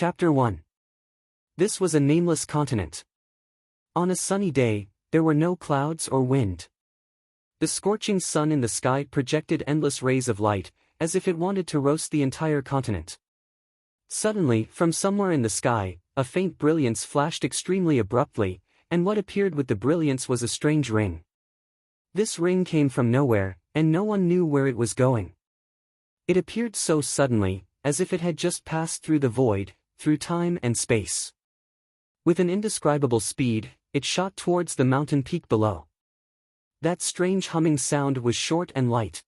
Chapter 1. This was a nameless continent. On a sunny day, there were no clouds or wind. The scorching sun in the sky projected endless rays of light, as if it wanted to roast the entire continent. Suddenly, from somewhere in the sky, a faint brilliance flashed extremely abruptly, and what appeared with the brilliance was a strange ring. This ring came from nowhere, and no one knew where it was going. It appeared so suddenly, as if it had just passed through the void, through time and space. With an indescribable speed, it shot towards the mountain peak below. That strange humming sound was short and light.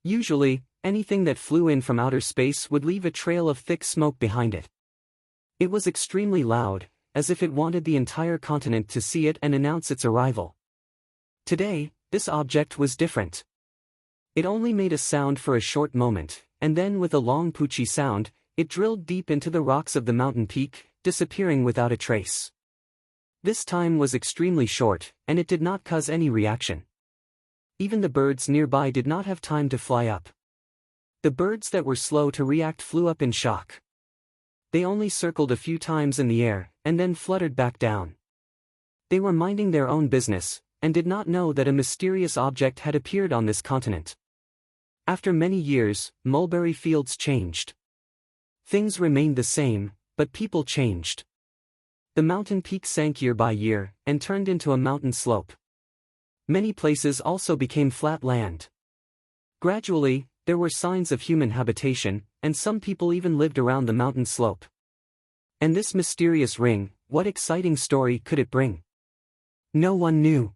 Usually, anything that flew in from outer space would leave a trail of thick smoke behind it. It was extremely loud, as if it wanted the entire continent to see it and announce its arrival. Today, this object was different. It only made a sound for a short moment, and then with a long poochy sound, it drilled deep into the rocks of the mountain peak, disappearing without a trace. This time was extremely short, and it did not cause any reaction. Even the birds nearby did not have time to fly up. The birds that were slow to react flew up in shock. They only circled a few times in the air, and then fluttered back down. They were minding their own business, and did not know that a mysterious object had appeared on this continent. After many years, mulberry fields changed. Things remained the same, but people changed. The mountain peak sank year by year, and turned into a mountain slope. Many places also became flat land. Gradually, there were signs of human habitation, and some people even lived around the mountain slope. And this mysterious ring, what exciting story could it bring? No one knew.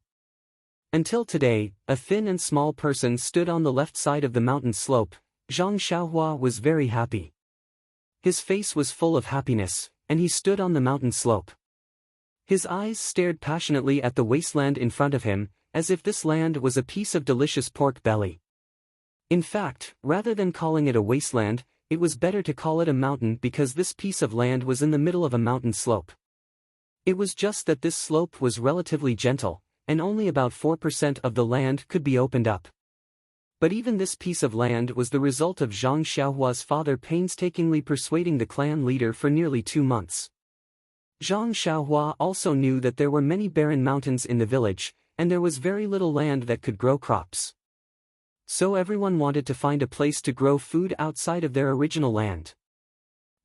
Until today, a thin and small person stood on the left side of the mountain slope. Zhang Xiaohua was very happy. His face was full of happiness, and he stood on the mountain slope. His eyes stared passionately at the wasteland in front of him, as if this land was a piece of delicious pork belly. In fact, rather than calling it a wasteland, it was better to call it a mountain because this piece of land was in the middle of a mountain slope. It was just that this slope was relatively gentle, and only about 4% of the land could be opened up. But even this piece of land was the result of Zhang Xiaohua's father painstakingly persuading the clan leader for nearly 2 months. Zhang Xiaohua also knew that there were many barren mountains in the village, and there was very little land that could grow crops. So everyone wanted to find a place to grow food outside of their original land.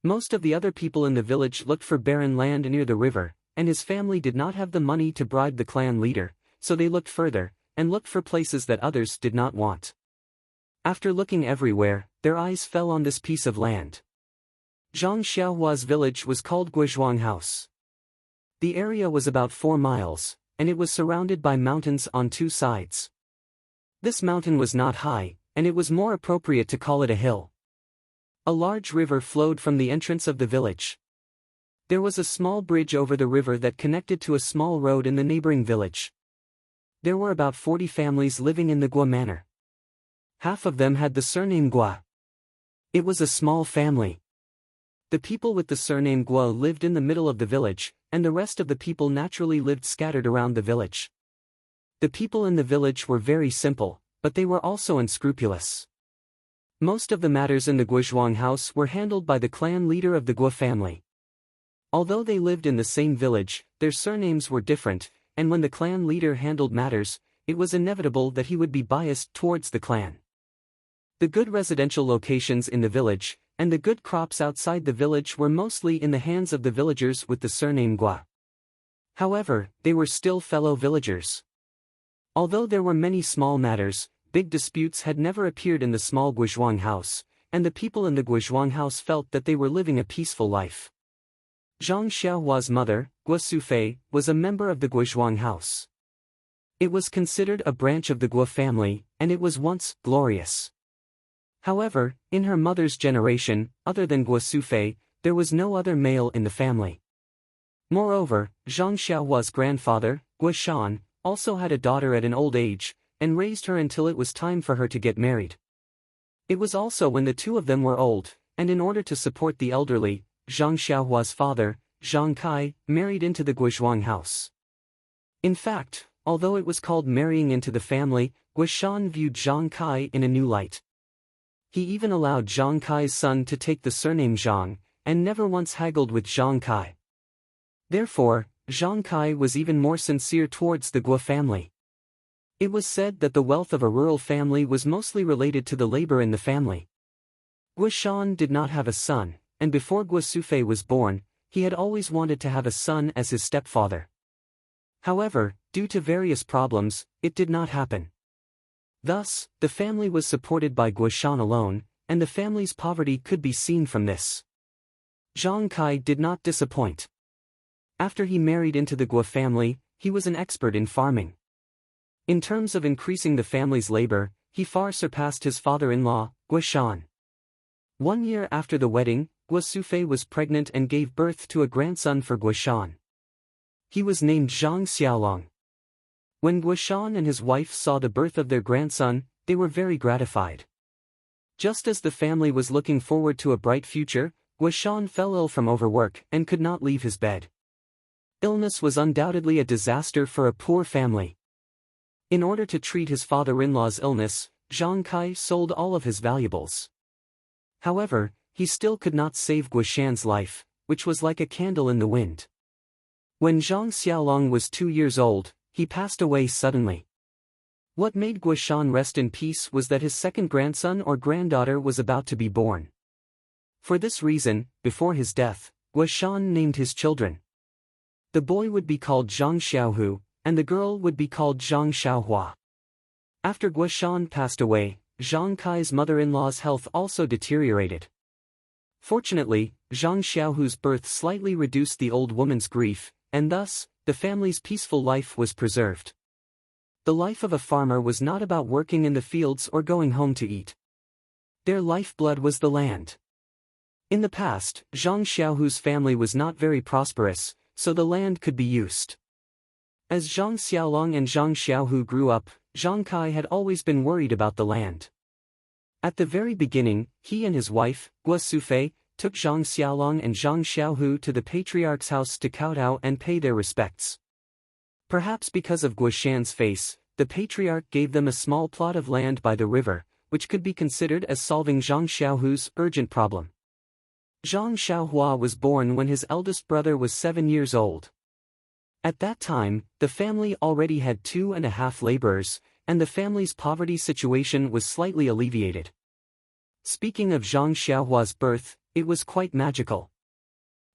Most of the other people in the village looked for barren land near the river, and his family did not have the money to bribe the clan leader, so they looked further, and looked for places that others did not want. After looking everywhere, their eyes fell on this piece of land. Zhang Xiaohua's village was called Guizhuang House. The area was about 4 miles, and it was surrounded by mountains on 2 sides. This mountain was not high, and it was more appropriate to call it a hill. A large river flowed from the entrance of the village. There was a small bridge over the river that connected to a small road in the neighboring village. There were about 40 families living in the Gua manor. Half of them had the surname Gua. It was a small family. The people with the surname Gua lived in the middle of the village, and the rest of the people naturally lived scattered around the village. The people in the village were very simple, but they were also unscrupulous. Most of the matters in the Guizhuang house were handled by the clan leader of the Gua family. Although they lived in the same village, their surnames were different, and when the clan leader handled matters, it was inevitable that he would be biased towards the clan. The good residential locations in the village, and the good crops outside the village were mostly in the hands of the villagers with the surname Gua. However, they were still fellow villagers. Although there were many small matters, big disputes had never appeared in the small Guizhuang house, and the people in the Guizhuang house felt that they were living a peaceful life. Zhang Xiaohua's mother, Gua Sufei, was a member of the Guizhuang house. It was considered a branch of the Gua family, and it was once glorious. However, in her mother's generation, other than Gua Sufei, there was no other male in the family. Moreover, Zhang Xiaohua's grandfather, Gua Shan, also had a daughter at an old age, and raised her until it was time for her to get married. It was also when the two of them were old, and in order to support the elderly, Zhang Xiaohua's father, Zhang Kai, married into the Guizhuang house. In fact, although it was called marrying into the family, Gua Shan viewed Zhang Kai in a new light. He even allowed Zhang Kai's son to take the surname Zhang, and never once haggled with Zhang Kai. Therefore, Zhang Kai was even more sincere towards the Guo family. It was said that the wealth of a rural family was mostly related to the labor in the family. Guo Shan did not have a son, and before Guo Sufei was born, he had always wanted to have a son as his stepfather. However, due to various problems, it did not happen. Thus, the family was supported by Guo Shan alone, and the family's poverty could be seen from this. Zhang Kai did not disappoint. After he married into the Guo family, he was an expert in farming. In terms of increasing the family's labor, he far surpassed his father-in-law, Guo Shan. 1 year after the wedding, Guo Sufei was pregnant and gave birth to a grandson for Guo Shan. He was named Zhang Xiaolong. When Guo Shan and his wife saw the birth of their grandson, they were very gratified. Just as the family was looking forward to a bright future, Guo Shan fell ill from overwork and could not leave his bed. Illness was undoubtedly a disaster for a poor family. In order to treat his father-in-law's illness, Zhang Kai sold all of his valuables. However, he still could not save Guo Shan's life, which was like a candle in the wind. When Zhang Xiaolong was 2 years old, he passed away suddenly. What made Guo Shan rest in peace was that his second grandson or granddaughter was about to be born. For this reason, before his death, Guo Shan named his children. The boy would be called Zhang Xiaohu, and the girl would be called Zhang Xiaohua. After Guo Shan passed away, Zhang Kai's mother-in-law's health also deteriorated. Fortunately, Zhang Xiaohu's birth slightly reduced the old woman's grief, and thus, the family's peaceful life was preserved. The life of a farmer was not about working in the fields or going home to eat. Their lifeblood was the land. In the past, Zhang Xiaohu's family was not very prosperous, so the land could be used. As Zhang Xiaolong and Zhang Xiaohu grew up, Zhang Kai had always been worried about the land. At the very beginning, he and his wife, Guo Sufei, took Zhang Xiaolong and Zhang Xiaohu to the patriarch's house to kowtow and pay their respects. Perhaps because of Guo Shan's face, the patriarch gave them a small plot of land by the river, which could be considered as solving Zhang Xiaohu's urgent problem. Zhang Xiaohua was born when his eldest brother was 7 years old. At that time, the family already had 2.5 laborers, and the family's poverty situation was slightly alleviated. Speaking of Zhang Xiaohua's birth, it was quite magical.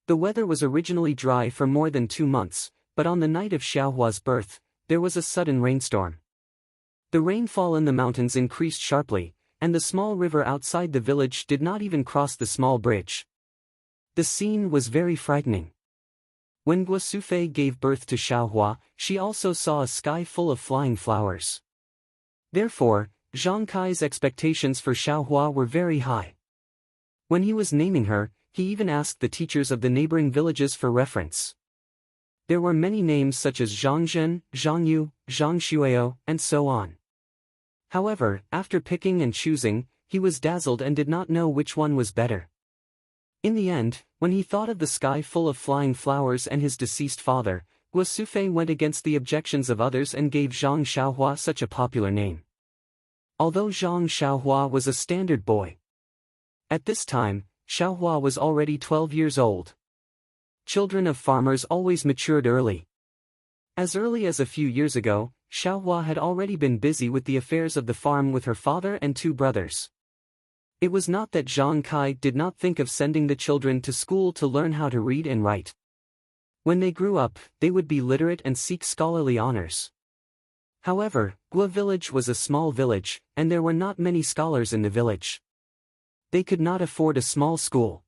The weather was originally dry for more than 2 months, but on the night of Xiaohua's birth, there was a sudden rainstorm. The rainfall in the mountains increased sharply, and the small river outside the village did not even cross the small bridge. The scene was very frightening. When Guo Sufei gave birth to Xiaohua, she also saw a sky full of flying flowers. Therefore, Zhang Kai's expectations for Xiaohua were very high. When he was naming her, he even asked the teachers of the neighboring villages for reference. There were many names such as Zhangzhen, Zhangyu, Zhangshuao, and so on. However, after picking and choosing, he was dazzled and did not know which one was better. In the end, when he thought of the sky full of flying flowers and his deceased father, Guo Sufei went against the objections of others and gave Zhang Xiaohua such a popular name. Although Zhang Xiaohua was a standard boy. At this time, Xiaohua was already 12 years old. Children of farmers always matured early. As early as a few years ago, Xiaohua had already been busy with the affairs of the farm with her father and 2 brothers. It was not that Zhang Kai did not think of sending the children to school to learn how to read and write. When they grew up, they would be literate and seek scholarly honors. However, Guo village was a small village, and there were not many scholars in the village. They could not afford a small school.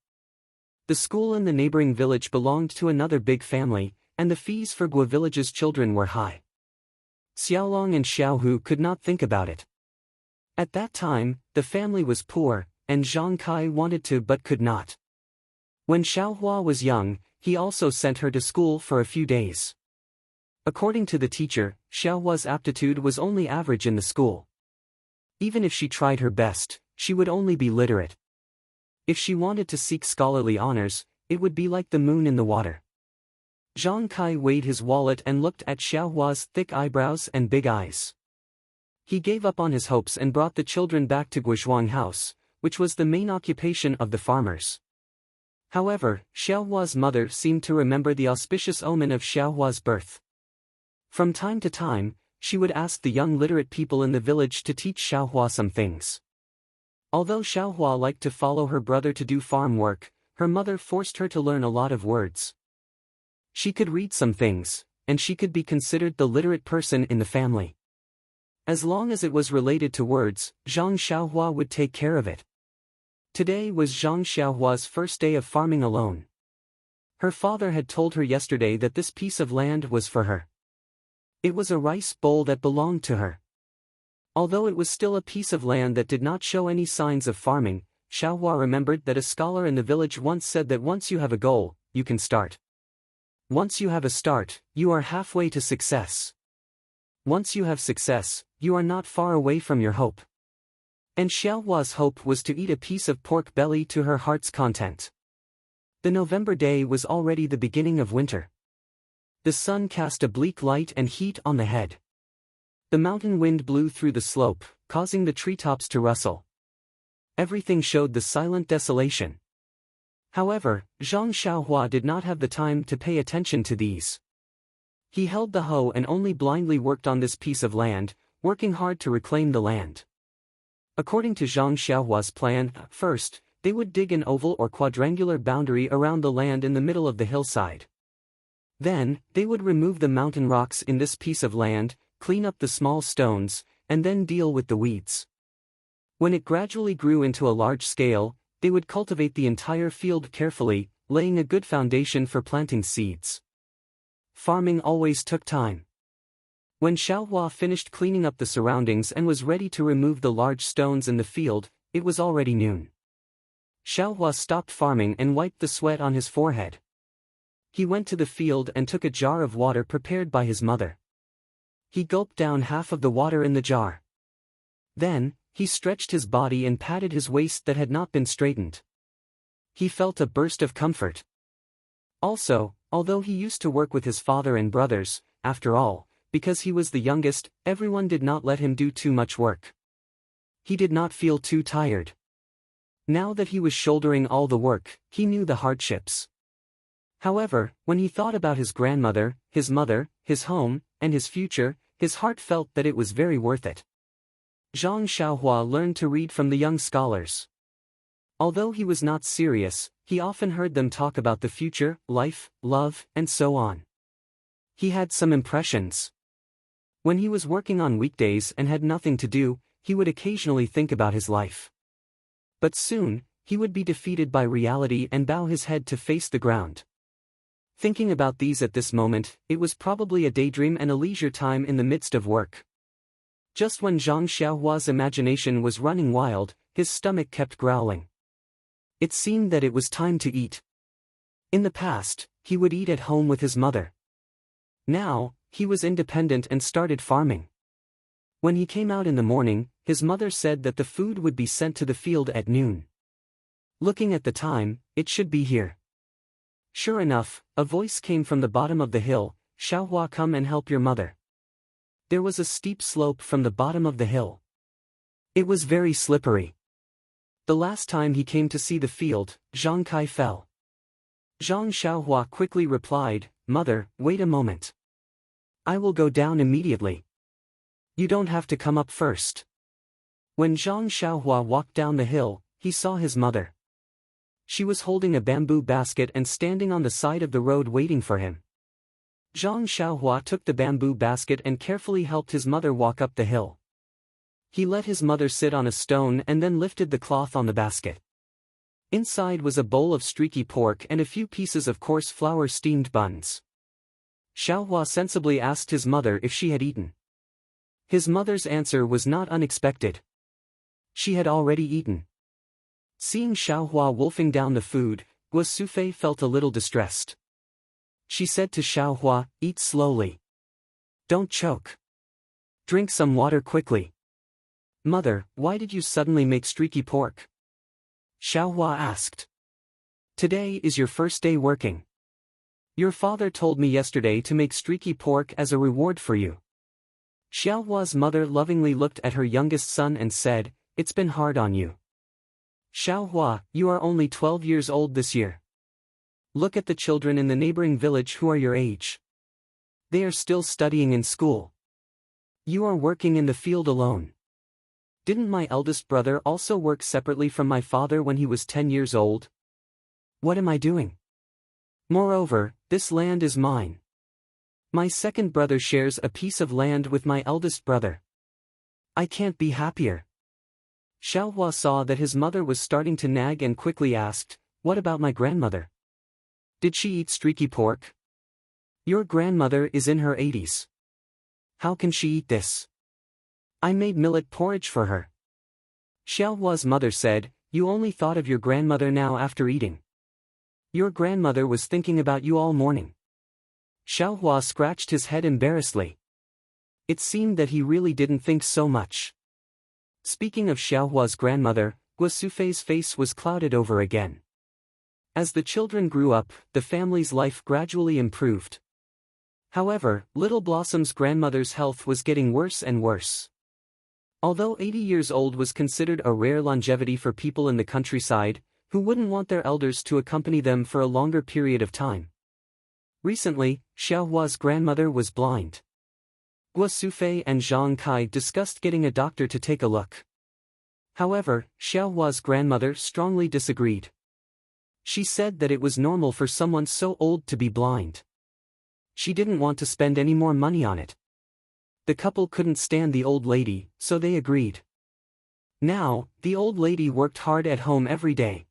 The school in the neighboring village belonged to another big family, and the fees for Guo village's children were high. Xiaolong and Xiaohu could not think about it. At that time, the family was poor, and Zhang Kai wanted to but could not. When Xiaohua was young, he also sent her to school for a few days. According to the teacher, Xiaohua's aptitude was only average in the school. Even if she tried her best, she would only be literate. If she wanted to seek scholarly honors, it would be like the moon in the water. Zhang Kai weighed his wallet and looked at Xiaohua's thick eyebrows and big eyes. He gave up on his hopes and brought the children back to Guozhuang House, which was the main occupation of the farmers. However, Xiaohua's mother seemed to remember the auspicious omen of Xiaohua's birth. From time to time, she would ask the young literate people in the village to teach Xiaohua some things. Although Xiaohua liked to follow her brother to do farm work, her mother forced her to learn a lot of words. She could read some things, and she could be considered the literate person in the family. As long as it was related to words, Zhang Xiaohua would take care of it. Today was Zhang Xiaohua's first day of farming alone. Her father had told her yesterday that this piece of land was for her. It was a rice bowl that belonged to her. Although it was still a piece of land that did not show any signs of farming, Xiaohua remembered that a scholar in the village once said that once you have a goal, you can start. Once you have a start, you are halfway to success. Once you have success, you are not far away from your hope. And Xiaohua's hope was to eat a piece of pork belly to her heart's content. The November day was already the beginning of winter. The sun cast a bleak light and heat on the head. The mountain wind blew through the slope, causing the treetops to rustle. Everything showed the silent desolation. However, Zhang Xiaohua did not have the time to pay attention to these. He held the hoe and only blindly worked on this piece of land, working hard to reclaim the land. According to Zhang Xiaohua's plan, first, they would dig an oval or quadrangular boundary around the land in the middle of the hillside. Then, they would remove the mountain rocks in this piece of land, clean up the small stones, and then deal with the weeds. When it gradually grew into a large scale, they would cultivate the entire field carefully, laying a good foundation for planting seeds. Farming always took time. When Xiaohua finished cleaning up the surroundings and was ready to remove the large stones in the field, it was already noon. Xiaohua stopped farming and wiped the sweat on his forehead. He went to the field and took a jar of water prepared by his mother. He gulped down half of the water in the jar. Then, he stretched his body and patted his waist that had not been straightened. He felt a burst of comfort. Also, although he used to work with his father and brothers, after all, because he was the youngest, everyone did not let him do too much work. He did not feel too tired. Now that he was shouldering all the work, he knew the hardships. However, when he thought about his grandmother, his mother, his home, and his future, his heart felt that it was very worth it. Zhang Xiaohua learned to read from the young scholars. Although he was not serious, he often heard them talk about the future, life, love, and so on. He had some impressions. When he was working on weekdays and had nothing to do, he would occasionally think about his life. But soon, he would be defeated by reality and bow his head to face the ground. Thinking about these at this moment, it was probably a daydream and a leisure time in the midst of work. Just when Zhang Xiaohua's imagination was running wild, his stomach kept growling. It seemed that it was time to eat. In the past, he would eat at home with his mother. Now, he was independent and started farming. When he came out in the morning, his mother said that the food would be sent to the field at noon. Looking at the time, it should be here. Sure enough, a voice came from the bottom of the hill, "Xiaohua, come and help your mother." There was a steep slope from the bottom of the hill. It was very slippery. The last time he came to see the field, Zhang Kai fell. Zhang Xiaohua quickly replied, "Mother, wait a moment. I will go down immediately. You don't have to come up first." When Zhang Xiaohua walked down the hill, he saw his mother. She was holding a bamboo basket and standing on the side of the road waiting for him. Zhang Xiaohua took the bamboo basket and carefully helped his mother walk up the hill. He let his mother sit on a stone and then lifted the cloth on the basket. Inside was a bowl of streaky pork and a few pieces of coarse flour steamed buns. Xiaohua sensibly asked his mother if she had eaten. His mother's answer was not unexpected. She had already eaten. Seeing Xiaohua wolfing down the food, Guo Sufei felt a little distressed. She said to Xiaohua, "Eat slowly. Don't choke. Drink some water quickly." "Mother, why did you suddenly make streaky pork?" Xiaohua asked. "Today is your first day working. Your father told me yesterday to make streaky pork as a reward for you." Xiaohua's mother lovingly looked at her youngest son and said, "It's been hard on you. Xiaohua, you are only 12 years old this year. Look at the children in the neighboring village who are your age. They are still studying in school. You are working in the field alone. Didn't my eldest brother also work separately from my father when he was 10 years old? What am I doing? Moreover, this land is mine. My second brother shares a piece of land with my eldest brother. I can't be happier. Xiaohua saw that his mother was starting to nag and quickly asked, "What about my grandmother? Did she eat streaky pork? Your grandmother is in her 80s. How can she eat this? I made millet porridge for her." Xiaohua's mother said, "You only thought of your grandmother now after eating. Your grandmother was thinking about you all morning." Xiaohua scratched his head embarrassedly. It seemed that he really didn't think so much. Speaking of Xiaohua's grandmother, Guosufei's face was clouded over again. As the children grew up, the family's life gradually improved. However, Little Blossom's grandmother's health was getting worse and worse. Although 80 years old was considered a rare longevity for people in the countryside, who wouldn't want their elders to accompany them for a longer period of time? Recently, Xiaohua's grandmother was blind. Guosufei and Zhang Kai discussed getting a doctor to take a look. However, Xiaohua's grandmother strongly disagreed. She said that it was normal for someone so old to be blind. She didn't want to spend any more money on it. The couple couldn't stand the old lady, so they agreed. Now, the old lady worked hard at home every day.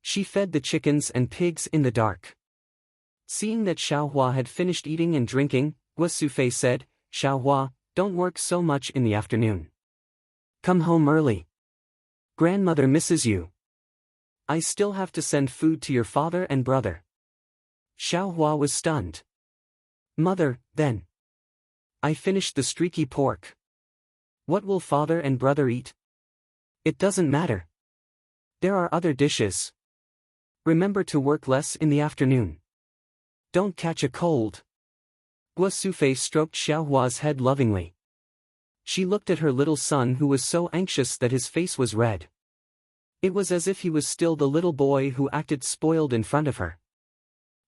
She fed the chickens and pigs in the dark. Seeing that Xiaohua had finished eating and drinking, Guosufei said, "Xiaohua, don't work so much in the afternoon. Come home early. Grandmother misses you. I still have to send food to your father and brother." Xiaohua was stunned. "Mother, then. I finished the streaky pork. What will father and brother eat?" "It doesn't matter. There are other dishes. Remember to work less in the afternoon. Don't catch a cold." Guosufei stroked Xiaohua's head lovingly. She looked at her little son who was so anxious that his face was red. It was as if he was still the little boy who acted spoiled in front of her.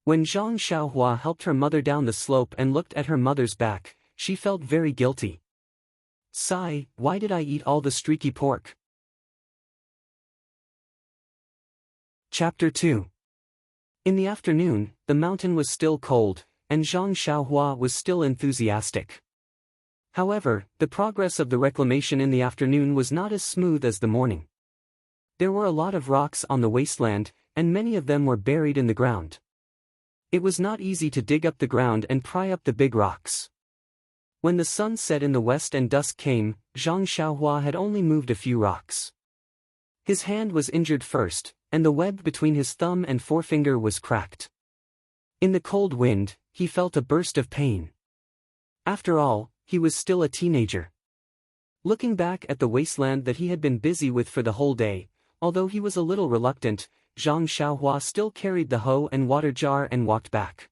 When Zhang Xiaohua helped her mother down the slope and looked at her mother's back, she felt very guilty. Sigh, why did I eat all the streaky pork? Chapter 2. In the afternoon, the mountain was still cold, and Zhang Xiaohua was still enthusiastic. However, the progress of the reclamation in the afternoon was not as smooth as the morning. There were a lot of rocks on the wasteland, and many of them were buried in the ground. It was not easy to dig up the ground and pry up the big rocks. When the sun set in the west and dusk came, Zhang Xiaohua had only moved a few rocks. His hand was injured first, and the web between his thumb and forefinger was cracked. In the cold wind, he felt a burst of pain. After all, he was still a teenager. Looking back at the wasteland that he had been busy with for the whole day, although he was a little reluctant, Zhang Xiaohua still carried the hoe and water jar and walked back.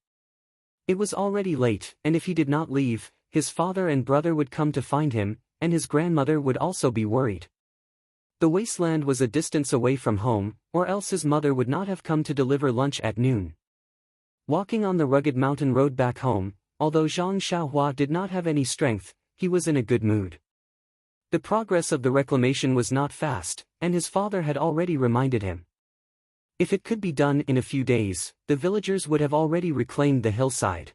It was already late, and if he did not leave, his father and brother would come to find him, and his grandmother would also be worried. The wasteland was a distance away from home, or else his mother would not have come to deliver lunch at noon. Walking on the rugged mountain road back home, although Zhang Xiaohua did not have any strength, he was in a good mood. The progress of the reclamation was not fast, and his father had already reminded him. If it could be done in a few days, the villagers would have already reclaimed the hillside.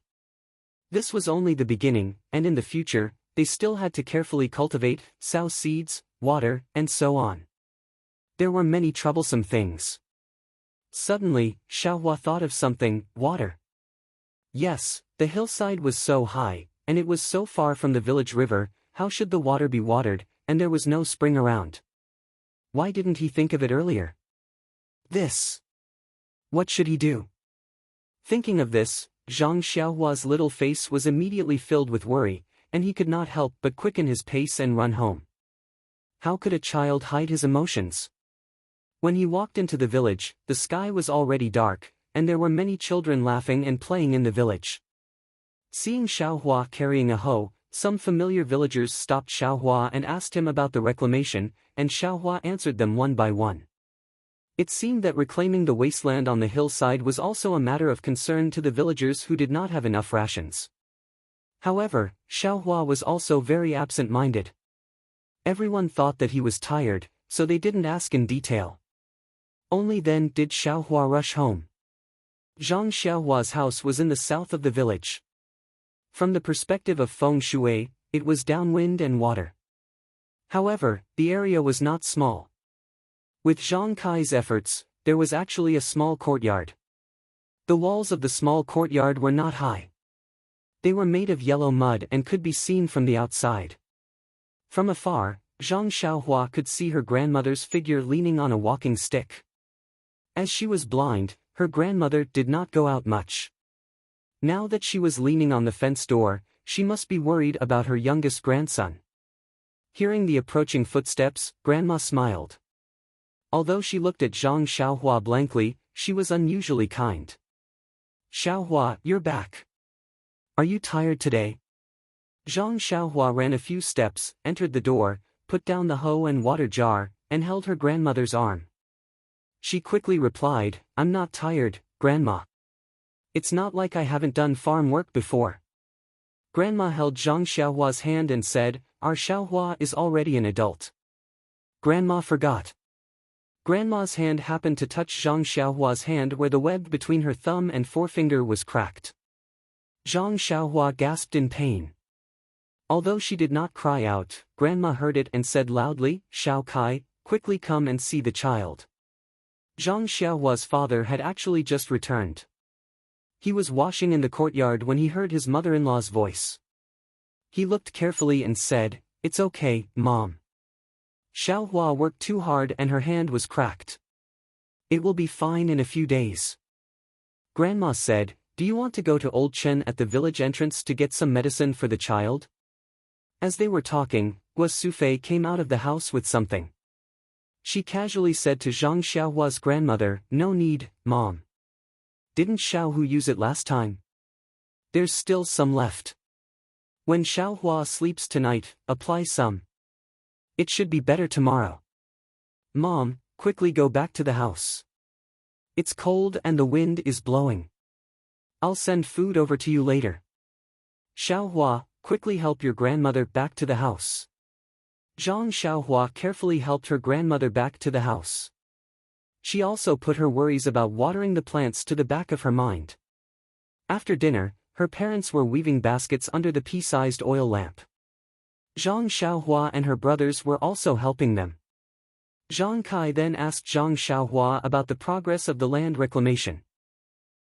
This was only the beginning, and in the future, they still had to carefully cultivate, sow seeds, water, and so on. There were many troublesome things. Suddenly, Xiaohua thought of something: water. Yes, the hillside was so high, and it was so far from the village river. How should the water be watered, and there was no spring around? Why didn't he think of it earlier? What should he do? Thinking of this, Zhang Xiaohua's little face was immediately filled with worry, and he could not help but quicken his pace and run home. How could a child hide his emotions? When he walked into the village, the sky was already dark, and there were many children laughing and playing in the village. Seeing Xiaohua carrying a hoe, some familiar villagers stopped Xiaohua and asked him about the reclamation, and Xiaohua answered them one by one. It seemed that reclaiming the wasteland on the hillside was also a matter of concern to the villagers who did not have enough rations. However, Xiaohua was also very absent-minded. Everyone thought that he was tired, so they didn't ask in detail. Only then did Xiaohua rush home. Zhang Xiaohua's house was in the south of the village. From the perspective of feng shui, it was downwind and water. However, the area was not small. With Zhang Kai's efforts, there was actually a small courtyard. The walls of the small courtyard were not high. They were made of yellow mud and could be seen from the outside. From afar, Zhang Xiaohua could see her grandmother's figure leaning on a walking stick. As she was blind, her grandmother did not go out much. Now that she was leaning on the fence door, she must be worried about her youngest grandson. Hearing the approaching footsteps, Grandma smiled. Although she looked at Zhang Xiaohua blankly, she was unusually kind. "Xiaohua, you're back. Are you tired today?" Zhang Xiaohua ran a few steps, entered the door, put down the hoe and water jar, and held her grandmother's arm. She quickly replied, "I'm not tired, Grandma. It's not like I haven't done farm work before." Grandma held Zhang Xiaohua's hand and said, "Our Xiaohua is already an adult." Grandma forgot. Grandma's hand happened to touch Zhang Xiaohua's hand where the web between her thumb and forefinger was cracked. Zhang Xiaohua gasped in pain. Although she did not cry out, Grandma heard it and said loudly, "Xiao Kai, quickly come and see the child." Zhang Xiaohua's father had actually just returned. He was washing in the courtyard when he heard his mother-in-law's voice. He looked carefully and said, "It's okay, Mom. Xiaohua worked too hard and her hand was cracked. It will be fine in a few days." Grandma said, "Do you want to go to Old Chen at the village entrance to get some medicine for the child?" As they were talking, Gua Sufei came out of the house with something. She casually said to Zhang Xiaohua's grandmother, "No need, Mom. Didn't Xiaohu use it last time? There's still some left. When Xiaohua sleeps tonight, apply some. It should be better tomorrow. Mom, quickly go back to the house. It's cold and the wind is blowing. I'll send food over to you later. Xiaohua, quickly help your grandmother back to the house." Zhang Xiaohua carefully helped her grandmother back to the house. She also put her worries about watering the plants to the back of her mind. After dinner, her parents were weaving baskets under the pea-sized oil lamp. Zhang Xiaohua and her brothers were also helping them. Zhang Kai then asked Zhang Xiaohua about the progress of the land reclamation.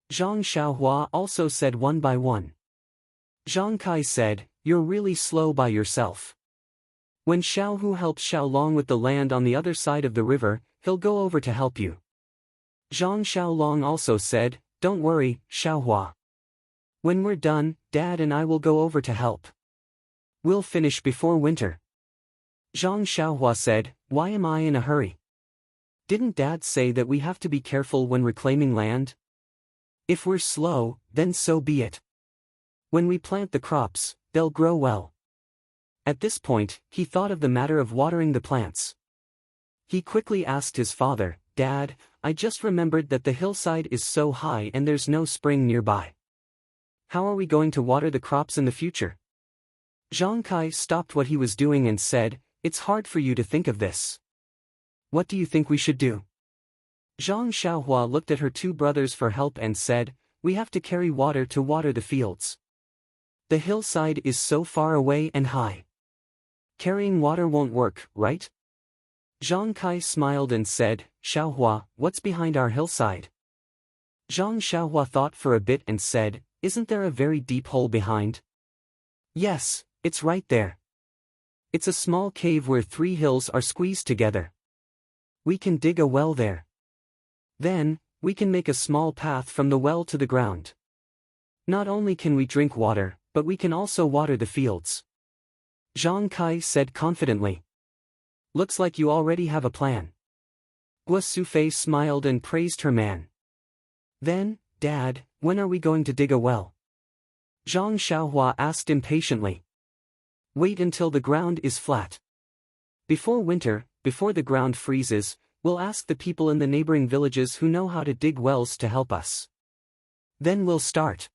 Zhang Xiaohua also said one by one. Zhang Kai said, "You're really slow by yourself. When Xiaohu helps Xiaolong with the land on the other side of the river, he'll go over to help you." Zhang Xiaolong also said, "Don't worry, Xiaohua. When we're done, Dad and I will go over to help. We'll finish before winter." Zhang Xiaohua said, "Why am I in a hurry? Didn't Dad say that we have to be careful when reclaiming land? If we're slow, then so be it. When we plant the crops, they'll grow well." At this point, he thought of the matter of watering the plants. He quickly asked his father, "Dad, I just remembered that the hillside is so high and there's no spring nearby. How are we going to water the crops in the future?" Zhang Kai stopped what he was doing and said, "It's hard for you to think of this. What do you think we should do?" Zhang Xiaohua looked at her two brothers for help and said, "We have to carry water to water the fields. The hillside is so far away and high. Carrying water won't work, right?" Zhang Kai smiled and said, "Xiaohua, what's behind our hillside?" Zhang Xiaohua thought for a bit and said, "Isn't there a very deep hole behind?" "Yes, it's right there. It's a small cave where 3 hills are squeezed together. We can dig a well there. Then, we can make a small path from the well to the ground. Not only can we drink water, but we can also water the fields." Zhang Kai said confidently. "Looks like you already have a plan." Gua Sufei smiled and praised her man. "Then, Dad, when are we going to dig a well?" Zhang Xiaohua asked impatiently. "Wait until the ground is flat. Before winter, before the ground freezes, We'll ask the people in the neighboring villages who know how to dig wells to help us. Then we'll start.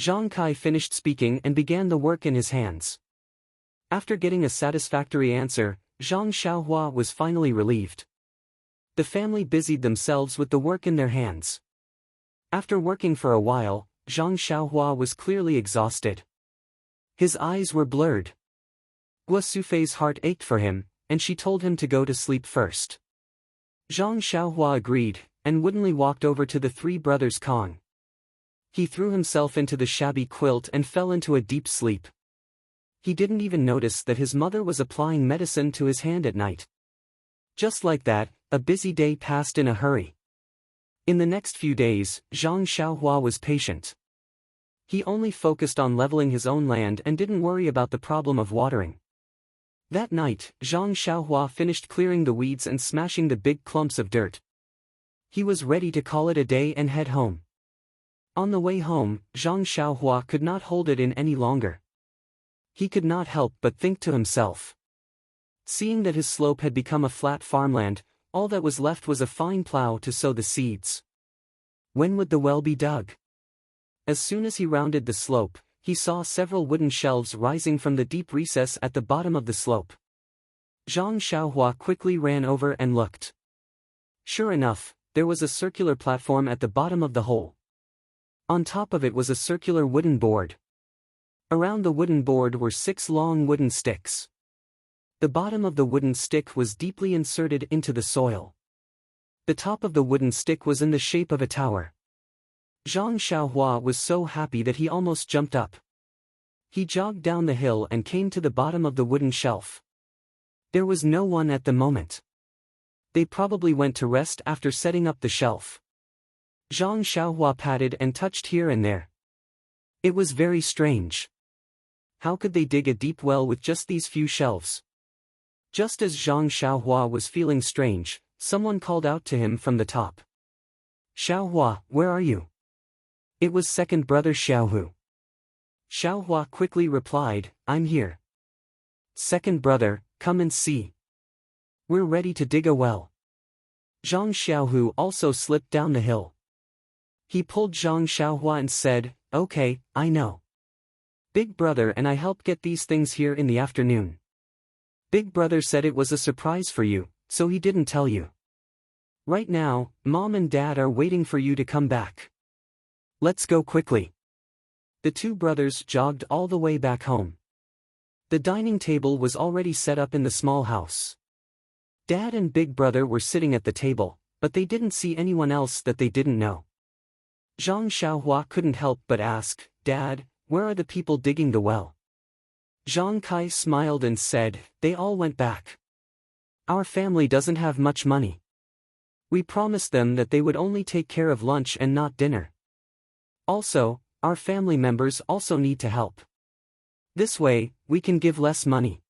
Zhang Kai finished speaking and began the work in his hands. After getting a satisfactory answer, Zhang Xiaohua was finally relieved. The family busied themselves with the work in their hands. After working for a while, Zhang Xiaohua was clearly exhausted. His eyes were blurred. Guo Sufei's heart ached for him, and she told him to go to sleep first. Zhang Xiaohua agreed, and woodenly walked over to the three brothers Kong. He threw himself into the shabby quilt and fell into a deep sleep. He didn't even notice that his mother was applying medicine to his hand at night. Just like that, a busy day passed in a hurry. In the next few days, Zhang Xiaohua was patient. He only focused on leveling his own land and didn't worry about the problem of watering. That night, Zhang Xiaohua finished clearing the weeds and smashing the big clumps of dirt. He was ready to call it a day and head home. On the way home, Zhang Xiaohua could not hold it in any longer. He could not help but think to himself. Seeing that his slope had become a flat farmland, all that was left was a fine plow to sow the seeds. When would the well be dug? As soon as he rounded the slope, he saw several wooden shelves rising from the deep recess at the bottom of the slope. Zhang Xiaohua quickly ran over and looked. Sure enough, there was a circular platform at the bottom of the hole. On top of it was a circular wooden board. Around the wooden board were 6 long wooden sticks. The bottom of the wooden stick was deeply inserted into the soil. The top of the wooden stick was in the shape of a tower. Zhang Xiaohua was so happy that he almost jumped up. He jogged down the hill and came to the bottom of the wooden shelf. There was no one at the moment. They probably went to rest after setting up the shelf. Zhang Xiaohua patted and touched here and there. It was very strange. How could they dig a deep well with just these few shelves? Just as Zhang Xiaohua was feeling strange, someone called out to him from the top. "Xiaohua, where are you?" It was second brother Xiaohu. Xiaohua quickly replied, "I'm here." "Second brother, come and see. We're ready to dig a well." Zhang Xiaohu also slipped down the hill. He pulled Zhang Xiaohua and said, "Okay, I know. Big brother and I helped get these things here in the afternoon. Big brother said it was a surprise for you, so he didn't tell you. Right now, Mom and Dad are waiting for you to come back. Let's go quickly." The two brothers jogged all the way back home. The dining table was already set up in the small house. Dad and Big brother were sitting at the table, but they didn't see anyone else that they didn't know. Zhang Xiaohua couldn't help but ask, "Dad, where are the people digging the well?" Zhang Kai smiled and said, "They all went back. Our family doesn't have much money. We promised them that they would only take care of lunch and not dinner. Also, our family members also need to help. This way, we can give less money."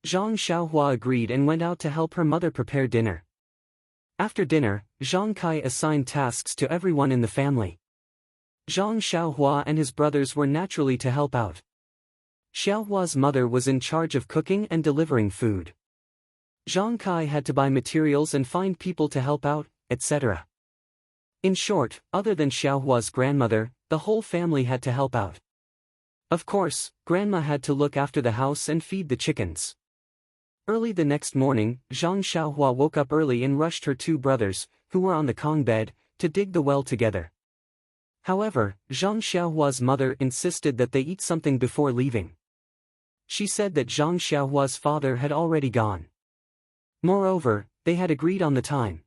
Zhang Xiaohua agreed and went out to help her mother prepare dinner. After dinner, Zhang Kai assigned tasks to everyone in the family. Zhang Xiaohua and his brothers were naturally to help out. Xiaohua's mother was in charge of cooking and delivering food. Zhang Kai had to buy materials and find people to help out, etc. In short, other than Xiaohua's grandmother, the whole family had to help out. Of course, Grandma had to look after the house and feed the chickens. Early the next morning, Zhang Xiaohua woke up early and rushed her two brothers, who were on the Kong bed, to dig the well together. However, Zhang Xiaohua's mother insisted that they eat something before leaving. She said that Zhang Xiaohua's father had already gone. Moreover, they had agreed on the time.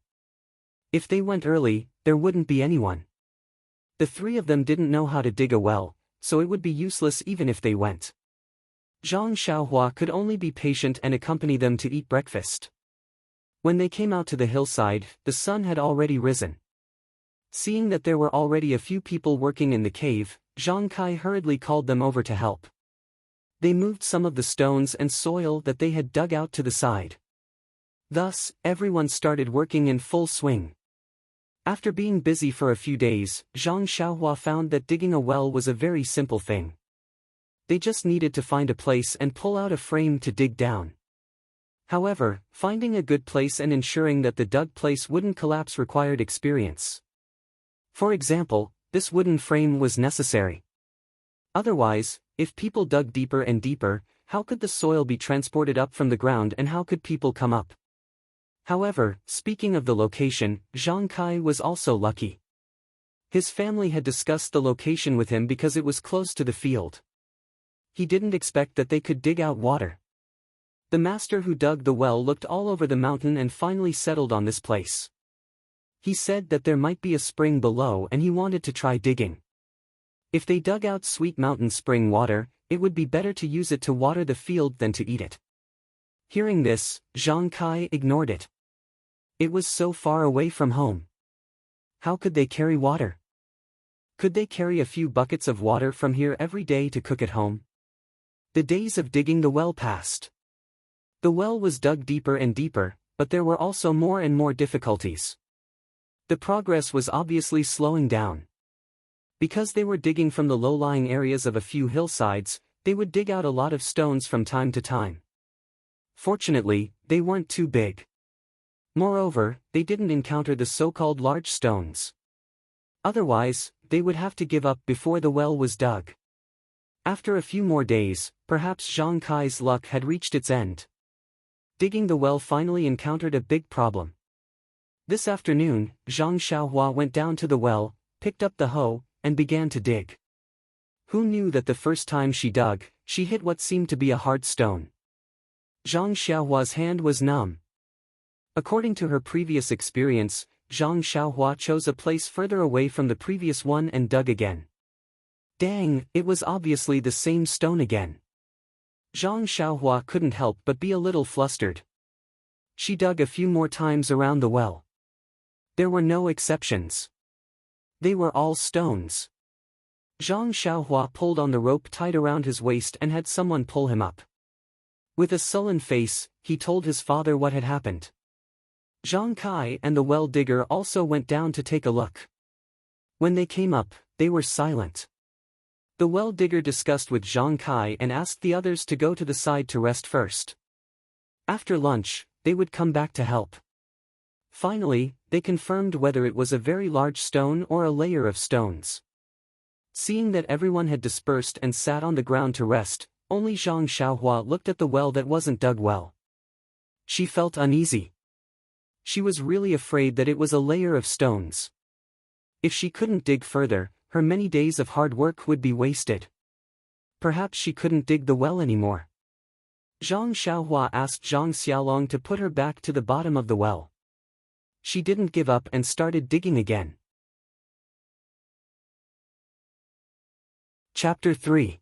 If they went early, there wouldn't be anyone. The three of them didn't know how to dig a well, so it would be useless even if they went. Zhang Xiaohua could only be patient and accompany them to eat breakfast. When they came out to the hillside, the sun had already risen. Seeing that there were already a few people working in the cave, Zhang Kai hurriedly called them over to help. They moved some of the stones and soil that they had dug out to the side. Thus, everyone started working in full swing. After being busy for a few days, Zhang Xiaohua found that digging a well was a very simple thing. They just needed to find a place and pull out a frame to dig down. However, finding a good place and ensuring that the dug place wouldn't collapse required experience. For example, this wooden frame was necessary. Otherwise, if people dug deeper and deeper, how could the soil be transported up from the ground and how could people come up? However, speaking of the location, Zhang Kai was also lucky. His family had discussed the location with him because it was close to the field. He didn't expect that they could dig out water. The master who dug the well looked all over the mountain and finally settled on this place. He said that there might be a spring below and he wanted to try digging. If they dug out sweet mountain spring water, it would be better to use it to water the field than to eat it. Hearing this, Zhang Kai ignored it. It was so far away from home. How could they carry water? Could they carry a few buckets of water from here every day to cook at home? The days of digging the well passed. The well was dug deeper and deeper, but there were also more and more difficulties. The progress was obviously slowing down. Because they were digging from the low-lying areas of a few hillsides, they would dig out a lot of stones from time to time. Fortunately, they weren't too big. Moreover, they didn't encounter the so-called large stones. Otherwise, they would have to give up before the well was dug. After a few more days, perhaps Zhang Kai's luck had reached its end. Digging the well finally encountered a big problem. This afternoon, Zhang Xiaohua went down to the well, picked up the hoe, and began to dig. Who knew that the first time she dug, she hit what seemed to be a hard stone. Zhang Xiaohua's hand was numb. According to her previous experience, Zhang Xiaohua chose a place further away from the previous one and dug again. Dang, it was obviously the same stone again. Zhang Xiaohua couldn't help but be a little flustered. She dug a few more times around the well. There were no exceptions. They were all stones. Zhang Xiaohua pulled on the rope tied around his waist and had someone pull him up. With a sullen face, he told his father what had happened. Zhang Kai and the well digger also went down to take a look. When they came up, they were silent. The well digger discussed with Zhang Kai and asked the others to go to the side to rest first. After lunch, they would come back to help. Finally, they confirmed whether it was a very large stone or a layer of stones. Seeing that everyone had dispersed and sat on the ground to rest, only Zhang Xiaohua looked at the well that wasn't dug well. She felt uneasy. She was really afraid that it was a layer of stones. If she couldn't dig further, her many days of hard work would be wasted. Perhaps she couldn't dig the well anymore. Zhang Xiaohua asked Zhang Xiaolong to put her back to the bottom of the well. She didn't give up and started digging again. Chapter 3.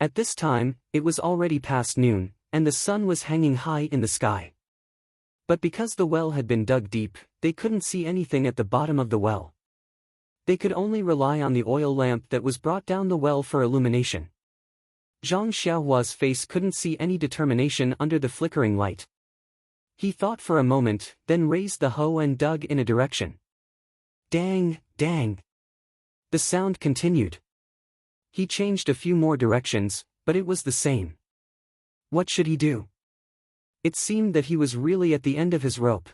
At this time, it was already past noon, and the sun was hanging high in the sky. But because the well had been dug deep, they couldn't see anything at the bottom of the well. They could only rely on the oil lamp that was brought down the well for illumination. Zhang Xiaohua's face couldn't see any determination under the flickering light. He thought for a moment, then raised the hoe and dug in a direction. Dang, dang. The sound continued. He changed a few more directions, but it was the same. What should he do? It seemed that he was really at the end of his rope.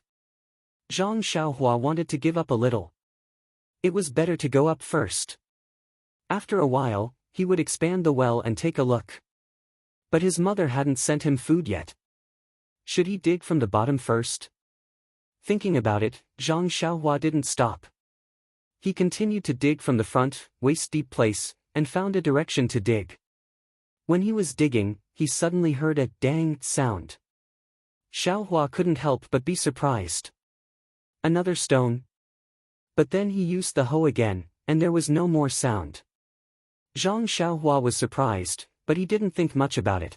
Zhang Xiaohua wanted to give up a little. It was better to go up first. After a while, he would expand the well and take a look. But his mother hadn't sent him food yet. Should he dig from the bottom first? Thinking about it, Zhang Xiaohua didn't stop. He continued to dig from the front, waist-deep place, and found a direction to dig. When he was digging, he suddenly heard a dang sound. Xiaohua couldn't help but be surprised. Another stone? But then he used the hoe again, and there was no more sound. Zhang Xiaohua was surprised, but he didn't think much about it.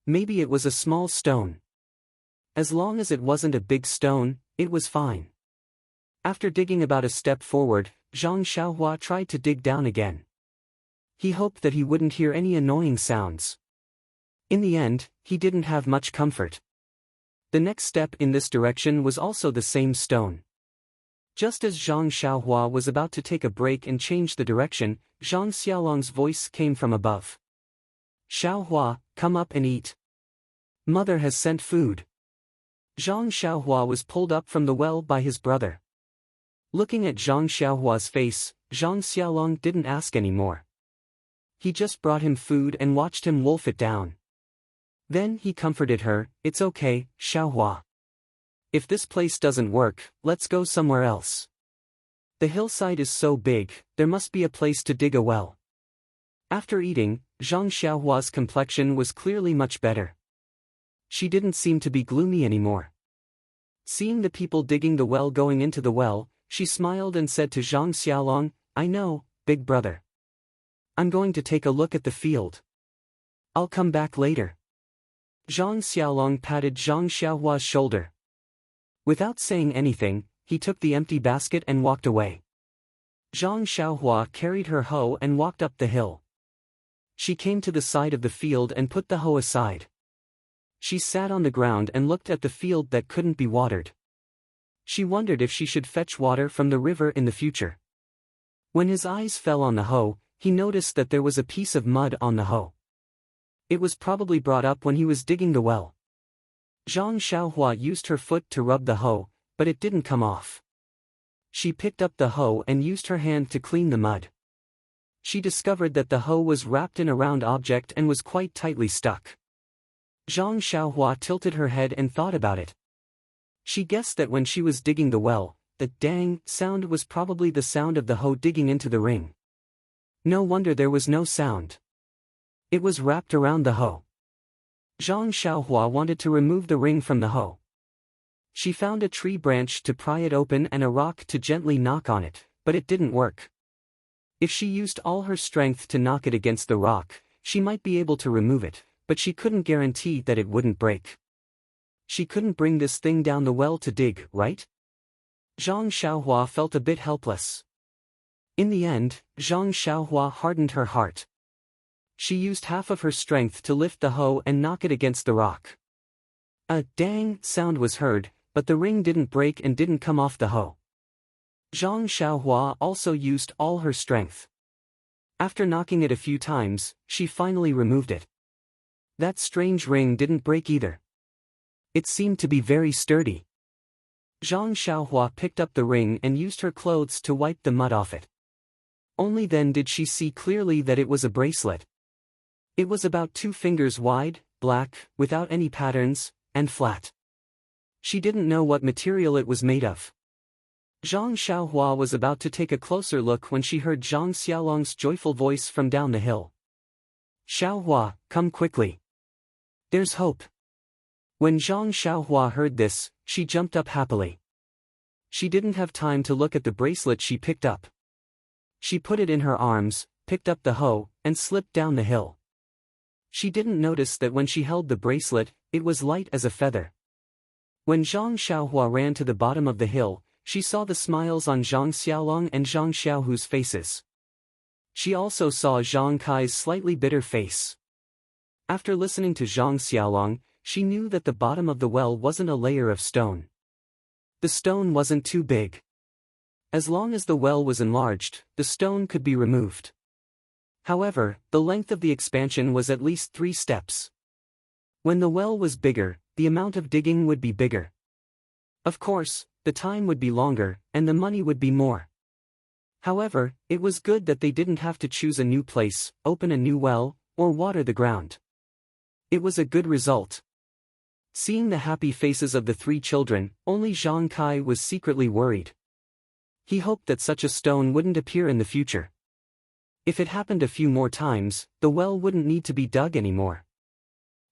Maybe it was a small stone. As long as it wasn't a big stone, it was fine. After digging about a step forward, Zhang Xiaohua tried to dig down again. He hoped that he wouldn't hear any annoying sounds. In the end, he didn't have much comfort. The next step in this direction was also the same stone. Just as Zhang Xiaohua was about to take a break and change the direction, Zhang Xiaolong's voice came from above. Xiaohua, come up and eat. Mother has sent food. Zhang Xiaohua was pulled up from the well by his brother. Looking at Zhang Xiaohua's face, Zhang Xiaolong didn't ask any more. He just brought him food and watched him wolf it down. Then he comforted her, "It's okay, Xiaohua. If this place doesn't work, let's go somewhere else. The hillside is so big, there must be a place to dig a well." After eating, Zhang Xiaohua's complexion was clearly much better. She didn't seem to be gloomy anymore. Seeing the people digging the well going into the well, she smiled and said to Zhang Xiaolong, "I know, big brother. I'm going to take a look at the field. I'll come back later." Zhang Xiaolong patted Zhang Xiaohua's shoulder. Without saying anything, he took the empty basket and walked away. Zhang Xiaohua carried her hoe and walked up the hill. She came to the side of the field and put the hoe aside. She sat on the ground and looked at the field that couldn't be watered. She wondered if she should fetch water from the river in the future. When his eyes fell on the hoe, he noticed that there was a piece of mud on the hoe. It was probably brought up when he was digging the well. Zhang Xiaohua used her foot to rub the hoe, but it didn't come off. She picked up the hoe and used her hand to clean the mud. She discovered that the hoe was wrapped in a round object and was quite tightly stuck. Zhang Xiaohua tilted her head and thought about it. She guessed that when she was digging the well, the dang sound was probably the sound of the hoe digging into the ring. No wonder there was no sound. It was wrapped around the hoe. Zhang Xiaohua wanted to remove the ring from the hoe. She found a tree branch to pry it open and a rock to gently knock on it, but it didn't work. If she used all her strength to knock it against the rock, she might be able to remove it, but she couldn't guarantee that it wouldn't break. She couldn't bring this thing down the well to dig, right? Zhang Xiaohua felt a bit helpless. In the end, Zhang Xiaohua hardened her heart. She used half of her strength to lift the hoe and knock it against the rock. A dang sound was heard, but the ring didn't break and didn't come off the hoe. Zhang Xiaohua also used all her strength. After knocking it a few times, she finally removed it. That strange ring didn't break either. It seemed to be very sturdy. Zhang Xiaohua picked up the ring and used her clothes to wipe the mud off it. Only then did she see clearly that it was a bracelet. It was about 2 fingers wide, black, without any patterns, and flat. She didn't know what material it was made of. Zhang Xiaohua was about to take a closer look when she heard Zhang Xiaolong's joyful voice from down the hill. "Xiaohua, come quickly. There's hope." When Zhang Xiaohua heard this, she jumped up happily. She didn't have time to look at the bracelet she picked up. She put it in her arms, picked up the hoe, and slipped down the hill. She didn't notice that when she held the bracelet, it was light as a feather. When Zhang Xiaohua ran to the bottom of the hill, she saw the smiles on Zhang Xiaolong and Zhang Xiaohu's faces. She also saw Zhang Kai's slightly bitter face. After listening to Zhang Xiaolong, she knew that the bottom of the well wasn't a layer of stone. The stone wasn't too big. As long as the well was enlarged, the stone could be removed. However, the length of the expansion was at least 3 steps. When the well was bigger, the amount of digging would be bigger. Of course, the time would be longer, and the money would be more. However, it was good that they didn't have to choose a new place, open a new well, or water the ground. It was a good result. Seeing the happy faces of the 3 children, only Zhang Kai was secretly worried. He hoped that such a stone wouldn't appear in the future. If it happened a few more times, the well wouldn't need to be dug anymore.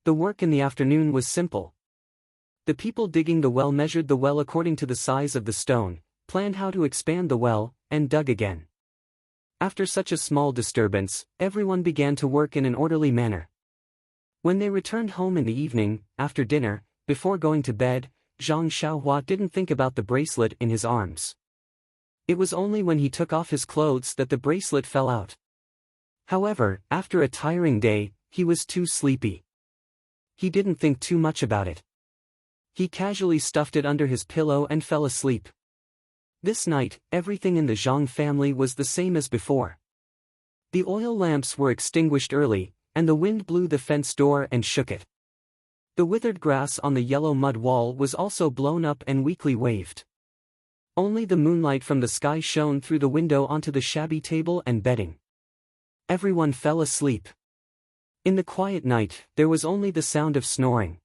The work in the afternoon was simple. The people digging the well measured the well according to the size of the stone, planned how to expand the well, and dug again. After such a small disturbance, everyone began to work in an orderly manner. When they returned home in the evening, after dinner, before going to bed, Zhang Xiaohua didn't think about the bracelet in his arms. It was only when he took off his clothes that the bracelet fell out. However, after a tiring day, he was too sleepy. He didn't think too much about it. He casually stuffed it under his pillow and fell asleep. This night, everything in the Zhang family was the same as before. The oil lamps were extinguished early, and the wind blew the fence door and shook it. The withered grass on the yellow mud wall was also blown up and weakly waved. Only the moonlight from the sky shone through the window onto the shabby table and bedding. Everyone fell asleep. In the quiet night, there was only the sound of snoring.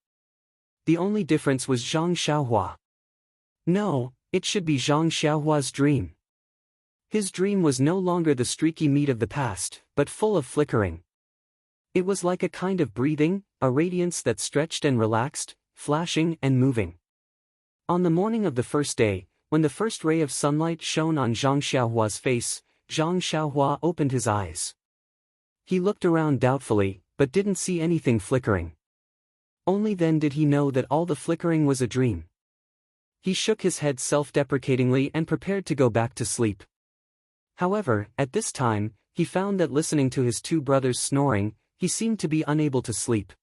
The only difference was Zhang Xiaohua. No, it should be Zhang Xiaohua's dream. His dream was no longer the streaky meat of the past, but full of flickering. It was like a kind of breathing, a radiance that stretched and relaxed, flashing and moving. On the morning of the first day, when the first ray of sunlight shone on Zhang Xiaohua's face, Zhang Xiaohua opened his eyes. He looked around doubtfully, but didn't see anything flickering. Only then did he know that all the flickering was a dream. He shook his head self-deprecatingly and prepared to go back to sleep. However, at this time, he found that listening to his two brothers snoring, he seemed to be unable to sleep.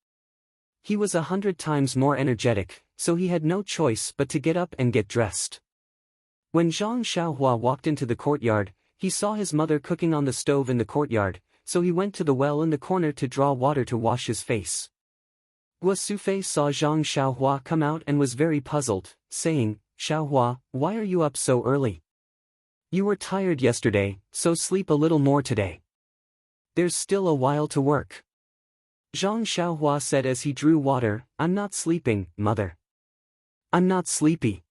He was 100 times more energetic, so he had no choice but to get up and get dressed. When Zhang Xiaohua walked into the courtyard, he saw his mother cooking on the stove in the courtyard, so he went to the well in the corner to draw water to wash his face. Guo Sufei saw Zhang Xiaohua come out and was very puzzled, saying, "Xiaohua, why are you up so early? You were tired yesterday, so sleep a little more today. There's still a while to work." Zhang Xiaohua said as he drew water, "I'm not sleeping, mother. I'm not sleepy.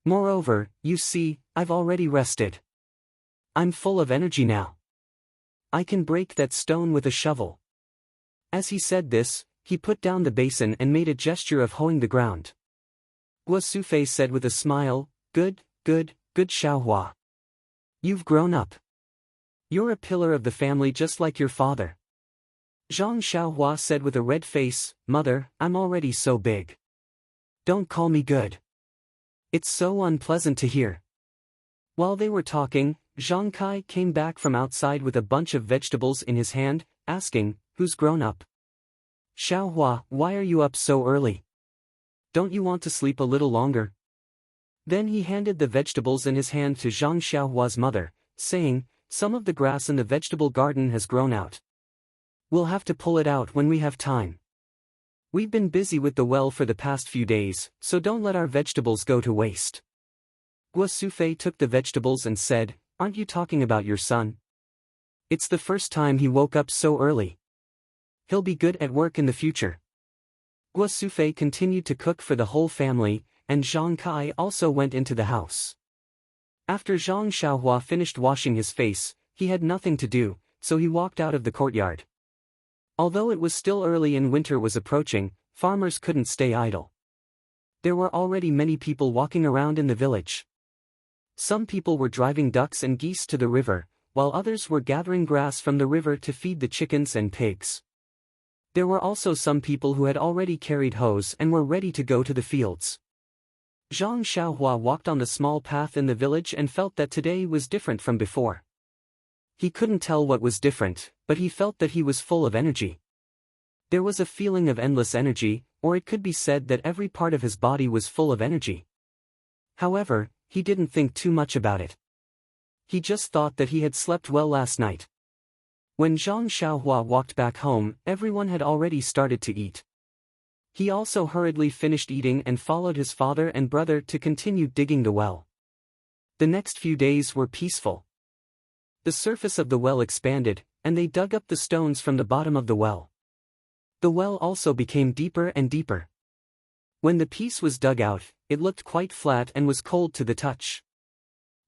Moreover, you see, I've already rested. I'm full of energy now. I can break that stone with a shovel." As he said this, he put down the basin and made a gesture of hoeing the ground. Guo Sufei said with a smile, Good Xiaohua. You've grown up. You're a pillar of the family just like your father." Zhang Xiaohua said with a red face, "Mother, I'm already so big. Don't call me good. It's so unpleasant to hear." While they were talking, Zhang Kai came back from outside with a bunch of vegetables in his hand, asking, "Who's grown up?" "Xiaohua, why are you up so early? Don't you want to sleep a little longer?" Then he handed the vegetables in his hand to Zhang Xiaohua's mother, saying, "Some of the grass in the vegetable garden has grown out. We'll have to pull it out when we have time. We've been busy with the well for the past few days, so don't let our vegetables go to waste." Guo Sufei took the vegetables and said, "Aren't you talking about your son? It's the first time he woke up so early. He'll be good at work in the future." Guo Sufei continued to cook for the whole family, and Zhang Kai also went into the house. After Zhang Xiaohua finished washing his face, he had nothing to do, so he walked out of the courtyard. Although it was still early and winter was approaching, farmers couldn't stay idle. There were already many people walking around in the village. Some people were driving ducks and geese to the river, while others were gathering grass from the river to feed the chickens and pigs. There were also some people who had already carried hoes and were ready to go to the fields. Zhang Xiaohua walked on the small path in the village and felt that today was different from before. He couldn't tell what was different, but he felt that he was full of energy. There was a feeling of endless energy, or it could be said that every part of his body was full of energy. However, he didn't think too much about it. He just thought that he had slept well last night. When Zhang Xiaohua walked back home, everyone had already started to eat. He also hurriedly finished eating and followed his father and brother to continue digging the well. The next few days were peaceful. The surface of the well expanded, and they dug up the stones from the bottom of the well. The well also became deeper and deeper. When the piece was dug out, it looked quite flat and was cold to the touch.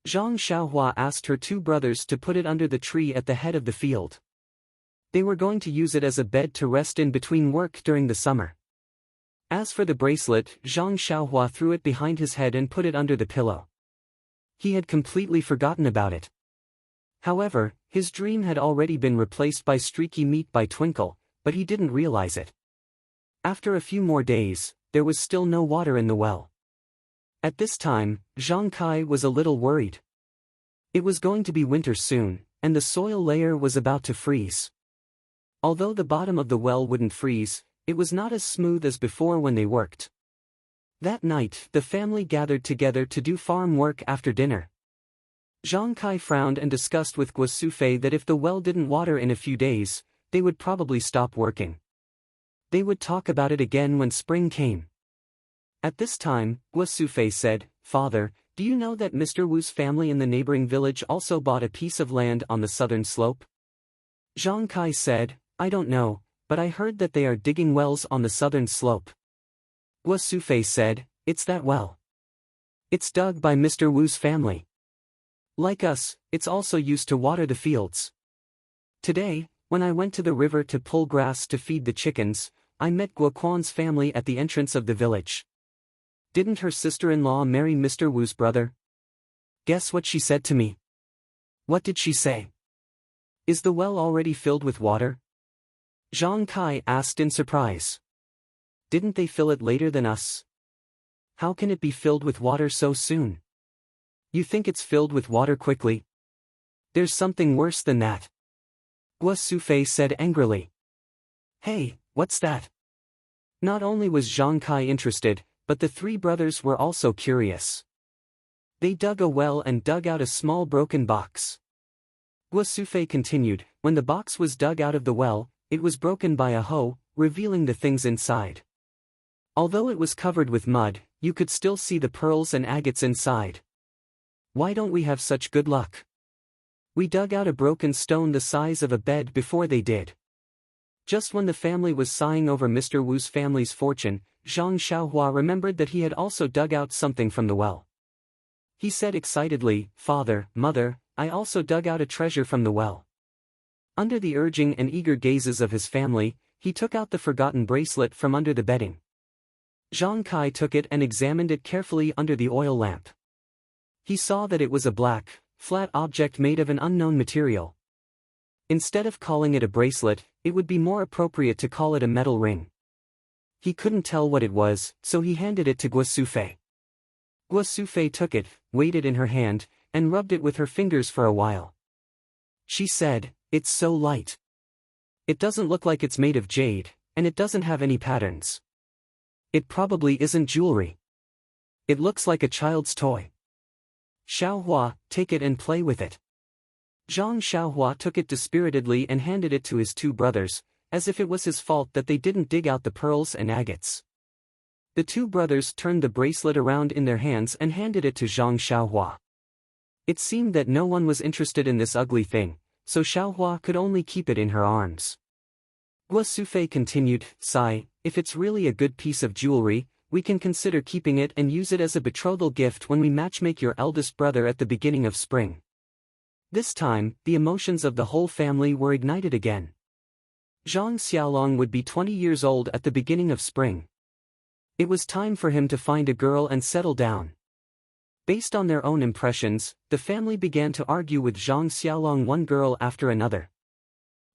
Zhang Xiaohua asked her two brothers to put it under the tree at the head of the field. They were going to use it as a bed to rest in between work during the summer. As for the bracelet, Zhang Xiaohua threw it behind his head and put it under the pillow. He had completely forgotten about it. However, his dream had already been replaced by streaky meat by Twinkle, but he didn't realize it. After a few more days, there was still no water in the well. At this time, Zhang Kai was a little worried. It was going to be winter soon, and the soil layer was about to freeze. Although the bottom of the well wouldn't freeze, it was not as smooth as before when they worked. That night, the family gathered together to do farm work after dinner. Zhang Kai frowned and discussed with Guo Sufei that if the well didn't water in a few days, they would probably stop working. They would talk about it again when spring came. At this time, Guo Sufei said, "Father, do you know that Mr. Wu's family in the neighboring village also bought a piece of land on the southern slope?" Zhang Kai said, "I don't know, but I heard that they are digging wells on the southern slope." Guo Sufei said, "It's that well. It's dug by Mr. Wu's family. Like us, it's also used to water the fields. Today, when I went to the river to pull grass to feed the chickens, I met Guo Quan's family at the entrance of the village. Didn't her sister-in-law marry Mr. Wu's brother? Guess what she said to me?" "What did she say?" "Is the well already filled with water?" Zhang Kai asked in surprise. "Didn't they fill it later than us? How can it be filled with water so soon? You think it's filled with water quickly? There's something worse than that." Guo Sufei said angrily. "Hey, what's that?" Not only was Zhang Kai interested, but the three brothers were also curious. They dug a well and dug out a small broken box. Guo Sufei continued, "When the box was dug out of the well, it was broken by a hoe, revealing the things inside. Although it was covered with mud, you could still see the pearls and agates inside. Why don't we have such good luck? We dug out a broken stone the size of a bed before they did." Just when the family was sighing over Mr. Wu's family's fortune, Zhang Xiaohua remembered that he had also dug out something from the well. He said excitedly, "Father, Mother, I also dug out a treasure from the well." Under the urging and eager gazes of his family, he took out the forgotten bracelet from under the bedding. Zhang Kai took it and examined it carefully under the oil lamp. He saw that it was a black, flat object made of an unknown material. Instead of calling it a bracelet, it would be more appropriate to call it a metal ring. He couldn't tell what it was, so he handed it to Guo Sufei. Guo Sufei took it, weighed it in her hand, and rubbed it with her fingers for a while. She said, "It's so light. It doesn't look like it's made of jade, and it doesn't have any patterns. It probably isn't jewelry. It looks like a child's toy. Xiaohua, take it and play with it." Zhang Xiaohua took it dispiritedly and handed it to his two brothers, as if it was his fault that they didn't dig out the pearls and agates. The two brothers turned the bracelet around in their hands and handed it to Zhang Xiaohua. It seemed that no one was interested in this ugly thing, so Xiaohua could only keep it in her arms. Guo Sufei continued, "Sai, if it's really a good piece of jewelry, we can consider keeping it and use it as a betrothal gift when we matchmake your eldest brother at the beginning of spring." This time, the emotions of the whole family were ignited again. Zhang Xiaolong would be 20 years old at the beginning of spring. It was time for him to find a girl and settle down. Based on their own impressions, the family began to argue with Zhang Xiaolong one girl after another.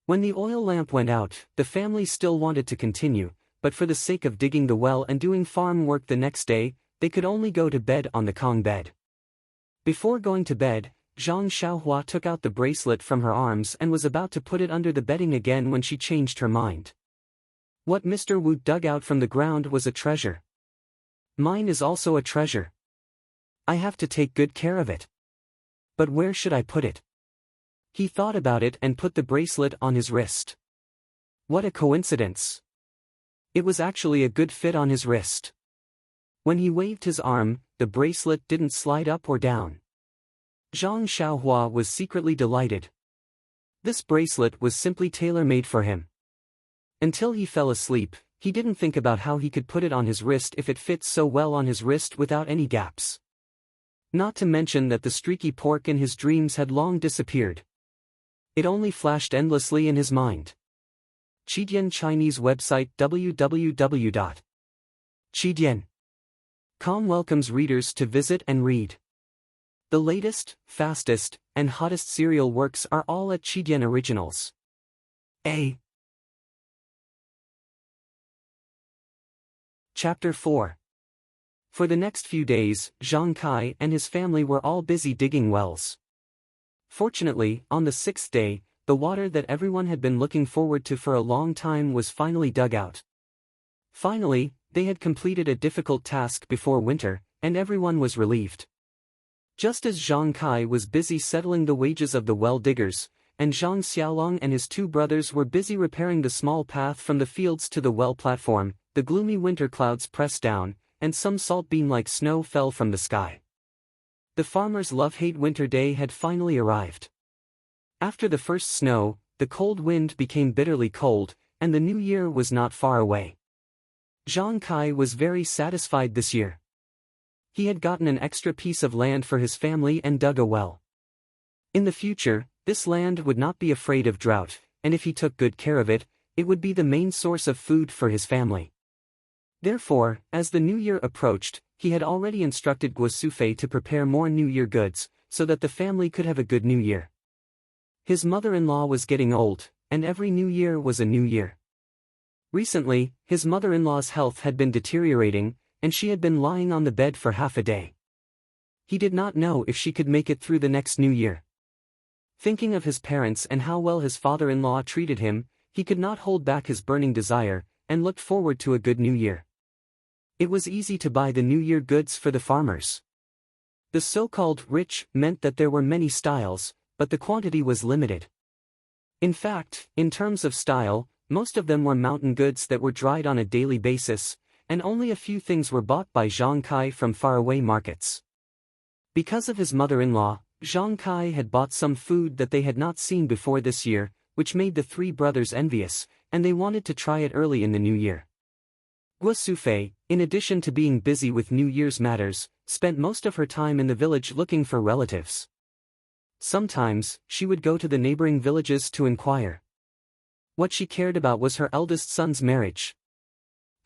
When the oil lamp went out, the family still wanted to continue, but for the sake of digging the well and doing farm work the next day, they could only go to bed on the Kong bed. Before going to bed, Zhang Xiaohua took out the bracelet from her arms and was about to put it under the bedding again when she changed her mind. What Mr. Wu dug out from the ground was a treasure. Mine is also a treasure. I have to take good care of it. But where should I put it? He thought about it and put the bracelet on his wrist. What a coincidence. It was actually a good fit on his wrist. When he waved his arm, the bracelet didn't slide up or down. Zhang Xiaohua was secretly delighted. This bracelet was simply tailor-made for him. Until he fell asleep, he didn't think about how he could put it on his wrist if it fits so well on his wrist without any gaps. Not to mention that the streaky pork in his dreams had long disappeared. It only flashed endlessly in his mind. Qidian Chinese website www.qidian.com welcomes readers to visit and read. The latest, fastest, and hottest serial works are all at Qidian Originals. Chapter 4. For the next few days, Zhang Kai and his family were all busy digging wells. Fortunately, on the 6th day, the water that everyone had been looking forward to for a long time was finally dug out. Finally, they had completed a difficult task before winter, and everyone was relieved. Just as Zhang Kai was busy settling the wages of the well diggers, and Zhang Xiaolong and his two brothers were busy repairing the small path from the fields to the well platform. The gloomy winter clouds pressed down, and some salt beam like snow fell from the sky. The farmer's love-hate winter day had finally arrived. After the first snow, the cold wind became bitterly cold, and the new year was not far away. Zhang Kai was very satisfied this year. He had gotten an extra piece of land for his family and dug a well. In the future, this land would not be afraid of drought, and if he took good care of it, it would be the main source of food for his family. Therefore, as the new year approached, he had already instructed Guo Sufei to prepare more New Year goods, so that the family could have a good New Year. His mother-in-law was getting old, and every New Year was a new year. Recently, his mother-in-law's health had been deteriorating, and she had been lying on the bed for half a day. He did not know if she could make it through the next New Year. Thinking of his parents and how well his father-in-law treated him, he could not hold back his burning desire, and looked forward to a good New Year. It was easy to buy the New Year goods for the farmers. The so-called rich meant that there were many styles, but the quantity was limited. In fact, in terms of style, most of them were mountain goods that were dried on a daily basis, and only a few things were bought by Zhang Kai from faraway markets. Because of his mother-in-law, Zhang Kai had bought some food that they had not seen before this year, which made the three brothers envious, and they wanted to try it early in the new year. Guo Sufei, in addition to being busy with New Year's matters, spent most of her time in the village looking for relatives. Sometimes, she would go to the neighboring villages to inquire. What she cared about was her eldest son's marriage.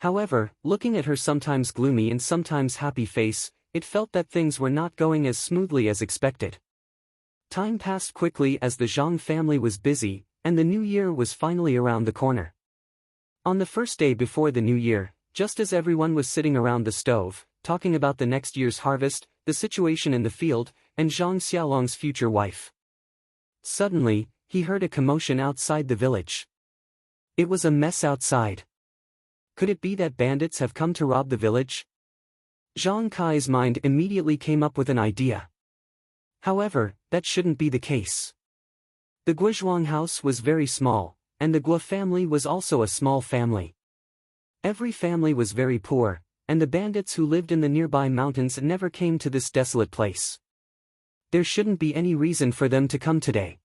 However, looking at her sometimes gloomy and sometimes happy face, it felt that things were not going as smoothly as expected. Time passed quickly as the Zhang family was busy, and the new year was finally around the corner. On the first day before the new year, just as everyone was sitting around the stove, talking about the next year's harvest, the situation in the field, and Zhang Xiaolong's future wife. Suddenly, he heard a commotion outside the village. It was a mess outside. Could it be that bandits have come to rob the village? Zhang Kai's mind immediately came up with an idea. However, that shouldn't be the case. The Guizhuang house was very small, and the Guo family was also a small family. Every family was very poor, and the bandits who lived in the nearby mountains never came to this desolate place. There shouldn't be any reason for them to come today.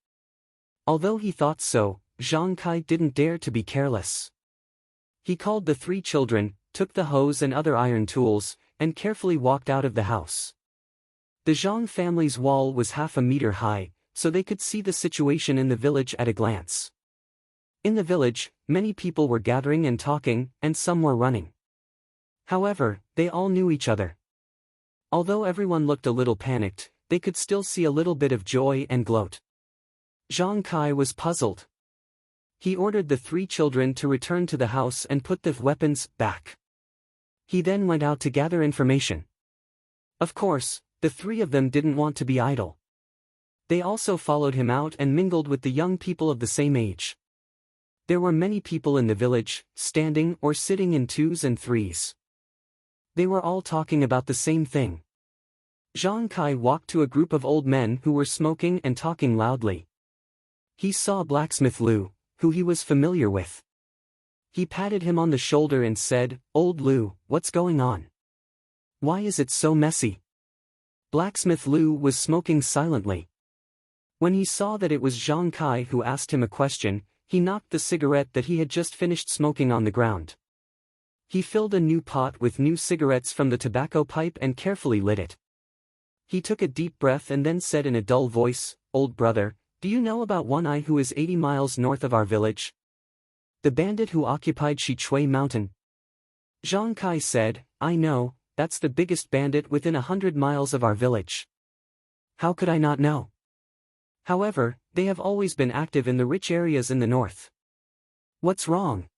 Although he thought so, Zhang Kai didn't dare to be careless. He called the three children, took the hose and other iron tools, and carefully walked out of the house. The Zhang family's wall was half a meter high, so they could see the situation in the village at a glance. In the village, many people were gathering and talking, and some were running. However, they all knew each other. Although everyone looked a little panicked, they could still see a little bit of joy and gloat. Zhang Kai was puzzled. He ordered the three children to return to the house and put the weapons back. He then went out to gather information. Of course, the three of them didn't want to be idle. They also followed him out and mingled with the young people of the same age. There were many people in the village, standing or sitting in twos and threes. They were all talking about the same thing. Zhang Kai walked to a group of old men who were smoking and talking loudly. He saw blacksmith Liu, who he was familiar with. He patted him on the shoulder and said, "Old Liu, what's going on? Why is it so messy?" Blacksmith Liu was smoking silently. When he saw that it was Zhang Kai who asked him a question, he knocked the cigarette that he had just finished smoking on the ground. He filled a new pot with new cigarettes from the tobacco pipe and carefully lit it. He took a deep breath and then said in a dull voice, "Old brother, do you know about One Eye who is 80 miles north of our village? The bandit who occupied Shichui Mountain?" Zhang Kai said, "I know, that's the biggest bandit within 100 miles of our village. How could I not know? However, they have always been active in the rich areas in the north. What's wrong?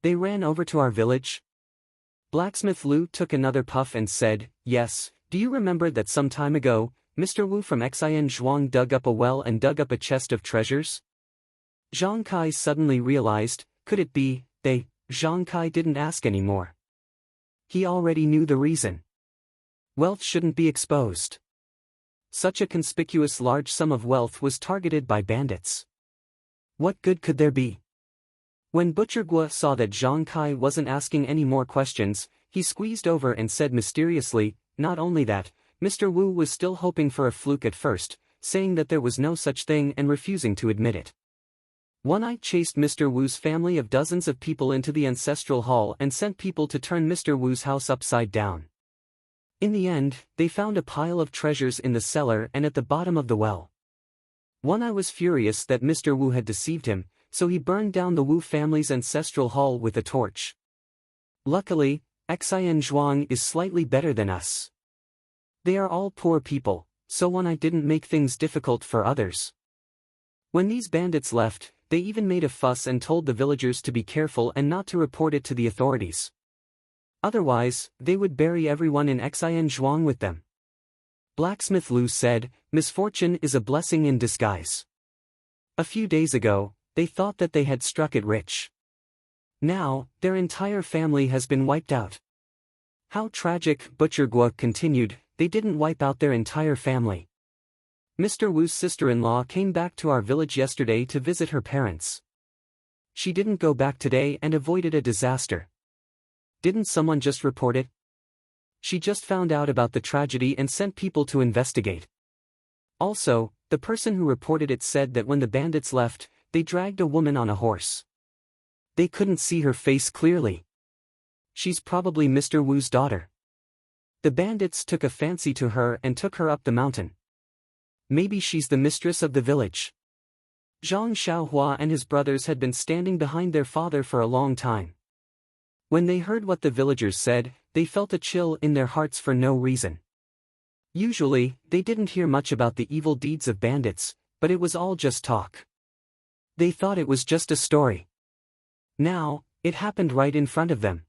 They ran over to our village?" Blacksmith Liu took another puff and said, "Yes, do you remember that some time ago, Mr. Wu from Xian Zhuang dug up a well and dug up a chest of treasures?" Zhang Kai suddenly realized, could it be, Zhang Kai didn't ask anymore. He already knew the reason. Wealth shouldn't be exposed. Such a conspicuous large sum of wealth was targeted by bandits. What good could there be? When Butcher Guo saw that Zhang Kai wasn't asking any more questions, he squeezed over and said mysteriously, "Not only that, Mr. Wu was still hoping for a fluke at first, saying that there was no such thing and refusing to admit it." One-Eye chased Mr. Wu's family of dozens of people into the ancestral hall and sent people to turn Mr. Wu's house upside down. In the end, they found a pile of treasures in the cellar and at the bottom of the well. One-Eye was furious that Mr. Wu had deceived him, so he burned down the Wu family's ancestral hall with a torch. Luckily, Xian Zhuang is slightly better than us. They are all poor people, so One-Eye didn't make things difficult for others. When these bandits left, they even made a fuss and told the villagers to be careful and not to report it to the authorities. Otherwise, they would bury everyone in Xian Zhuang with them. Blacksmith Lu said, "Misfortune is a blessing in disguise." A few days ago, they thought that they had struck it rich. Now, their entire family has been wiped out. How tragic, Butcher Guo continued, they didn't wipe out their entire family. Mr. Wu's sister-in-law came back to our village yesterday to visit her parents. She didn't go back today and avoided a disaster. Didn't someone just report it? She just found out about the tragedy and sent people to investigate. Also, the person who reported it said that when the bandits left, they dragged a woman on a horse. They couldn't see her face clearly. She's probably Mr. Wu's daughter. The bandits took a fancy to her and took her up the mountain. Maybe she's the mistress of the village. Zhang Xiaohua and his brothers had been standing behind their father for a long time. When they heard what the villagers said, they felt a chill in their hearts for no reason. Usually, they didn't hear much about the evil deeds of bandits, but it was all just talk. They thought it was just a story. Now, it happened right in front of them.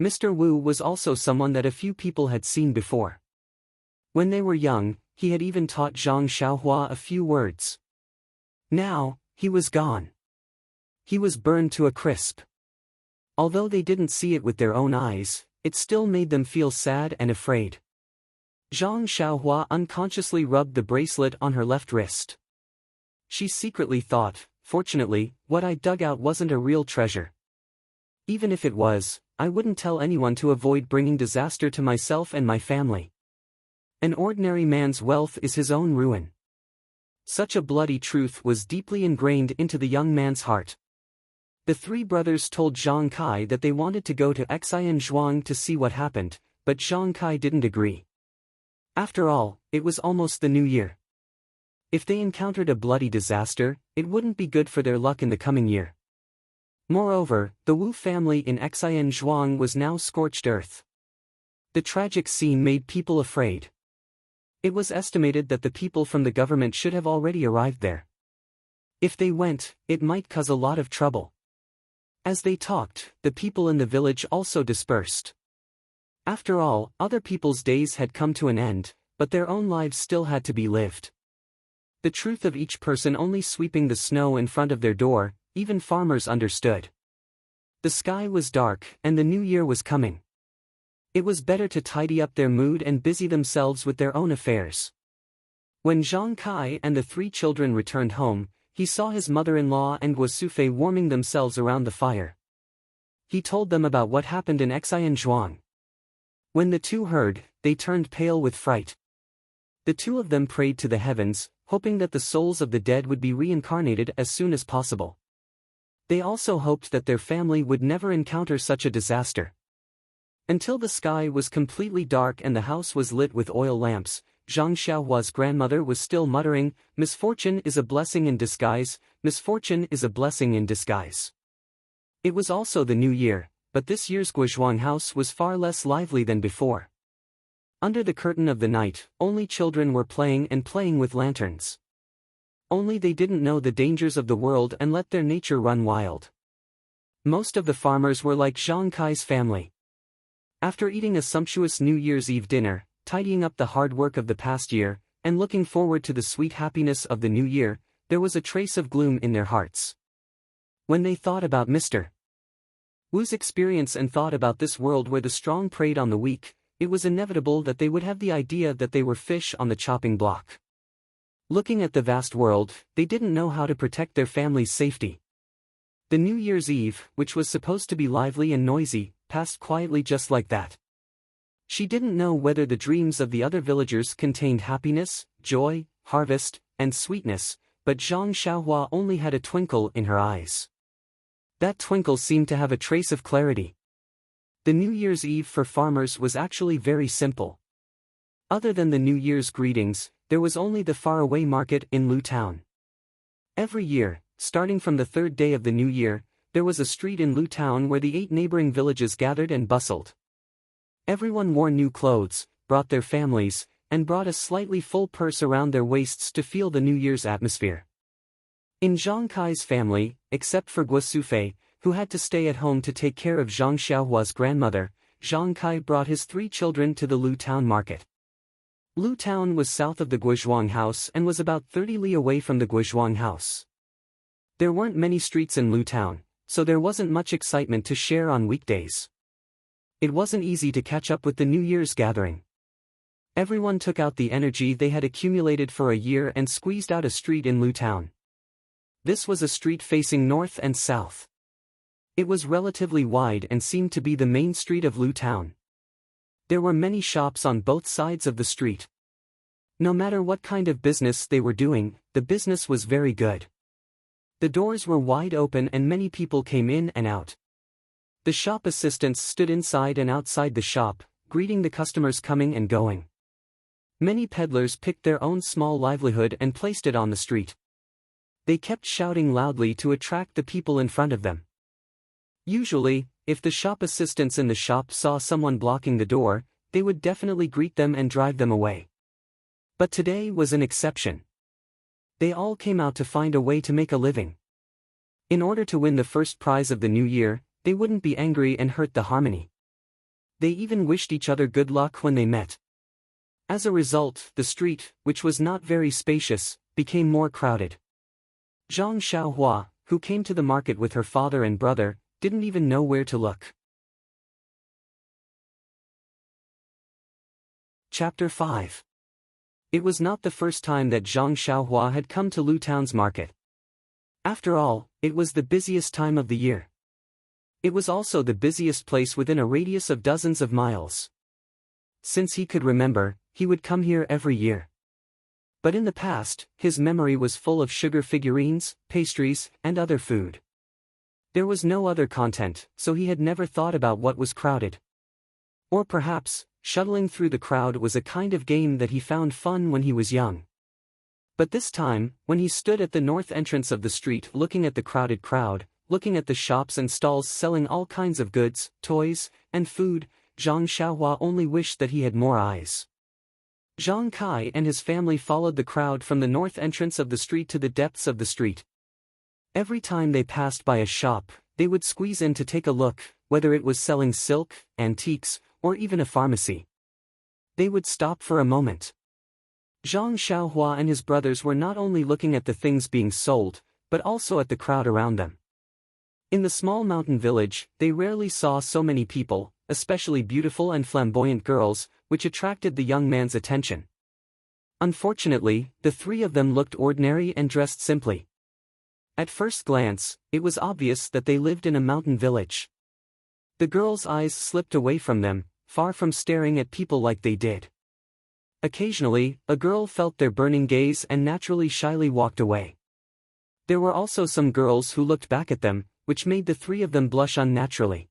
Mr. Wu was also someone that a few people had seen before. When they were young, he had even taught Zhang Xiaohua a few words. Now, he was gone. He was burned to a crisp. Although they didn't see it with their own eyes, it still made them feel sad and afraid. Zhang Xiaohua unconsciously rubbed the bracelet on her left wrist. She secretly thought, fortunately, what I dug out wasn't a real treasure. Even if it was, I wouldn't tell anyone to avoid bringing disaster to myself and my family. An ordinary man's wealth is his own ruin. Such a bloody truth was deeply ingrained into the young man's heart. The three brothers told Zhang Kai that they wanted to go to Xian Zhuang to see what happened, but Zhang Kai didn't agree. After all, it was almost the new year. If they encountered a bloody disaster, it wouldn't be good for their luck in the coming year. Moreover, the Wu family in Xian Zhuang was now scorched earth. The tragic scene made people afraid. It was estimated that the people from the government should have already arrived there. If they went, it might cause a lot of trouble. As they talked, the people in the village also dispersed. After all, other people's days had come to an end, but their own lives still had to be lived. The truth of each person only sweeping the snow in front of their door, even farmers understood. The sky was dark and the new year was coming. It was better to tidy up their mood and busy themselves with their own affairs. When Zhang Kai and the three children returned home, he saw his mother-in-law and Guo Sufei warming themselves around the fire. He told them about what happened in Xian Zhuang. When the two heard, they turned pale with fright. The two of them prayed to the heavens, hoping that the souls of the dead would be reincarnated as soon as possible. They also hoped that their family would never encounter such a disaster. Until the sky was completely dark and the house was lit with oil lamps, Zhang Xiaohua's grandmother was still muttering, "Misfortune is a blessing in disguise, misfortune is a blessing in disguise." It was also the new year, but this year's Guozhuang house was far less lively than before. Under the curtain of the night, only children were playing with lanterns. Only they didn't know the dangers of the world and let their nature run wild. Most of the farmers were like Zhang Kai's family. After eating a sumptuous New Year's Eve dinner, tidying up the hard work of the past year, and looking forward to the sweet happiness of the new year, there was a trace of gloom in their hearts. When they thought about Mr. Wu's experience and thought about this world where the strong preyed on the weak, it was inevitable that they would have the idea that they were fish on the chopping block. Looking at the vast world, they didn't know how to protect their family's safety. The New Year's Eve, which was supposed to be lively and noisy, passed quietly just like that. She didn't know whether the dreams of the other villagers contained happiness, joy, harvest, and sweetness, but Zhang Xiaohua only had a twinkle in her eyes. That twinkle seemed to have a trace of clarity. The New Year's Eve for farmers was actually very simple. Other than the New Year's greetings, there was only the faraway market in Lu Town. Every year, starting from the third day of the New Year, there was a street in Lu Town where the 8 neighboring villages gathered and bustled. Everyone wore new clothes, brought their families, and brought a slightly full purse around their waists to feel the New Year's atmosphere. In Zhang Kai's family, except for Guo Sufei, who had to stay at home to take care of Zhang Xiaohua's grandmother, Zhang Kai brought his 3 children to the Lu Town market. Lu Town was south of the Guozhuang house and was about 30 li away from the Guozhuang house. There weren't many streets in Lu Town, so there wasn't much excitement to share on weekdays. It wasn't easy to catch up with the New Year's gathering. Everyone took out the energy they had accumulated for a year and squeezed out a street in Lu Town. This was a street facing north and south. It was relatively wide and seemed to be the main street of Lu Town. There were many shops on both sides of the street. No matter what kind of business they were doing, the business was very good. The doors were wide open and many people came in and out. The shop assistants stood inside and outside the shop, greeting the customers coming and going. Many peddlers picked their own small livelihood and placed it on the street. They kept shouting loudly to attract the people in front of them. Usually, if the shop assistants in the shop saw someone blocking the door, they would definitely greet them and drive them away. But today was an exception. They all came out to find a way to make a living. In order to win the first prize of the new year, they wouldn't be angry and hurt the harmony. They even wished each other good luck when they met. As a result, the street, which was not very spacious, became more crowded. Zhang Xiaohua, who came to the market with her father and brother, didn't even know where to look. Chapter 5. It was not the first time that Zhang Xiaohua had come to Lu Town's market. After all, it was the busiest time of the year. It was also the busiest place within a radius of dozens of miles. Since he could remember, he would come here every year. But in the past, his memory was full of sugar figurines, pastries, and other food. There was no other content, so he had never thought about what was crowded. Or perhaps, shuttling through the crowd was a kind of game that he found fun when he was young. But this time, when he stood at the north entrance of the street looking at the crowded crowd, looking at the shops and stalls selling all kinds of goods, toys, and food, Zhang Xiaohua only wished that he had more eyes. Zhang Kai and his family followed the crowd from the north entrance of the street to the depths of the street. Every time they passed by a shop, they would squeeze in to take a look, whether it was selling silk, antiques, or even a pharmacy. They would stop for a moment. Zhang Xiaohua and his brothers were not only looking at the things being sold, but also at the crowd around them. In the small mountain village, they rarely saw so many people, especially beautiful and flamboyant girls, which attracted the young man's attention. Unfortunately, the 3 of them looked ordinary and dressed simply. At first glance, it was obvious that they lived in a mountain village. The girls' eyes slipped away from them, far from staring at people like they did. Occasionally, a girl felt their burning gaze and naturally shyly walked away. There were also some girls who looked back at them, which made the 3 of them blush unnaturally.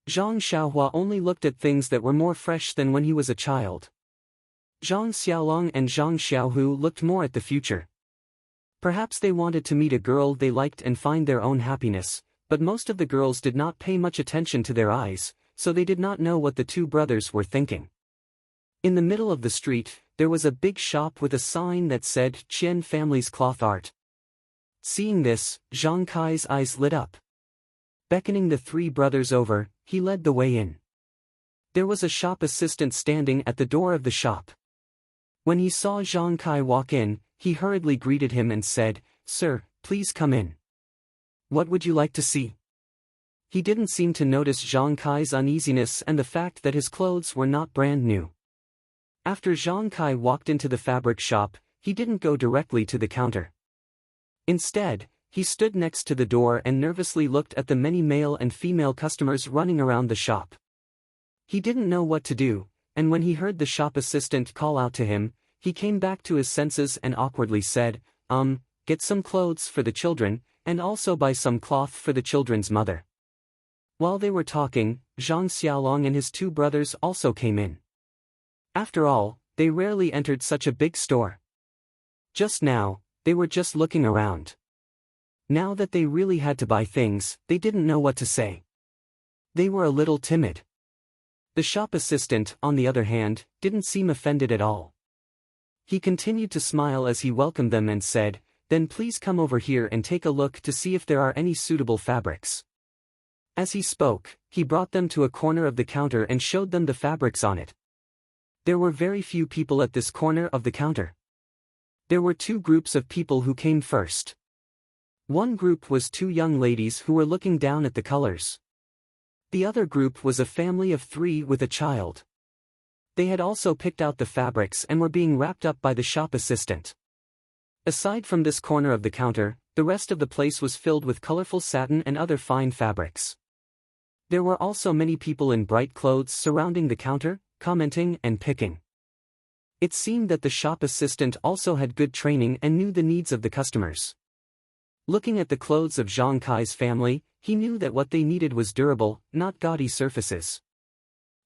Zhang Xiaohua only looked at things that were more fresh than when he was a child. Zhang Xiaolong and Zhang Xiaohu looked more at the future. Perhaps they wanted to meet a girl they liked and find their own happiness, but most of the girls did not pay much attention to their eyes, so they did not know what the 2 brothers were thinking. In the middle of the street, there was a big shop with a sign that said Qian Family's Cloth Art. Seeing this, Zhang Kai's eyes lit up. Beckoning the 3 brothers over, he led the way in. There was a shop assistant standing at the door of the shop. When he saw Zhang Kai walk in, he hurriedly greeted him and said, "Sir, please come in. What would you like to see?" He didn't seem to notice Zhang Kai's uneasiness and the fact that his clothes were not brand new. After Zhang Kai walked into the fabric shop, he didn't go directly to the counter. Instead, he stood next to the door and nervously looked at the many male and female customers running around the shop. He didn't know what to do, and when he heard the shop assistant call out to him, he came back to his senses and awkwardly said, get some clothes for the children, and also buy some cloth for the children's mother. While they were talking, Zhang Xiaolong and his two brothers also came in. After all, they rarely entered such a big store. Just now, they were just looking around. Now that they really had to buy things, they didn't know what to say. They were a little timid. The shop assistant, on the other hand, didn't seem offended at all. He continued to smile as he welcomed them and said, "Then please come over here and take a look to see if there are any suitable fabrics." As he spoke, he brought them to a corner of the counter and showed them the fabrics on it. There were very few people at this corner of the counter. There were two groups of people who came first. One group was two young ladies who were looking down at the colors. The other group was a family of 3 with a child. They had also picked out the fabrics and were being wrapped up by the shop assistant. Aside from this corner of the counter, the rest of the place was filled with colorful satin and other fine fabrics. There were also many people in bright clothes surrounding the counter, commenting and picking. It seemed that the shop assistant also had good training and knew the needs of the customers. Looking at the clothes of Zhang Kai's family, he knew that what they needed was durable, not gaudy surfaces.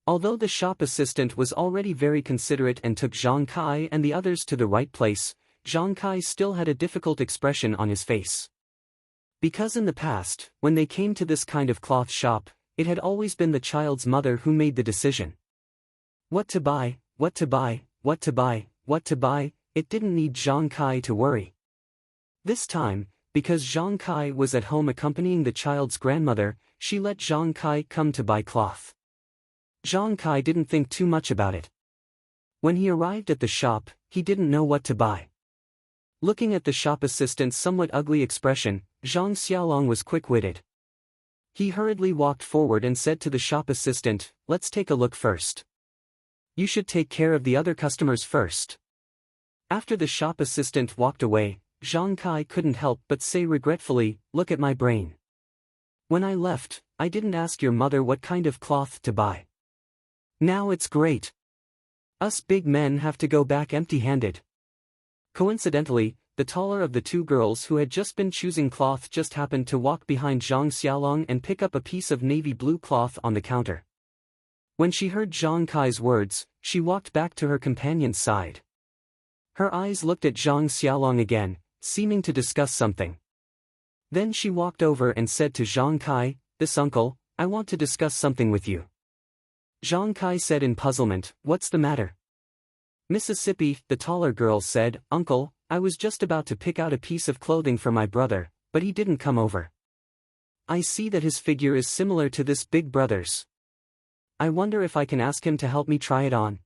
Although the shop assistant was already very considerate and took Zhang Kai and the others to the right place, Zhang Kai still had a difficult expression on his face. Because in the past, when they came to this kind of cloth shop, it had always been the child's mother who made the decision. What to buy, what to buy, what to buy, what to buy, it didn't need Zhang Kai to worry. This time, because Zhang Kai was at home accompanying the child's grandmother, she let Zhang Kai come to buy cloth. Zhang Kai didn't think too much about it. When he arrived at the shop, he didn't know what to buy. Looking at the shop assistant's somewhat ugly expression, Zhang Xiaolong was quick-witted. He hurriedly walked forward and said to the shop assistant, "Let's take a look first. You should take care of the other customers first." After the shop assistant walked away, Zhang Kai couldn't help but say regretfully, "Look at my brain. When I left, I didn't ask your mother what kind of cloth to buy. Now it's great. Us big men have to go back empty-handed." Coincidentally, the taller of the two girls who had just been choosing cloth just happened to walk behind Zhang Xiaolong and pick up a piece of navy blue cloth on the counter. When she heard Zhang Kai's words, she walked back to her companion's side. Her eyes looked at Zhang Xiaolong again, seeming to discuss something. Then she walked over and said to Zhang Kai, "This uncle, I want to discuss something with you." Zhang Kai said in puzzlement, "What's the matter?" Mississippi, the taller girl said, "Uncle, I was just about to pick out a piece of clothing for my brother, but he didn't come over. I see that his figure is similar to this big brother's. I wonder if I can ask him to help me try it on.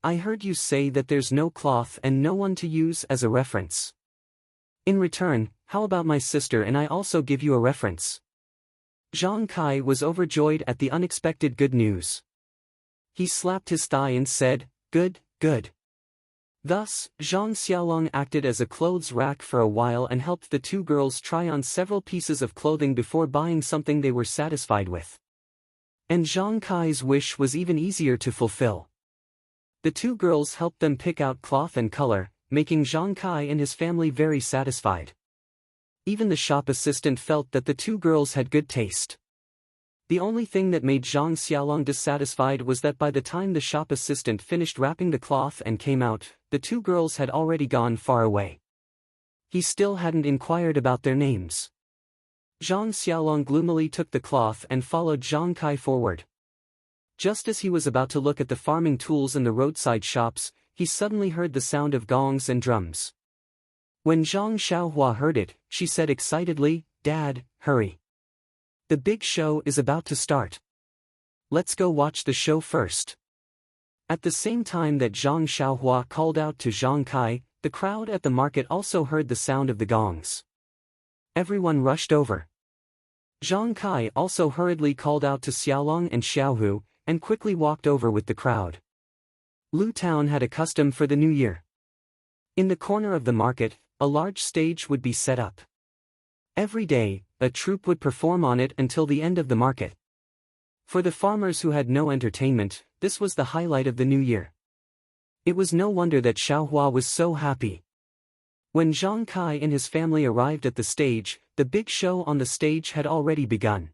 I heard you say that there's no cloth and no one to use as a reference. In return, how about my sister and I also give you a reference?" Zhang Kai was overjoyed at the unexpected good news. He slapped his thigh and said, "Good, good." Thus, Zhang Xiaolong acted as a clothes rack for a while and helped the two girls try on several pieces of clothing before buying something they were satisfied with. And Zhang Kai's wish was even easier to fulfill. The two girls helped them pick out cloth and color, making Zhang Kai and his family very satisfied. Even the shop assistant felt that the two girls had good taste. The only thing that made Zhang Xiaolong dissatisfied was that by the time the shop assistant finished wrapping the cloth and came out, the two girls had already gone far away. He still hadn't inquired about their names. Zhang Xiaolong gloomily took the cloth and followed Zhang Kai forward. Just as he was about to look at the farming tools in the roadside shops, he suddenly heard the sound of gongs and drums. When Zhang Xiaohua heard it, she said excitedly, "Dad, hurry. The big show is about to start. Let's go watch the show first." At the same time that Zhang Xiaohua called out to Zhang Kai, the crowd at the market also heard the sound of the gongs. Everyone rushed over. Zhang Kai also hurriedly called out to Xiaolong and Xiaohu, and quickly walked over with the crowd. Lu Town had a custom for the new year. In the corner of the market, a large stage would be set up. Every day, a troupe would perform on it until the end of the market. For the farmers who had no entertainment, this was the highlight of the new year. It was no wonder that Xiaohua was so happy. When Zhang Kai and his family arrived at the stage, the big show on the stage had already begun.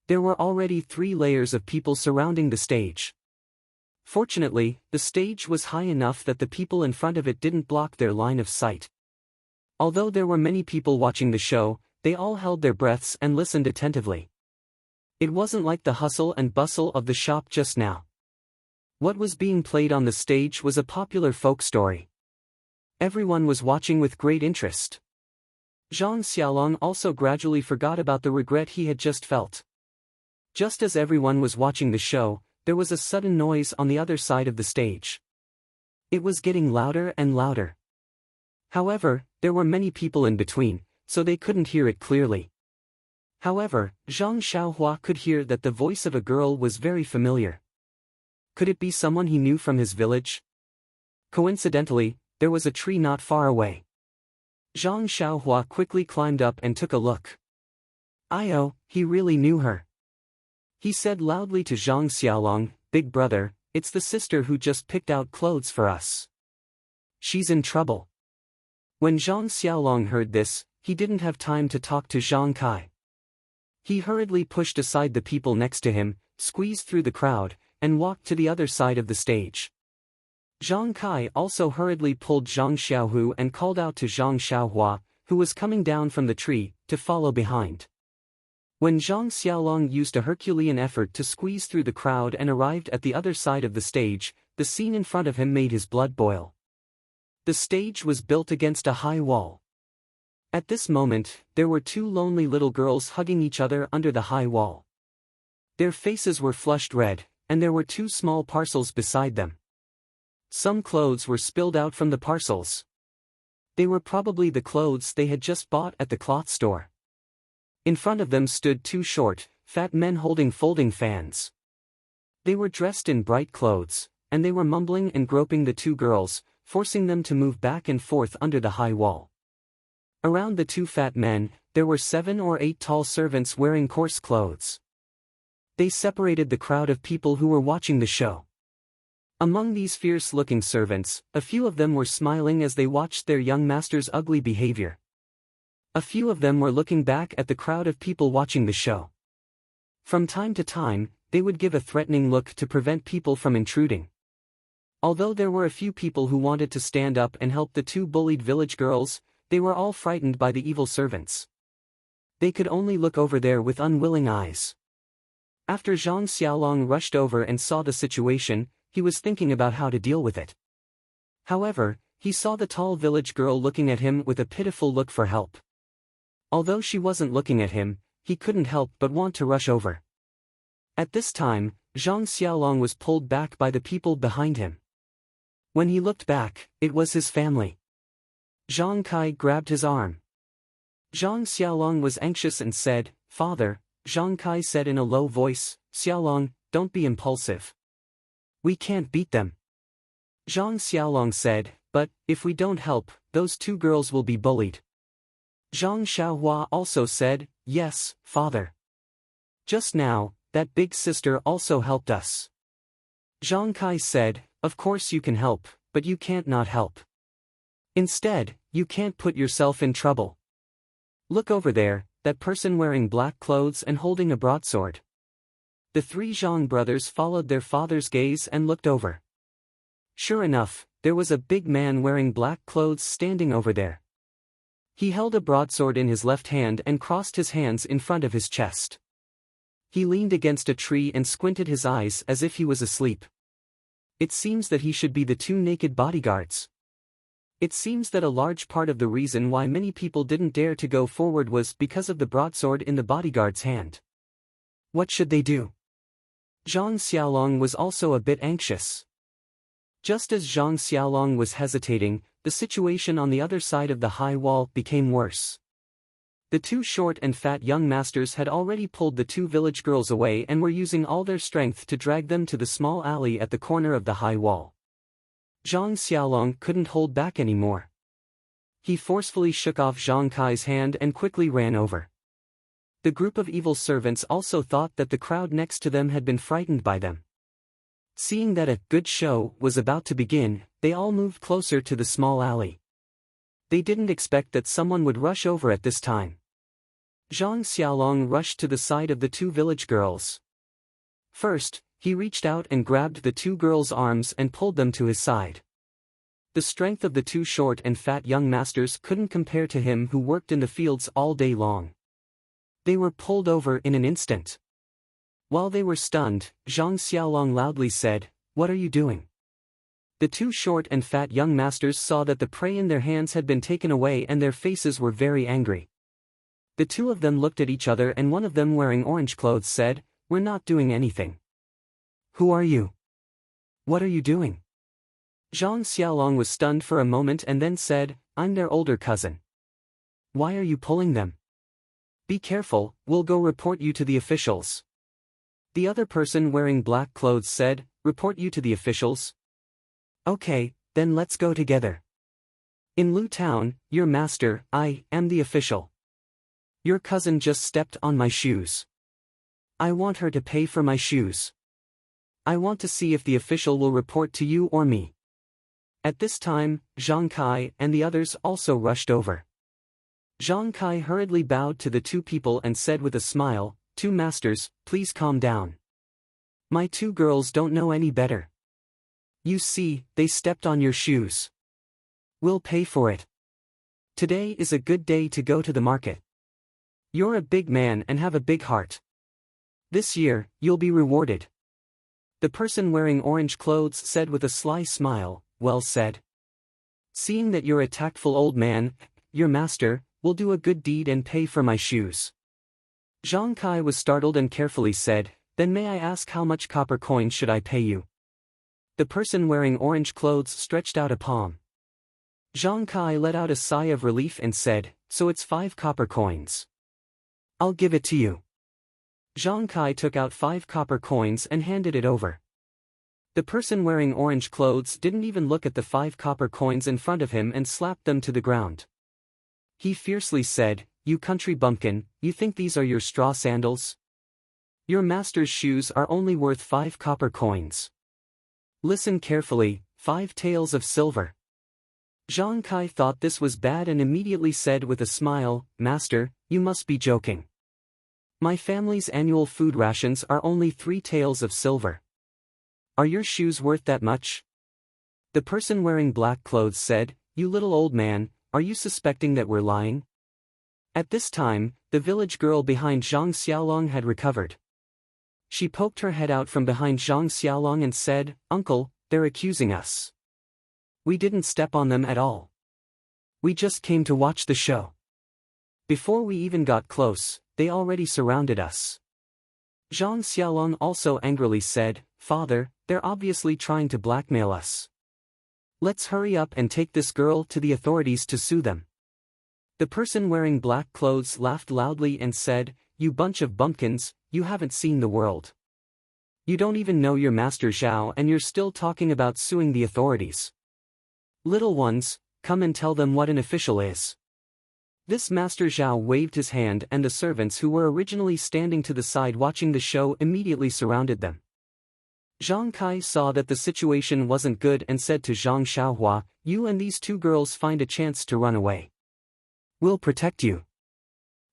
There were already 3 layers of people surrounding the stage. Fortunately, the stage was high enough that the people in front of it didn't block their line of sight. Although there were many people watching the show, they all held their breaths and listened attentively. It wasn't like the hustle and bustle of the shop just now. What was being played on the stage was a popular folk story. Everyone was watching with great interest. Zhang Xiaolong also gradually forgot about the regret he had just felt. Just as everyone was watching the show, there was a sudden noise on the other side of the stage. It was getting louder and louder. However, there were many people in between, so they couldn't hear it clearly. However, Zhang Xiaohua could hear that the voice of a girl was very familiar. Could it be someone he knew from his village? Coincidentally, there was a tree not far away. Zhang Xiaohua quickly climbed up and took a look. "Io, he really knew her." He said loudly to Zhang Xiaolong, "Big brother, it's the sister who just picked out clothes for us. She's in trouble." When Zhang Xiaolong heard this, he didn't have time to talk to Zhang Kai. He hurriedly pushed aside the people next to him, squeezed through the crowd, and walked to the other side of the stage. Zhang Kai also hurriedly pulled Zhang Xiaohu and called out to Zhang Xiaohua, who was coming down from the tree, to follow behind. When Zhang Xiaolong used a Herculean effort to squeeze through the crowd and arrived at the other side of the stage, the scene in front of him made his blood boil. The stage was built against a high wall. At this moment, there were 2 lonely little girls hugging each other under the high wall. Their faces were flushed red, and there were 2 small parcels beside them. Some clothes were spilled out from the parcels. They were probably the clothes they had just bought at the cloth store. In front of them stood 2 short, fat men holding folding fans. They were dressed in bright clothes, and they were mumbling and groping the 2 girls, forcing them to move back and forth under the high wall. Around the 2 fat men, there were 7 or 8 tall servants wearing coarse clothes. They separated the crowd of people who were watching the show. Among these fierce-looking servants, a few of them were smiling as they watched their young master's ugly behavior. A few of them were looking back at the crowd of people watching the show. From time to time, they would give a threatening look to prevent people from intruding. Although there were a few people who wanted to stand up and help the 2 bullied village girls, they were all frightened by the evil servants. They could only look over there with unwilling eyes. After Zhang Xiaolong rushed over and saw the situation, he was thinking about how to deal with it. However, he saw the tall village girl looking at him with a pitiful look for help. Although she wasn't looking at him, he couldn't help but want to rush over. At this time, Zhang Xiaolong was pulled back by the people behind him. When he looked back, it was his family. Zhang Kai grabbed his arm. Zhang Xiaolong was anxious and said, "Father," Zhang Kai said in a low voice, "Xiaolong, don't be impulsive. We can't beat them." Zhang Xiaolong said, "But, if we don't help, those 2 girls will be bullied." Zhang Xiaohua also said, "Yes, father. Just now, that big sister also helped us." Zhang Kai said, "Of course you can help, but you can't not help. Instead, you can't put yourself in trouble. Look over there, that person wearing black clothes and holding a broadsword." The 3 Zhang brothers followed their father's gaze and looked over. Sure enough, there was a big man wearing black clothes standing over there. He held a broadsword in his left hand and crossed his hands in front of his chest. He leaned against a tree and squinted his eyes as if he was asleep. It seems that he should be the 2 naked bodyguards. It seems that a large part of the reason why many people didn't dare to go forward was because of the broadsword in the bodyguard's hand. What should they do? Zhang Xiaolong was also a bit anxious. Just as Zhang Xiaolong was hesitating, the situation on the other side of the high wall became worse. The two short and fat young masters had already pulled the two village girls away and were using all their strength to drag them to the small alley at the corner of the high wall. Zhang Xiaolong couldn't hold back anymore. He forcefully shook off Zhang Kai's hand and quickly ran over. The group of evil servants also thought that the crowd next to them had been frightened by them. Seeing that a good show was about to begin, they all moved closer to the small alley. They didn't expect that someone would rush over at this time. Zhang Xiaolong rushed to the side of the two village girls. First, he reached out and grabbed the two girls' arms and pulled them to his side. The strength of the two short and fat young masters couldn't compare to him who worked in the fields all day long. They were pulled over in an instant. While they were stunned, Zhang Xiaolong loudly said, "What are you doing?" The two short and fat young masters saw that the prey in their hands had been taken away and their faces were very angry. The two of them looked at each other and one of them wearing orange clothes said, "We're not doing anything." "Who are you? What are you doing?" Zhang Xiaolong was stunned for a moment and then said, "I'm their older cousin." "Why are you pulling them?" "Be careful, we'll go report you to the officials." The other person wearing black clothes said, "Report you to the officials?" "Okay, then let's go together. In Lu Town, your master, I am the official. Your cousin just stepped on my shoes. I want her to pay for my shoes. I want to see if the official will report to you or me." At this time, Zhang Kai and the others also rushed over. Zhang Kai hurriedly bowed to the two people and said with a smile, "Two masters, please calm down. My two girls don't know any better. You see, they stepped on your shoes. We'll pay for it. Today is a good day to go to the market. You're a big man and have a big heart. This year, you'll be rewarded." The person wearing orange clothes said with a sly smile, "Well said. Seeing that you're a tactful old man, your master will do a good deed and pay for my shoes." Zhang Kai was startled and carefully said, "Then may I ask how much copper coins should I pay you?" The person wearing orange clothes stretched out a palm. Zhang Kai let out a sigh of relief and said, "So it's 5 copper coins. I'll give it to you." Zhang Kai took out 5 copper coins and handed it over. The person wearing orange clothes didn't even look at the 5 copper coins in front of him and slapped them to the ground. He fiercely said, "You country bumpkin, you think these are your straw sandals? Your master's shoes are only worth 5 copper coins. Listen carefully, 5 taels of silver." Zhang Kai thought this was bad and immediately said with a smile, "Master, you must be joking. My family's annual food rations are only 3 taels of silver. Are your shoes worth that much?" The person wearing black clothes said, "You little old man, are you suspecting that we're lying?" At this time, the village girl behind Zhang Xiaolong had recovered. She poked her head out from behind Zhang Xiaolong and said, "Uncle, they're accusing us. We didn't step on them at all. We just came to watch the show. Before we even got close, they already surrounded us." Zhang Xiaolong also angrily said, "Father, they're obviously trying to blackmail us. Let's hurry up and take this girl to the authorities to sue them." The person wearing black clothes laughed loudly and said, "You bunch of bumpkins, you haven't seen the world. You don't even know your master Zhao and you're still talking about suing the authorities. Little ones, come and tell them what an official is." This Master Zhao waved his hand and the servants who were originally standing to the side watching the show immediately surrounded them. Zhang Kai saw that the situation wasn't good and said to Zhang Xiaohua, "You and these 2 girls find a chance to run away. We'll protect you."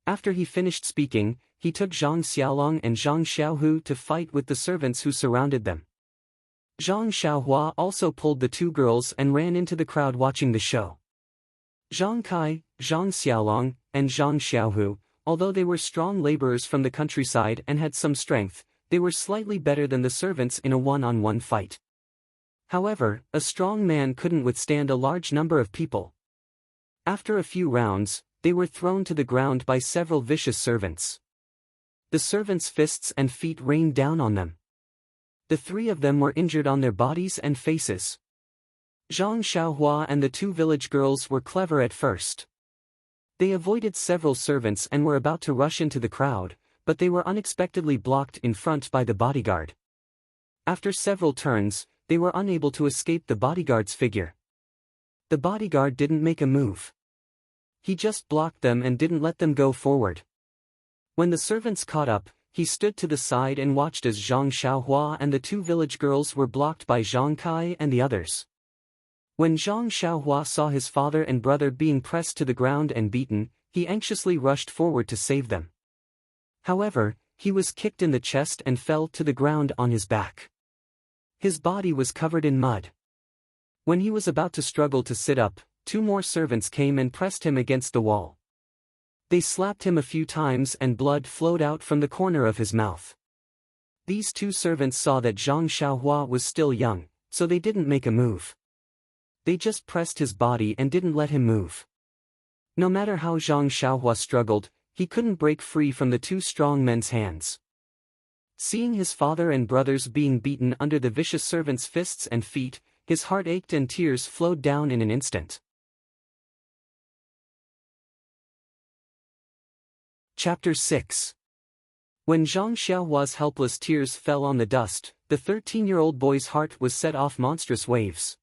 After he finished speaking, he took Zhang Xiaolong and Zhang Xiaohu to fight with the servants who surrounded them. Zhang Xiaohua also pulled the 2 girls and ran into the crowd watching the show. Zhang Kai, Zhang Xiaolong, and Zhang Xiaohu, although they were strong laborers from the countryside and had some strength, they were slightly better than the servants in a one-on-one fight. However, a strong man couldn't withstand a large number of people. After a few rounds, they were thrown to the ground by several vicious servants. The servants' fists and feet rained down on them. The 3 of them were injured on their bodies and faces. Zhang Xiaohua and the 2 village girls were clever at first. They avoided several servants and were about to rush into the crowd, but they were unexpectedly blocked in front by the bodyguard. After several turns, they were unable to escape the bodyguard's figure. The bodyguard didn't make a move. He just blocked them and didn't let them go forward. When the servants caught up, he stood to the side and watched as Zhang Xiaohua and the two village girls were blocked by Zhang Kai and the others. When Zhang Xiaohua saw his father and brother being pressed to the ground and beaten, he anxiously rushed forward to save them. However, he was kicked in the chest and fell to the ground on his back. His body was covered in mud. When he was about to struggle to sit up, two more servants came and pressed him against the wall. They slapped him a few times and blood flowed out from the corner of his mouth. These two servants saw that Zhang Xiaohua was still young, so they didn't make a move. They just pressed his body and didn't let him move. No matter how Zhang Xiaohua struggled, he couldn't break free from the two strong men's hands. Seeing his father and brothers being beaten under the vicious servants' fists and feet, his heart ached and tears flowed down in an instant. Chapter 6. When Zhang Xiaohua's helpless tears fell on the dust, the 13-year-old boy's heart was set off monstrous waves.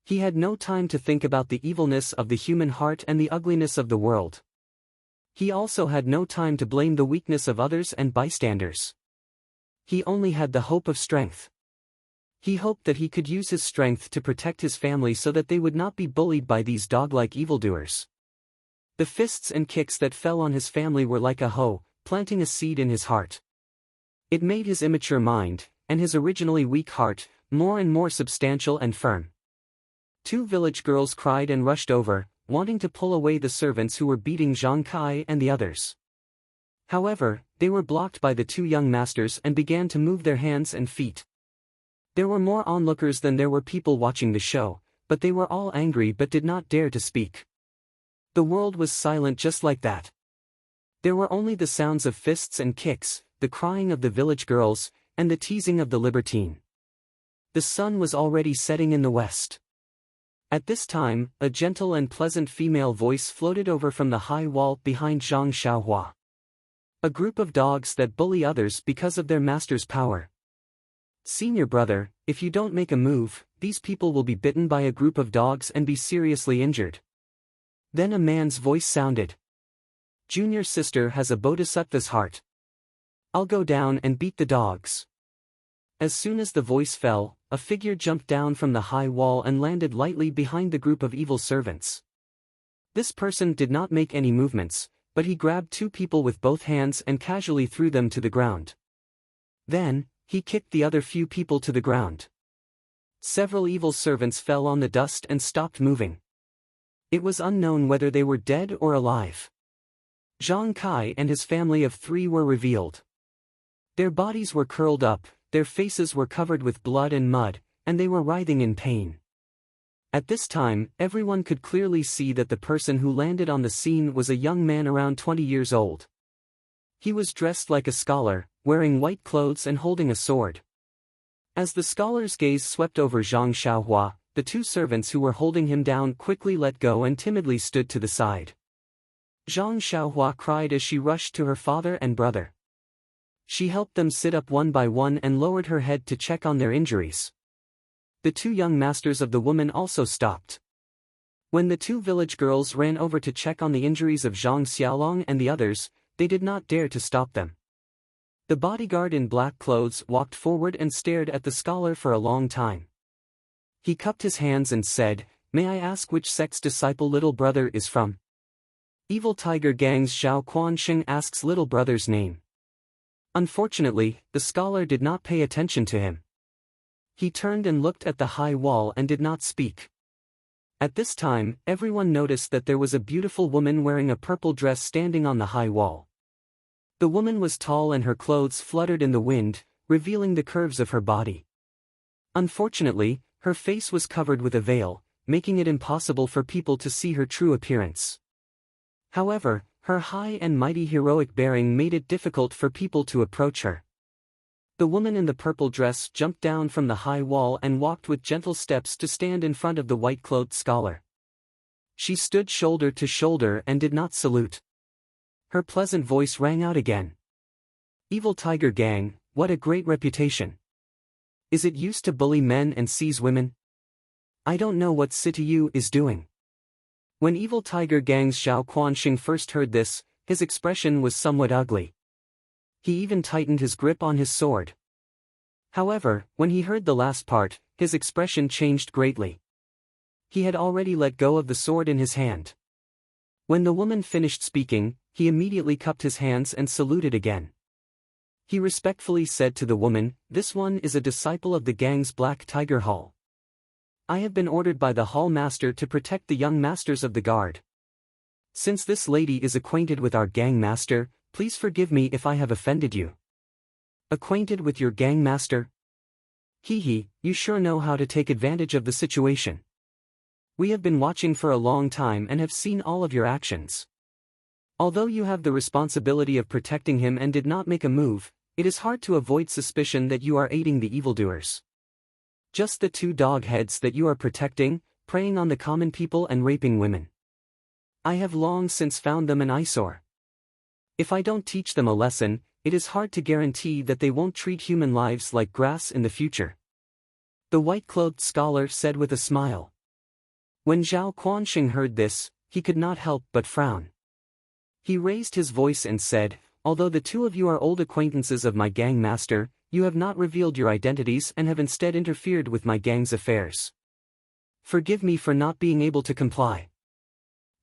He had no time to think about the evilness of the human heart and the ugliness of the world. He also had no time to blame the weakness of others and bystanders. He only had the hope of strength. He hoped that he could use his strength to protect his family so that they would not be bullied by these dog-like evildoers. The fists and kicks that fell on his family were like a hoe, planting a seed in his heart. It made his immature mind, and his originally weak heart, more and more substantial and firm. Two village girls cried and rushed over, wanting to pull away the servants who were beating Zhang Kai and the others. However, they were blocked by the two young masters and began to move their hands and feet. There were more onlookers than there were people watching the show, but they were all angry but did not dare to speak. The world was silent just like that. There were only the sounds of fists and kicks, the crying of the village girls, and the teasing of the libertine. The sun was already setting in the west. At this time, a gentle and pleasant female voice floated over from the high wall behind Zhang Xiaohua. A group of dogs that bully others because of their master's power. Senior brother, if you don't make a move, these people will be bitten by a group of dogs and be seriously injured. Then a man's voice sounded. Junior sister has a bodhisattva's heart. I'll go down and beat the dogs. As soon as the voice fell, a figure jumped down from the high wall and landed lightly behind the group of evil servants. This person did not make any movements, but he grabbed two people with both hands and casually threw them to the ground. Then, he kicked the other few people to the ground. Several evil servants fell on the dust and stopped moving. It was unknown whether they were dead or alive. Zhang Kai and his family of 3 were revealed. Their bodies were curled up, their faces were covered with blood and mud, and they were writhing in pain. At this time, everyone could clearly see that the person who landed on the scene was a young man around 20 years old. He was dressed like a scholar, wearing white clothes and holding a sword. As the scholar's gaze swept over Zhang Xiaohua, the two servants who were holding him down quickly let go and timidly stood to the side. Zhang Xiaohua cried as she rushed to her father and brother. She helped them sit up one by one and lowered her head to check on their injuries. The two young masters of the woman also stopped. When the two village girls ran over to check on the injuries of Zhang Xiaolong and the others, they did not dare to stop them. The bodyguard in black clothes walked forward and stared at the scholar for a long time. He cupped his hands and said, "May I ask which sect's disciple little brother is from?" Evil Tiger Gang's Zhao Quansheng asks little brother's name. Unfortunately, the scholar did not pay attention to him. He turned and looked at the high wall and did not speak. At this time, everyone noticed that there was a beautiful woman wearing a purple dress standing on the high wall. The woman was tall and her clothes fluttered in the wind, revealing the curves of her body. Unfortunately, her face was covered with a veil, making it impossible for people to see her true appearance. However, her high and mighty heroic bearing made it difficult for people to approach her. The woman in the purple dress jumped down from the high wall and walked with gentle steps to stand in front of the white-clothed scholar. She stood shoulder to shoulder and did not salute. Her pleasant voice rang out again. Evil Tiger Gang, what a great reputation. Is it used to bully men and seize women? I don't know what City is doing. When Evil Tiger Gang's Zhao Quanxing first heard this, his expression was somewhat ugly. He even tightened his grip on his sword. However, when he heard the last part, his expression changed greatly. He had already let go of the sword in his hand. When the woman finished speaking, he immediately cupped his hands and saluted again. He respectfully said to the woman, "This one is a disciple of the gang's Black Tiger Hall. I have been ordered by the hall master to protect the young masters of the guard. Since this lady is acquainted with our gang master, please forgive me if I have offended you." Acquainted with your gang master? Hee, you sure know how to take advantage of the situation. We have been watching for a long time and have seen all of your actions. Although you have the responsibility of protecting him and did not make a move, it is hard to avoid suspicion that you are aiding the evildoers. Just the two dog heads that you are protecting, preying on the common people and raping women. I have long since found them an eyesore. If I don't teach them a lesson, it is hard to guarantee that they won't treat human lives like grass in the future. The white-clothed scholar said with a smile. When Zhao Quanxing heard this, he could not help but frown. He raised his voice and said, "Although the two of you are old acquaintances of my gang master, you have not revealed your identities and have instead interfered with my gang's affairs. Forgive me for not being able to comply."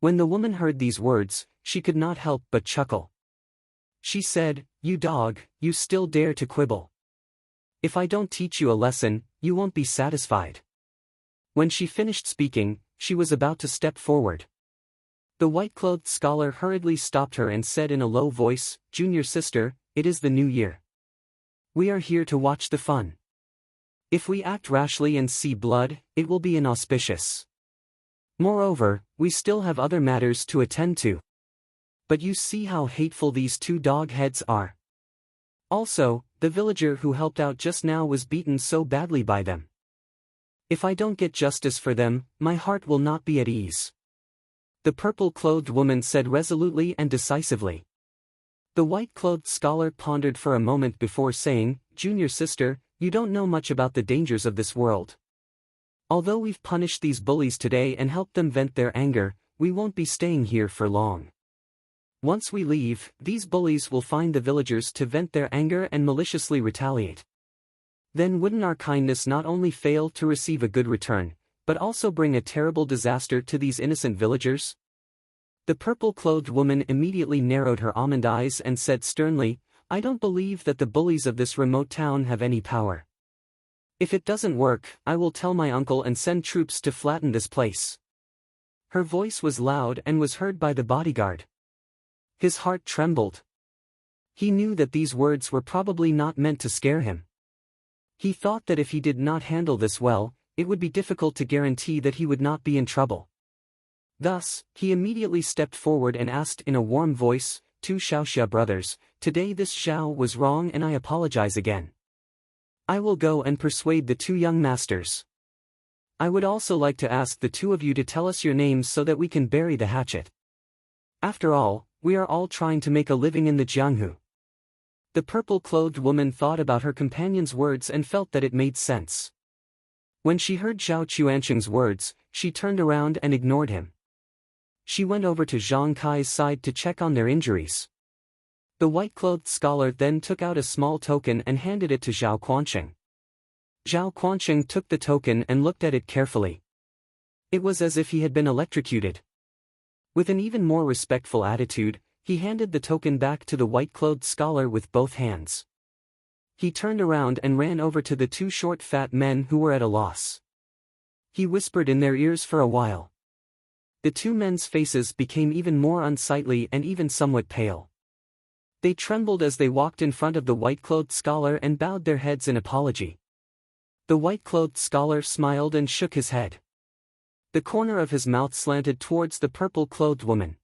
When the woman heard these words, she could not help but chuckle. She said, "You dog, you still dare to quibble. If I don't teach you a lesson, you won't be satisfied." When she finished speaking, she was about to step forward. The white-clothed scholar hurriedly stopped her and said in a low voice, "Junior sister, it is the new year. We are here to watch the fun. If we act rashly and see blood, it will be inauspicious. Moreover, we still have other matters to attend to. But you see how hateful these two dog heads are. Also, the villager who helped out just now was beaten so badly by them. If I don't get justice for them, my heart will not be at ease." The purple-clothed woman said resolutely and decisively. The white-clothed scholar pondered for a moment before saying, "Junior sister, you don't know much about the dangers of this world. Although we've punished these bullies today and helped them vent their anger, we won't be staying here for long. Once we leave, these bullies will find the villagers to vent their anger and maliciously retaliate. Then wouldn't our kindness not only fail to receive a good return, but also bring a terrible disaster to these innocent villagers?" The purple-clothed woman immediately narrowed her almond eyes and said sternly, "I don't believe that the bullies of this remote town have any power. If it doesn't work, I will tell my uncle and send troops to flatten this place." Her voice was loud and was heard by the bodyguard. His heart trembled. He knew that these words were probably not meant to scare him. He thought that if he did not handle this well, it would be difficult to guarantee that he would not be in trouble. Thus, he immediately stepped forward and asked in a warm voice, "Two Xiaoxia brothers, today this Xiao was wrong and I apologize again. I will go and persuade the two young masters. I would also like to ask the two of you to tell us your names so that we can bury the hatchet. After all, we are all trying to make a living in the Jianghu." The purple-clothed woman thought about her companion's words and felt that it made sense. When she heard Zhao Quanxing's words, she turned around and ignored him. She went over to Zhang Kai's side to check on their injuries. The white-clothed scholar then took out a small token and handed it to Zhao Quanxing. Zhao Quanxing took the token and looked at it carefully. It was as if he had been electrocuted. With an even more respectful attitude, he handed the token back to the white-clothed scholar with both hands. He turned around and ran over to the two short fat men who were at a loss. He whispered in their ears for a while. The two men's faces became even more unsightly and even somewhat pale. They trembled as they walked in front of the white-clothed scholar and bowed their heads in apology. The white-clothed scholar smiled and shook his head. The corner of his mouth slanted towards the purple-clothed woman.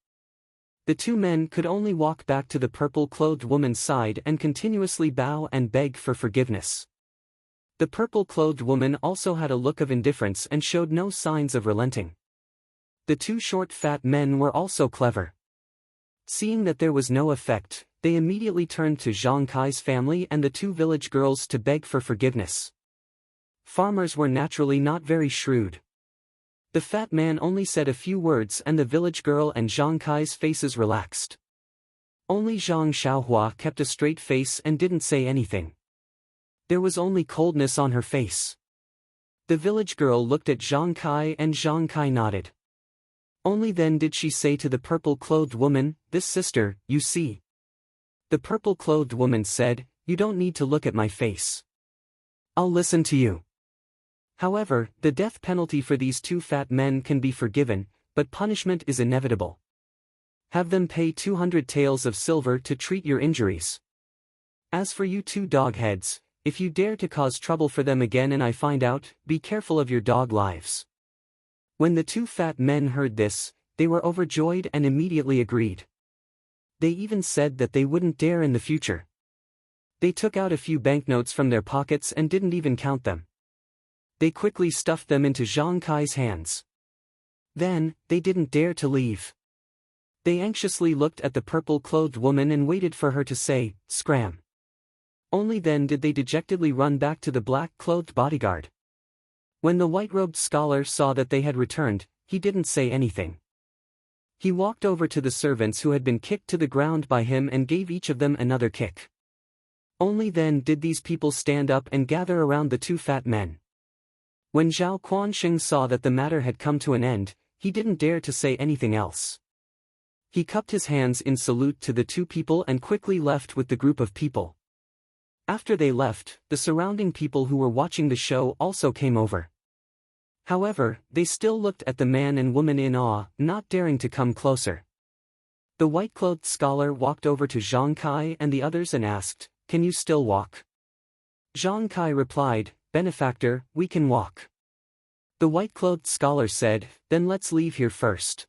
The two men could only walk back to the purple-clothed woman's side and continuously bow and beg for forgiveness. The purple-clothed woman also had a look of indifference and showed no signs of relenting. The two short fat men were also clever. Seeing that there was no effect, they immediately turned to Zhang Kai's family and the two village girls to beg for forgiveness. Farmers were naturally not very shrewd. The fat man only said a few words and the village girl and Zhang Kai's faces relaxed. Only Zhang Xiaohua kept a straight face and didn't say anything. There was only coldness on her face. The village girl looked at Zhang Kai and Zhang Kai nodded. Only then did she say to the purple-clothed woman, "This sister, you see." The purple-clothed woman said, "You don't need to look at my face. I'll listen to you." However, the death penalty for these two fat men can be forgiven, but punishment is inevitable. Have them pay 200 taels of silver to treat your injuries. As for you two dogheads, if you dare to cause trouble for them again and I find out, be careful of your dog lives. When the two fat men heard this, they were overjoyed and immediately agreed. They even said that they wouldn't dare in the future. They took out a few banknotes from their pockets and didn't even count them. They quickly stuffed them into Zhang Kai's hands. Then, they didn't dare to leave. They anxiously looked at the purple-clothed woman and waited for her to say, "Scram." Only then did they dejectedly run back to the black-clothed bodyguard. When the white-robed scholar saw that they had returned, he didn't say anything. He walked over to the servants who had been kicked to the ground by him and gave each of them another kick. Only then did these people stand up and gather around the two fat men. When Zhao Quansheng saw that the matter had come to an end, he didn't dare to say anything else. He cupped his hands in salute to the two people and quickly left with the group of people. After they left, the surrounding people who were watching the show also came over. However, they still looked at the man and woman in awe, not daring to come closer. The white-clothed scholar walked over to Zhang Kai and the others and asked, "Can you still walk?" Zhang Kai replied, "Benefactor, we can walk." The white-clothed scholar said, "Then let's leave here first.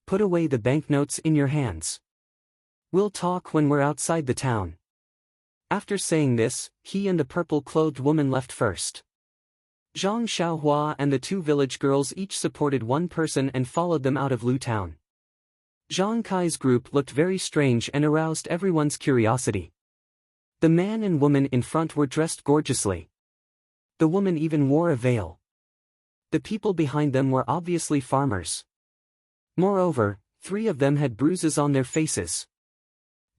Put away the banknotes in your hands. We'll talk when we're outside the town." After saying this, he and the purple-clothed woman left first. Zhang Xiaohua and the two village girls each supported one person and followed them out of Lu town. Zhang Kai's group looked very strange and aroused everyone's curiosity. The man and woman in front were dressed gorgeously. The woman even wore a veil. The people behind them were obviously farmers. Moreover, 3 of them had bruises on their faces.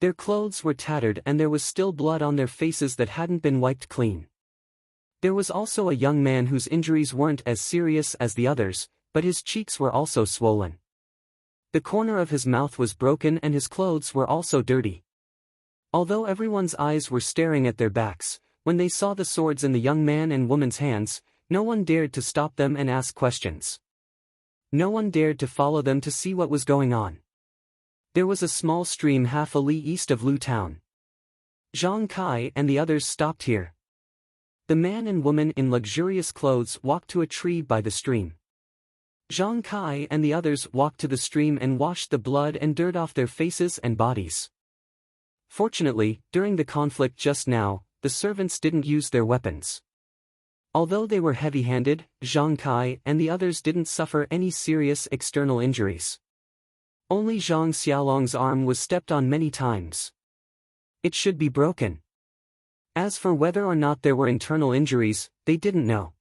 Their clothes were tattered and there was still blood on their faces that hadn't been wiped clean. There was also a young man whose injuries weren't as serious as the others, but his cheeks were also swollen. The corner of his mouth was broken and his clothes were also dirty. Although everyone's eyes were staring at their backs, when they saw the swords in the young man and woman's hands, no one dared to stop them and ask questions. No one dared to follow them to see what was going on. There was a small stream half a li east of Lu town. Zhang Kai and the others stopped here. The man and woman in luxurious clothes walked to a tree by the stream. Zhang Kai and the others walked to the stream and washed the blood and dirt off their faces and bodies. Fortunately, during the conflict just now, the servants didn't use their weapons. Although they were heavy-handed, Zhang Kai and the others didn't suffer any serious external injuries. Only Zhang Xiaolong's arm was stepped on many times. It should be broken. As for whether or not there were internal injuries, they didn't know.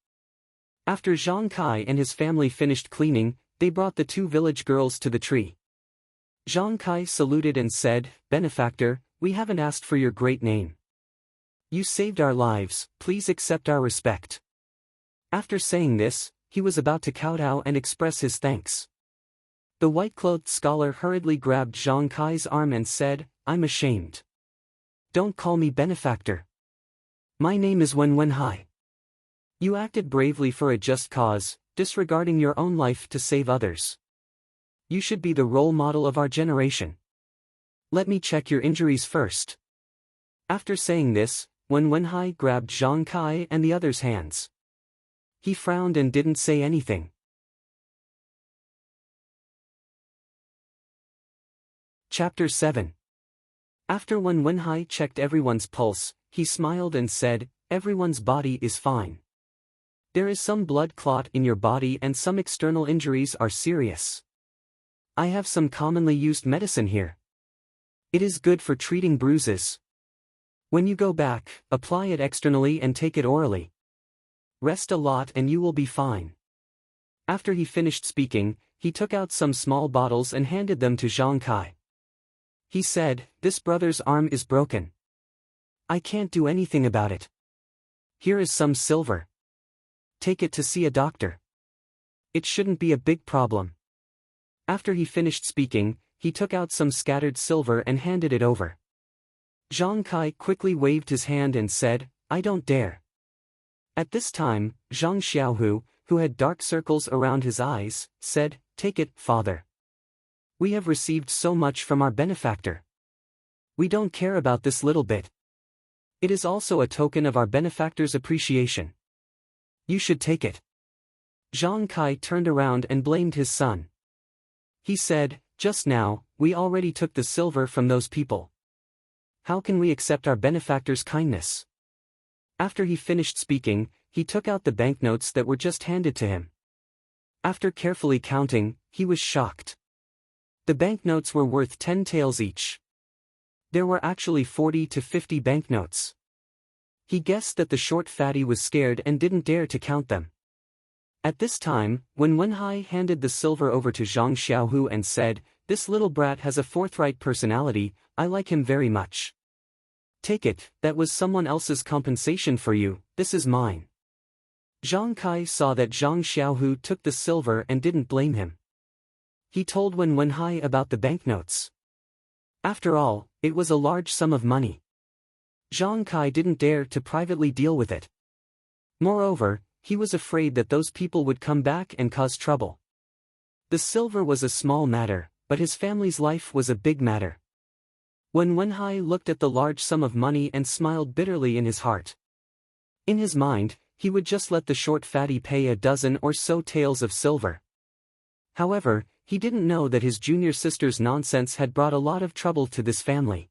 After Zhang Kai and his family finished cleaning, they brought the 2 village girls to the tree. Zhang Kai saluted and said, "Benefactor, we haven't asked for your great name. You saved our lives, please accept our respect." After saying this, he was about to kowtow and express his thanks. The white-clothed scholar hurriedly grabbed Zhang Kai's arm and said, "I'm ashamed. Don't call me benefactor. My name is Wenwenhai. You acted bravely for a just cause, disregarding your own life to save others. You should be the role model of our generation. Let me check your injuries first." After saying this, Wenwenhai grabbed Zhang Kai and the others' hands. He frowned and didn't say anything. Chapter 7. After Wenwenhai checked everyone's pulse, he smiled and said, "Everyone's body is fine. There is some blood clot in your body and some external injuries are serious. I have some commonly used medicine here. It is good for treating bruises. When you go back, apply it externally and take it orally. Rest a lot and you will be fine. After he finished speaking, he took out some small bottles and handed them to Zhang Kai. He said, "This brother's arm is broken. I can't do anything about it. Here is some silver. Take it to see a doctor. It shouldn't be a big problem." After he finished speaking, he took out some scattered silver and handed it over. Zhang Kai quickly waved his hand and said, "I don't dare." At this time, Zhang Xiaohu, who had dark circles around his eyes, said, "Take it, father. We have received so much from our benefactor. We don't care about this little bit. It is also a token of our benefactor's appreciation. You should take it." Zhang Kai turned around and blamed his son. He said, "Just now, we already took the silver from those people. How can we accept our benefactor's kindness?" After he finished speaking, he took out the banknotes that were just handed to him. After carefully counting, he was shocked. The banknotes were worth 10 taels each. There were actually 40 to 50 banknotes. He guessed that the short fatty was scared and didn't dare to count them. At this time, when Wenhai handed the silver over to Zhang Xiaohu and said, "This little brat has a forthright personality, I like him very much. Take it, that was someone else's compensation for you, this is mine." Zhang Kai saw that Zhang Xiaohu took the silver and didn't blame him. He told Wenhai about the banknotes. After all, it was a large sum of money. Zhang Kai didn't dare to privately deal with it. Moreover, he was afraid that those people would come back and cause trouble. The silver was a small matter, but his family's life was a big matter. When Wenhai looked at the large sum of money and smiled bitterly in his heart. In his mind, he would just let the short fatty pay a dozen or so taels of silver. However, he didn't know that his junior sister's nonsense had brought a lot of trouble to this family.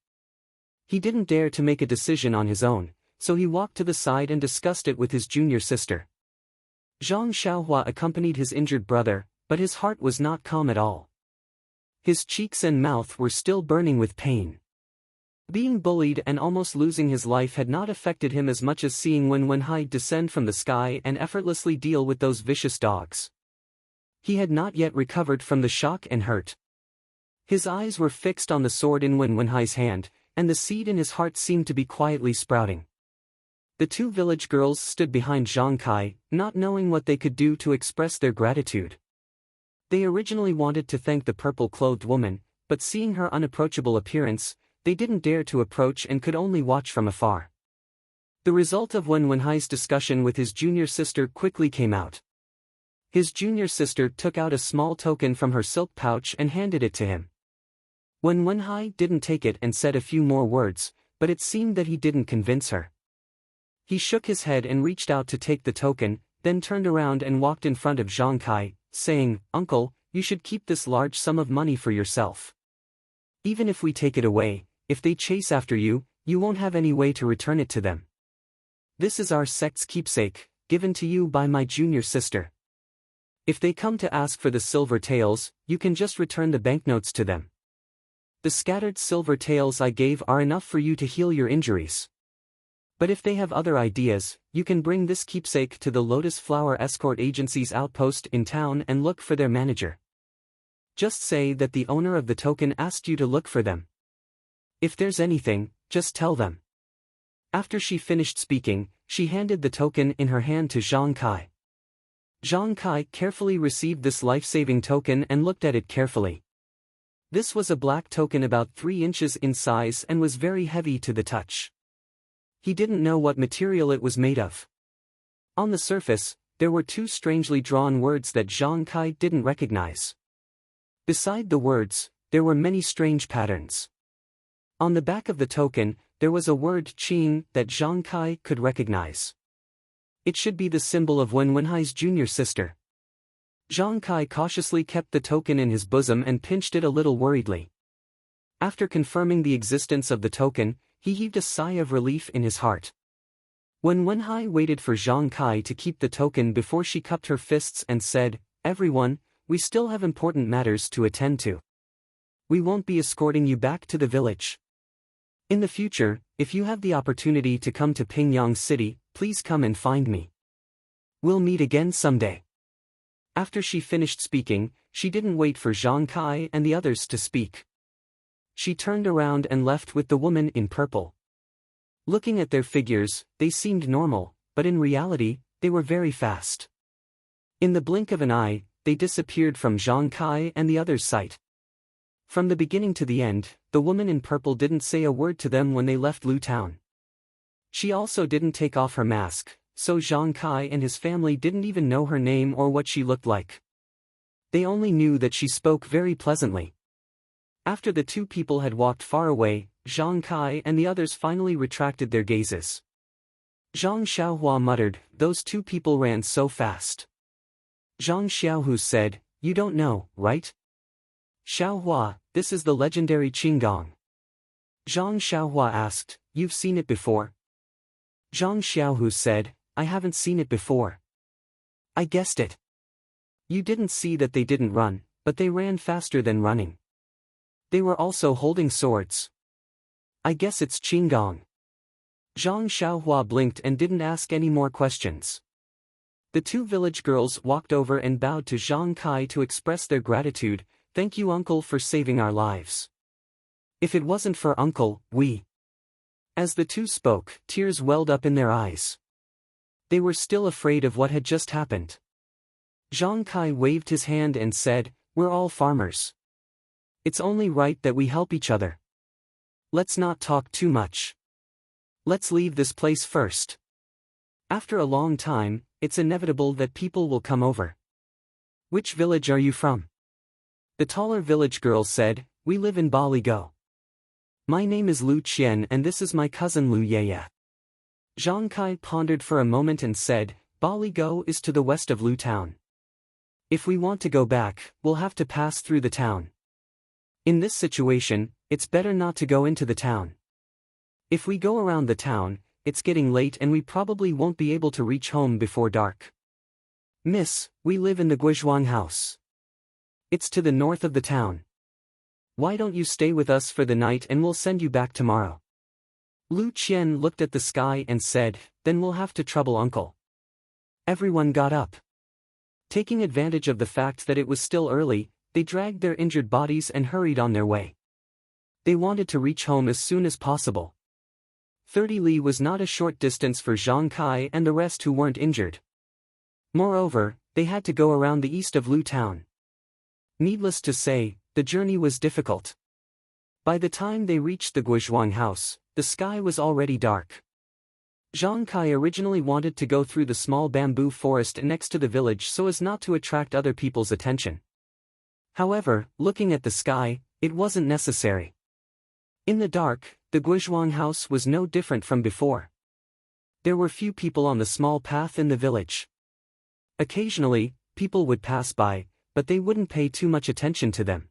He didn't dare to make a decision on his own, so he walked to the side and discussed it with his junior sister. Zhang Xiaohua accompanied his injured brother, but his heart was not calm at all. His cheeks and mouth were still burning with pain. Being bullied and almost losing his life had not affected him as much as seeing Wenhai descend from the sky and effortlessly deal with those vicious dogs. He had not yet recovered from the shock and hurt. His eyes were fixed on the sword in Wenhai's hand, and the seed in his heart seemed to be quietly sprouting. The two village girls stood behind Zhang Kai, not knowing what they could do to express their gratitude. They originally wanted to thank the purple-clothed woman, but seeing her unapproachable appearance, they didn't dare to approach and could only watch from afar. The result of Wenhai's discussion with his junior sister quickly came out. His junior sister took out a small token from her silk pouch and handed it to him. Wenhai didn't take it and said a few more words, but it seemed that he didn't convince her. He shook his head and reached out to take the token, then turned around and walked in front of Zhang Kai, saying, "Uncle, you should keep this large sum of money for yourself. Even if we take it away, if they chase after you, you won't have any way to return it to them. This is our sect's keepsake, given to you by my junior sister. If they come to ask for the silver taels, you can just return the banknotes to them. The scattered silver taels I gave are enough for you to heal your injuries. But if they have other ideas, you can bring this keepsake to the Lotus Flower Escort Agency's outpost in town and look for their manager. Just say that the owner of the token asked you to look for them. If there's anything, just tell them." After she finished speaking, she handed the token in her hand to Zhang Kai. Zhang Kai carefully received this life-saving token and looked at it carefully. This was a black token about 3 inches in size and was very heavy to the touch. He didn't know what material it was made of. On the surface, there were 2 strangely drawn words that Zhang Kai didn't recognize. Beside the words, there were many strange patterns. On the back of the token, there was a word Qing that Zhang Kai could recognize. It should be the symbol of Wenhai's junior sister. Zhang Kai cautiously kept the token in his bosom and pinched it a little worriedly. After confirming the existence of the token, he heaved a sigh of relief in his heart. When Wenhai waited for Zhang Kai to keep the token before she cupped her fists and said, "Everyone, we still have important matters to attend to. We won't be escorting you back to the village. In the future, if you have the opportunity to come to Pingyang City, please come and find me. We'll meet again someday." After she finished speaking, she didn't wait for Zhang Kai and the others to speak. She turned around and left with the woman in purple. Looking at their figures, they seemed normal, but in reality, they were very fast. In the blink of an eye, they disappeared from Zhang Kai and the others' sight. From the beginning to the end, the woman in purple didn't say a word to them when they left Lu Town. She also didn't take off her mask, so Zhang Kai and his family didn't even know her name or what she looked like. They only knew that she spoke very pleasantly. After the two people had walked far away, Zhang Kai and the others finally retracted their gazes. Zhang Xiaohua muttered, "Those two people ran so fast." Zhang Xiaohu said, "You don't know, right? Xiaohua, this is the legendary Qinggong." Zhang Xiaohua asked, "You've seen it before?" Zhang Xiaohu said, "I haven't seen it before." "I guessed it. You didn't see that they didn't run, but they ran faster than running. They were also holding swords. I guess it's Qinggong." Zhang Xiaohua blinked and didn't ask any more questions. The two village girls walked over and bowed to Zhang Kai to express their gratitude. "Thank you, Uncle, for saving our lives. If it wasn't for Uncle, we..." As the two spoke, tears welled up in their eyes. They were still afraid of what had just happened. Zhang Kai waved his hand and said, "We're all farmers. It's only right that we help each other. Let's not talk too much. Let's leave this place first. After a long time, it's inevitable that people will come over." "Which village are you from?" The taller village girl said, "We live in Baligo. My name is Lu Qian and this is my cousin Lu Yeye." Zhang Kai pondered for a moment and said, "Baligo is to the west of Lu Town. If we want to go back, we'll have to pass through the town. In this situation, it's better not to go into the town. If we go around the town, it's getting late and we probably won't be able to reach home before dark. Miss, we live in the Guizhuang house. It's to the north of the town. Why don't you stay with us for the night and we'll send you back tomorrow?" Lu Qian looked at the sky and said, "Then we'll have to trouble Uncle." Everyone got up. Taking advantage of the fact that it was still early, they dragged their injured bodies and hurried on their way. They wanted to reach home as soon as possible. 30 li was not a short distance for Zhang Kai and the rest who weren't injured. Moreover, they had to go around the east of Lu Town. Needless to say, the journey was difficult. By the time they reached the Guizhuang house, the sky was already dark. Zhang Kai originally wanted to go through the small bamboo forest next to the village so as not to attract other people's attention. However, looking at the sky, it wasn't necessary. In the dark, the Guizhuang house was no different from before. There were few people on the small path in the village. Occasionally, people would pass by, but they wouldn't pay too much attention to them.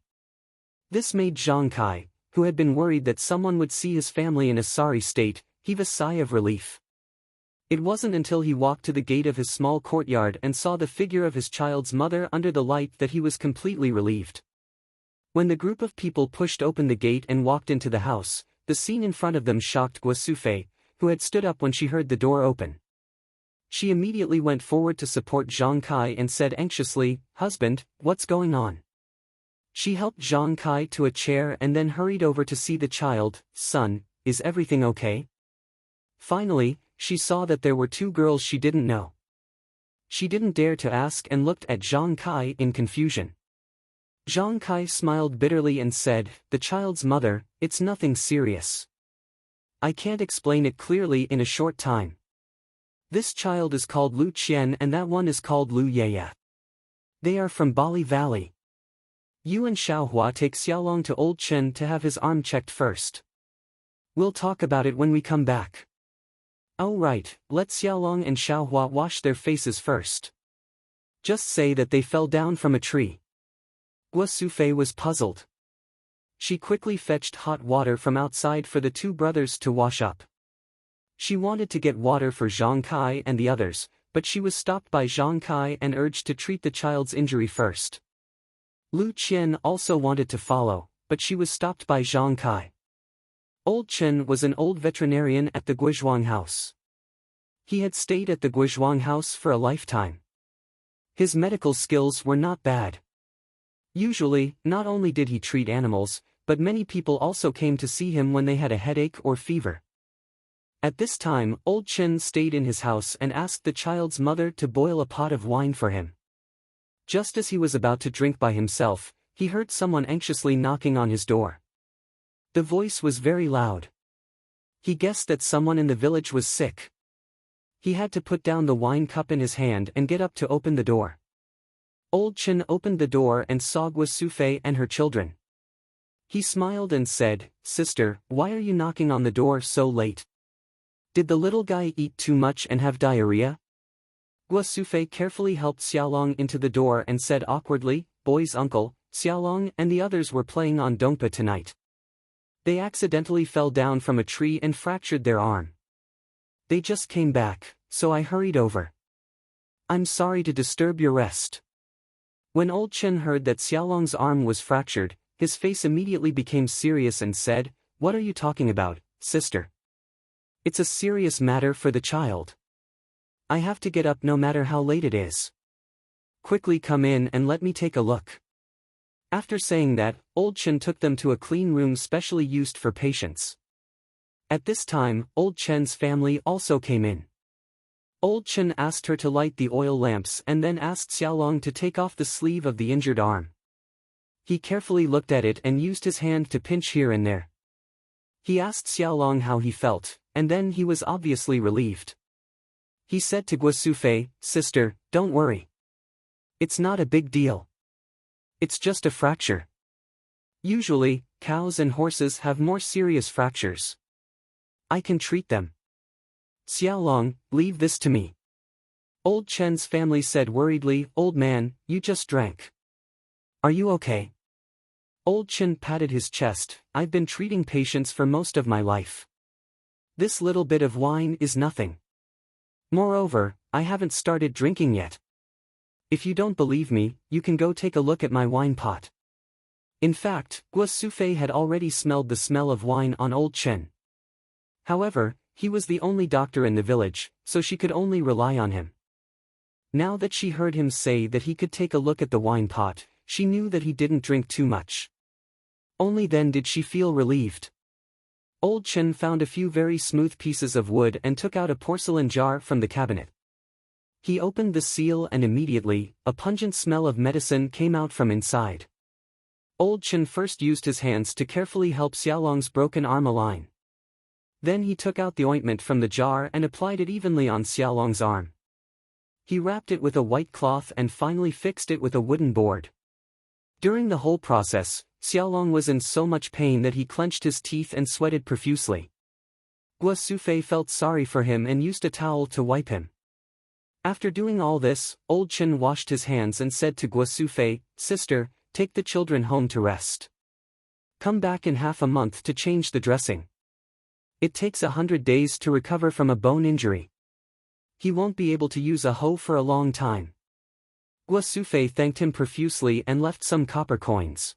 This made Zhang Kai, who had been worried that someone would see his family in a sorry state, heave a sigh of relief. It wasn't until he walked to the gate of his small courtyard and saw the figure of his child's mother under the light that he was completely relieved. When the group of people pushed open the gate and walked into the house, the scene in front of them shocked Guosufei, who had stood up when she heard the door open. She immediately went forward to support Zhang Kai and said anxiously, "Husband, what's going on?" She helped Zhang Kai to a chair and then hurried over to see the child. "Son, is everything okay?" Finally, she saw that there were two girls she didn't know. She didn't dare to ask and looked at Zhang Kai in confusion. Zhang Kai smiled bitterly and said, "The child's mother, it's nothing serious. I can't explain it clearly in a short time. This child is called Lu Qian and that one is called Lu Yeye. They are from Bali Valley. You and Xiaohua take Xiaolong to Old Chen to have his arm checked first. We'll talk about it when we come back. Oh right, let Xiaolong and Xiaohua wash their faces first. Just say that they fell down from a tree." Guosufei was puzzled. She quickly fetched hot water from outside for the two brothers to wash up. She wanted to get water for Zhang Kai and the others, but she was stopped by Zhang Kai and urged to treat the child's injury first. Lu Qian also wanted to follow, but she was stopped by Zhang Kai. Old Chen was an old veterinarian at the Guizhuang house. He had stayed at the Guizhuang house for a lifetime. His medical skills were not bad. Usually, not only did he treat animals, but many people also came to see him when they had a headache or fever. At this time, Old Chen stayed in his house and asked the child's mother to boil a pot of wine for him. Just as he was about to drink by himself, he heard someone anxiously knocking on his door. The voice was very loud. He guessed that someone in the village was sick. He had to put down the wine cup in his hand and get up to open the door. Old Chen opened the door and saw Guo Sufei and her children. He smiled and said, "Sister, why are you knocking on the door so late? Did the little guy eat too much and have diarrhea?" Guo Sufei carefully helped Xiaolong into the door and said awkwardly, "Boy's uncle, Xiaolong and the others were playing on Dongpa tonight. They accidentally fell down from a tree and fractured their arm. They just came back, so I hurried over. I'm sorry to disturb your rest." When Old Chen heard that Xiaolong's arm was fractured, his face immediately became serious and said, "What are you talking about, sister? It's a serious matter for the child. I have to get up no matter how late it is. Quickly come in and let me take a look." After saying that, Old Chen took them to a clean room specially used for patients. At this time, Old Chen's family also came in. Old Chen asked her to light the oil lamps and then asked Xiaolong to take off the sleeve of the injured arm. He carefully looked at it and used his hand to pinch here and there. He asked Xiaolong how he felt, and then he was obviously relieved. He said to Guo Sufei, "Sister, don't worry. It's not a big deal. It's just a fracture. Usually, cows and horses have more serious fractures. I can treat them. Xiaolong, leave this to me." Old Chen's family said worriedly, "Old man, you just drank. Are you okay?" Old Chen patted his chest, "I've been treating patients for most of my life. This little bit of wine is nothing. Moreover, I haven't started drinking yet. If you don't believe me, you can go take a look at my wine pot." In fact, Guo Sufei had already smelled the smell of wine on Old Chen. However, he was the only doctor in the village, so she could only rely on him. Now that she heard him say that he could take a look at the wine pot, she knew that he didn't drink too much. Only then did she feel relieved. Old Chen found a few very smooth pieces of wood and took out a porcelain jar from the cabinet. He opened the seal and immediately, a pungent smell of medicine came out from inside. Old Chen first used his hands to carefully help Xiaolong's broken arm align. Then he took out the ointment from the jar and applied it evenly on Xiaolong's arm. He wrapped it with a white cloth and finally fixed it with a wooden board. During the whole process, Xiaolong was in so much pain that he clenched his teeth and sweated profusely. Guo Sufei felt sorry for him and used a towel to wipe him. After doing all this, Old Chen washed his hands and said to Guo Sufei, "Sister, take the children home to rest. Come back in half a month to change the dressing. It takes 100 days to recover from a bone injury. He won't be able to use a hoe for a long time." Guo Sufei thanked him profusely and left some copper coins.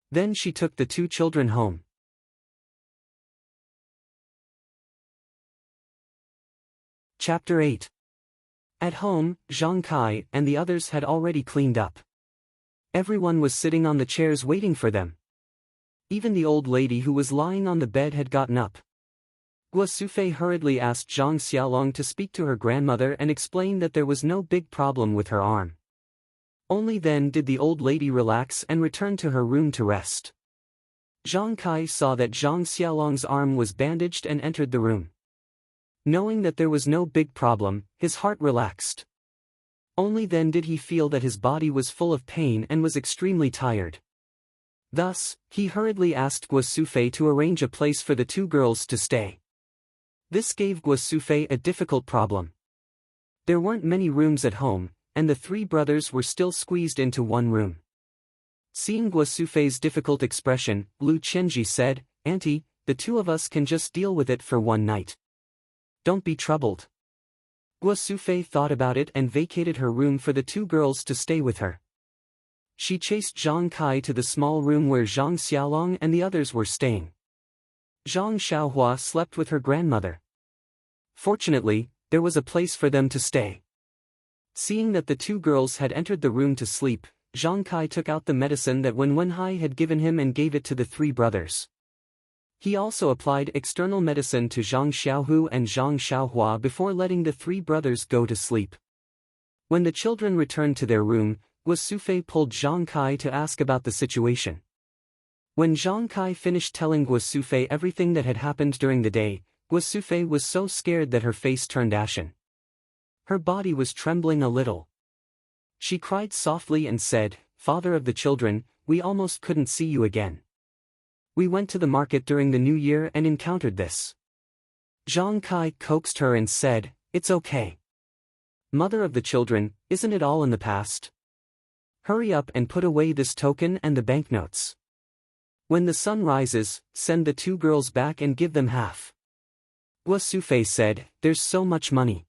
Then she took the two children home. Chapter 8. At home, Zhang Kai and the others had already cleaned up. Everyone was sitting on the chairs waiting for them. Even the old lady who was lying on the bed had gotten up. Guo Sufei hurriedly asked Zhang Xiaolong to speak to her grandmother and explain that there was no big problem with her arm. Only then did the old lady relax and return to her room to rest. Zhang Kai saw that Zhang Xiaolong's arm was bandaged and entered the room. Knowing that there was no big problem, his heart relaxed. Only then did he feel that his body was full of pain and was extremely tired. Thus, he hurriedly asked Guo Sufei to arrange a place for the two girls to stay. This gave Guo Sufei a difficult problem. There weren't many rooms at home, and the three brothers were still squeezed into one room. Seeing Guo Sufei's difficult expression, Lu Qianji said, "Auntie, the two of us can just deal with it for one night. don't be troubled. Guo Sufei thought about it and vacated her room for the two girls to stay with her. She chased Zhang Kai to the small room where Zhang Xiaolong and the others were staying. Zhang Xiaohua slept with her grandmother. Fortunately, there was a place for them to stay. Seeing that the two girls had entered the room to sleep, Zhang Kai took out the medicine that Wen Wenhai had given him and gave it to the three brothers. He also applied external medicine to Zhang Xiaohu and Zhang Xiaohua before letting the three brothers go to sleep. When the children returned to their room, Guo Sufei pulled Zhang Kai to ask about the situation. When Zhang Kai finished telling Guo Sufei everything that had happened during the day, Guo Sufei was so scared that her face turned ashen. Her body was trembling a little. She cried softly and said, "Father of the children, we almost couldn't see you again. We went to the market during the New Year and encountered this." Zhang Kai coaxed her and said, "It's okay. Mother of the children, isn't it all in the past? Hurry up and put away this token and the banknotes. When the sun rises, send the two girls back and give them half." Guo Sufei said, "There's so much money.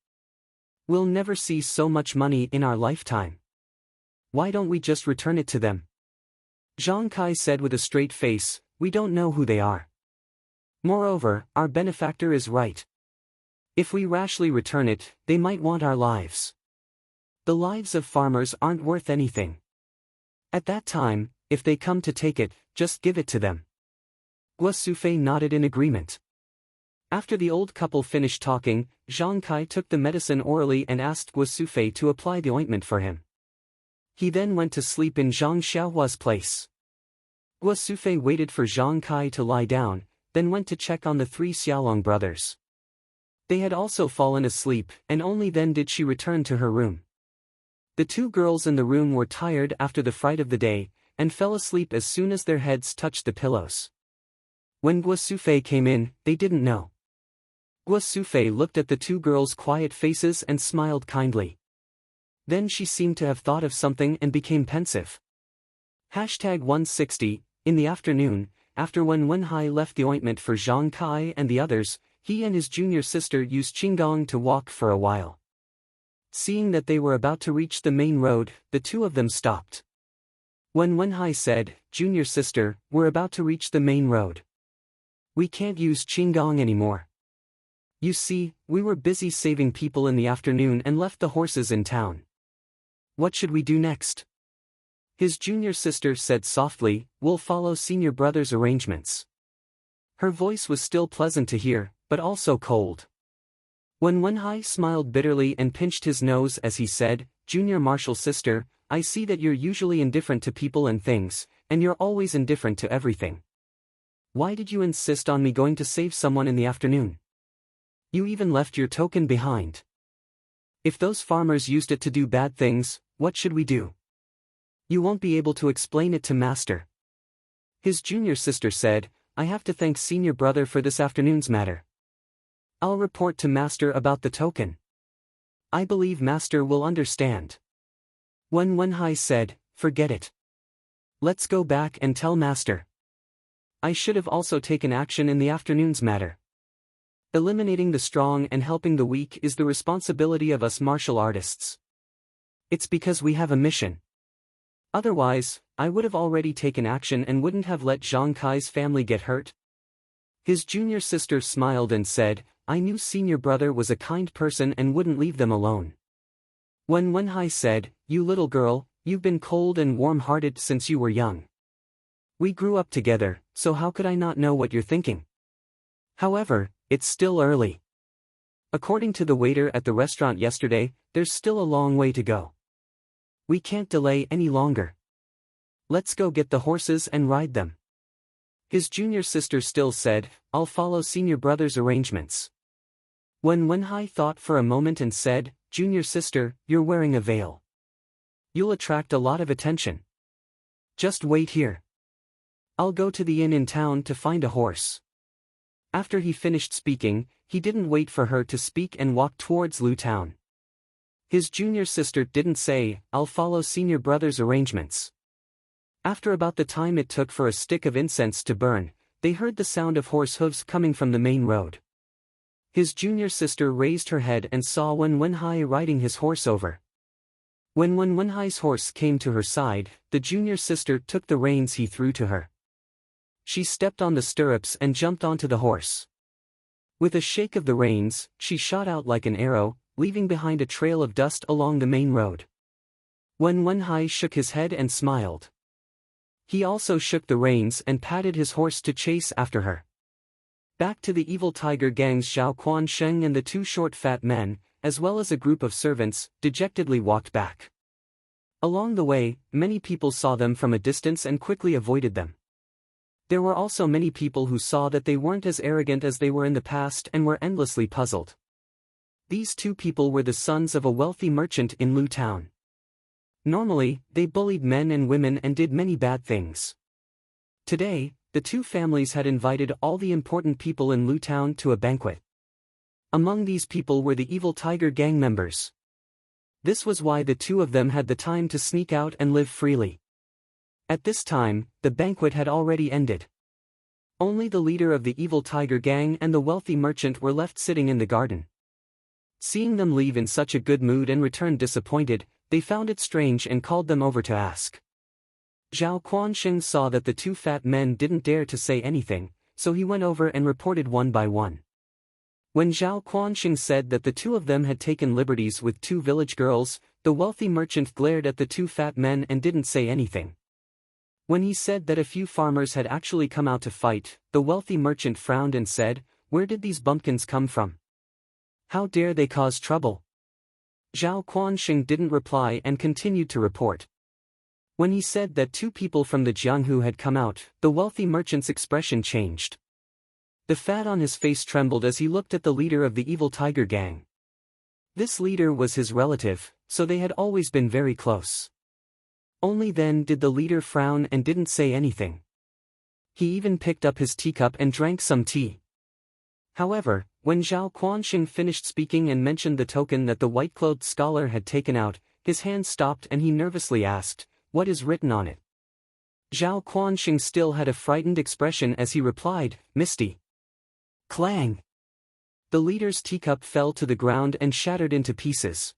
We'll never see so much money in our lifetime. Why don't we just return it to them?" Zhang Kai said with a straight face, "We don't know who they are. Moreover, our benefactor is right. If we rashly return it, they might want our lives. The lives of farmers aren't worth anything. At that time, if they come to take it, just give it to them." Guo Sufei nodded in agreement. After the old couple finished talking, Zhang Kai took the medicine orally and asked Guo Sufei to apply the ointment for him. He then went to sleep in Zhang Xiaohua's place. Guo Sufei waited for Zhang Kai to lie down, then went to check on the three Xiaolong brothers. They had also fallen asleep, and only then did she return to her room. The two girls in the room were tired after the fright of the day, and fell asleep as soon as their heads touched the pillows. When Guo Sufei came in, they didn't know. Guo Sufei looked at the two girls' quiet faces and smiled kindly. Then she seemed to have thought of something and became pensive. #160, in the afternoon, after Wen Wenhai left the ointment for Zhang Kai and the others, he and his junior sister used Qinggong to walk for a while. Seeing that they were about to reach the main road, the two of them stopped. Wen Wenhai said, "Junior sister, we're about to reach the main road. We can't use Qinggong anymore. You see, we were busy saving people in the afternoon and left the horses in town. What should we do next?" His junior sister said softly, "We'll follow senior brother's arrangements." Her voice was still pleasant to hear, but also cold. When Wenhai smiled bitterly and pinched his nose as he said, "Junior martial sister, I see that you're usually indifferent to people and things, and you're always indifferent to everything. Why did you insist on me going to save someone in the afternoon? You even left your token behind. If those farmers used it to do bad things, what should we do? You won't be able to explain it to Master." His junior sister said, "I have to thank senior brother for this afternoon's matter. I'll report to Master about the token. I believe Master will understand." Wen Wenhai said, "Forget it. Let's go back and tell Master. I should have also taken action in the afternoon's matter. Eliminating the strong and helping the weak is the responsibility of us martial artists. It's because we have a mission. Otherwise, I would have already taken action and wouldn't have let Zhang Kai's family get hurt." His junior sister smiled and said, "I knew senior brother was a kind person and wouldn't leave them alone." Wen Wenhai said, "You little girl, you've been cold and warm-hearted since you were young. We grew up together, so how could I not know what you're thinking? However, it's still early. According to the waiter at the restaurant yesterday, there's still a long way to go. We can't delay any longer. Let's go get the horses and ride them." His junior sister still said, "I'll follow senior brother's arrangements." When Wenhai thought for a moment and said, "Junior sister, you're wearing a veil. You'll attract a lot of attention. Just wait here. I'll go to the inn in town to find a horse." After he finished speaking, he didn't wait for her to speak and walked towards Lu Town. His junior sister didn't say, "I'll follow senior brother's arrangements." After about the time it took for a stick of incense to burn, they heard the sound of horse hooves coming from the main road. His junior sister raised her head and saw Wen Wenhai riding his horse over. When Wen Wenhai's horse came to her side, the junior sister took the reins he threw to her. She stepped on the stirrups and jumped onto the horse. With a shake of the reins, she shot out like an arrow, leaving behind a trail of dust along the main road. Wen Wenhai shook his head and smiled. He also shook the reins and patted his horse to chase after her. Back to the evil tiger gangs, Zhao Quansheng and the two short fat men, as well as a group of servants, dejectedly walked back. Along the way, many people saw them from a distance and quickly avoided them. There were also many people who saw that they weren't as arrogant as they were in the past and were endlessly puzzled. These two people were the sons of a wealthy merchant in Lu Town. Normally, they bullied men and women and did many bad things. Today, the two families had invited all the important people in Lu Town to a banquet. Among these people were the evil tiger gang members. This was why the two of them had the time to sneak out and live freely. At this time, the banquet had already ended. Only the leader of the evil tiger gang and the wealthy merchant were left sitting in the garden. Seeing them leave in such a good mood and return disappointed, they found it strange and called them over to ask. Zhao Quansheng saw that the two fat men didn't dare to say anything, so he went over and reported one by one. When Zhao Quansheng said that the two of them had taken liberties with two village girls, the wealthy merchant glared at the two fat men and didn't say anything. When he said that a few farmers had actually come out to fight, the wealthy merchant frowned and said, "Where did these bumpkins come from? How dare they cause trouble?" Zhao Quansheng didn't reply and continued to report. When he said that two people from the Jianghu had come out, the wealthy merchant's expression changed. The fat on his face trembled as he looked at the leader of the evil tiger gang. This leader was his relative, so they had always been very close. Only then did the leader frown and didn't say anything. He even picked up his teacup and drank some tea. However, when Zhao Quansheng finished speaking and mentioned the token that the white-clothed scholar had taken out, his hand stopped and he nervously asked, "What is written on it?" Zhao Quansheng still had a frightened expression as he replied, "Misty." Clang! The leader's teacup fell to the ground and shattered into pieces.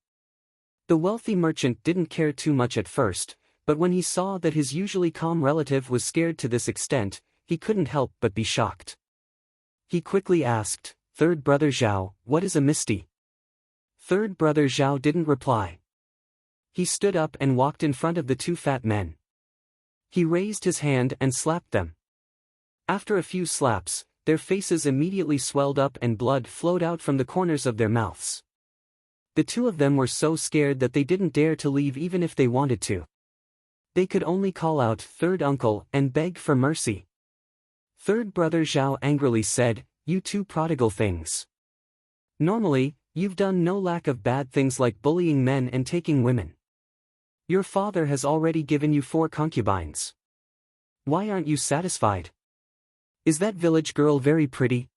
The wealthy merchant didn't care too much at first, but when he saw that his usually calm relative was scared to this extent, he couldn't help but be shocked. He quickly asked, "Third brother Zhao, what is a misty?" Third brother Zhao didn't reply. He stood up and walked in front of the two fat men. He raised his hand and slapped them. After a few slaps, their faces immediately swelled up and blood flowed out from the corners of their mouths. The two of them were so scared that they didn't dare to leave even if they wanted to. They could only call out "Third uncle" and beg for mercy. Third brother Zhao angrily said, "You two prodigal things. Normally, you've done no lack of bad things like bullying men and taking women. Your father has already given you 4 concubines. Why aren't you satisfied? Is that village girl very pretty?"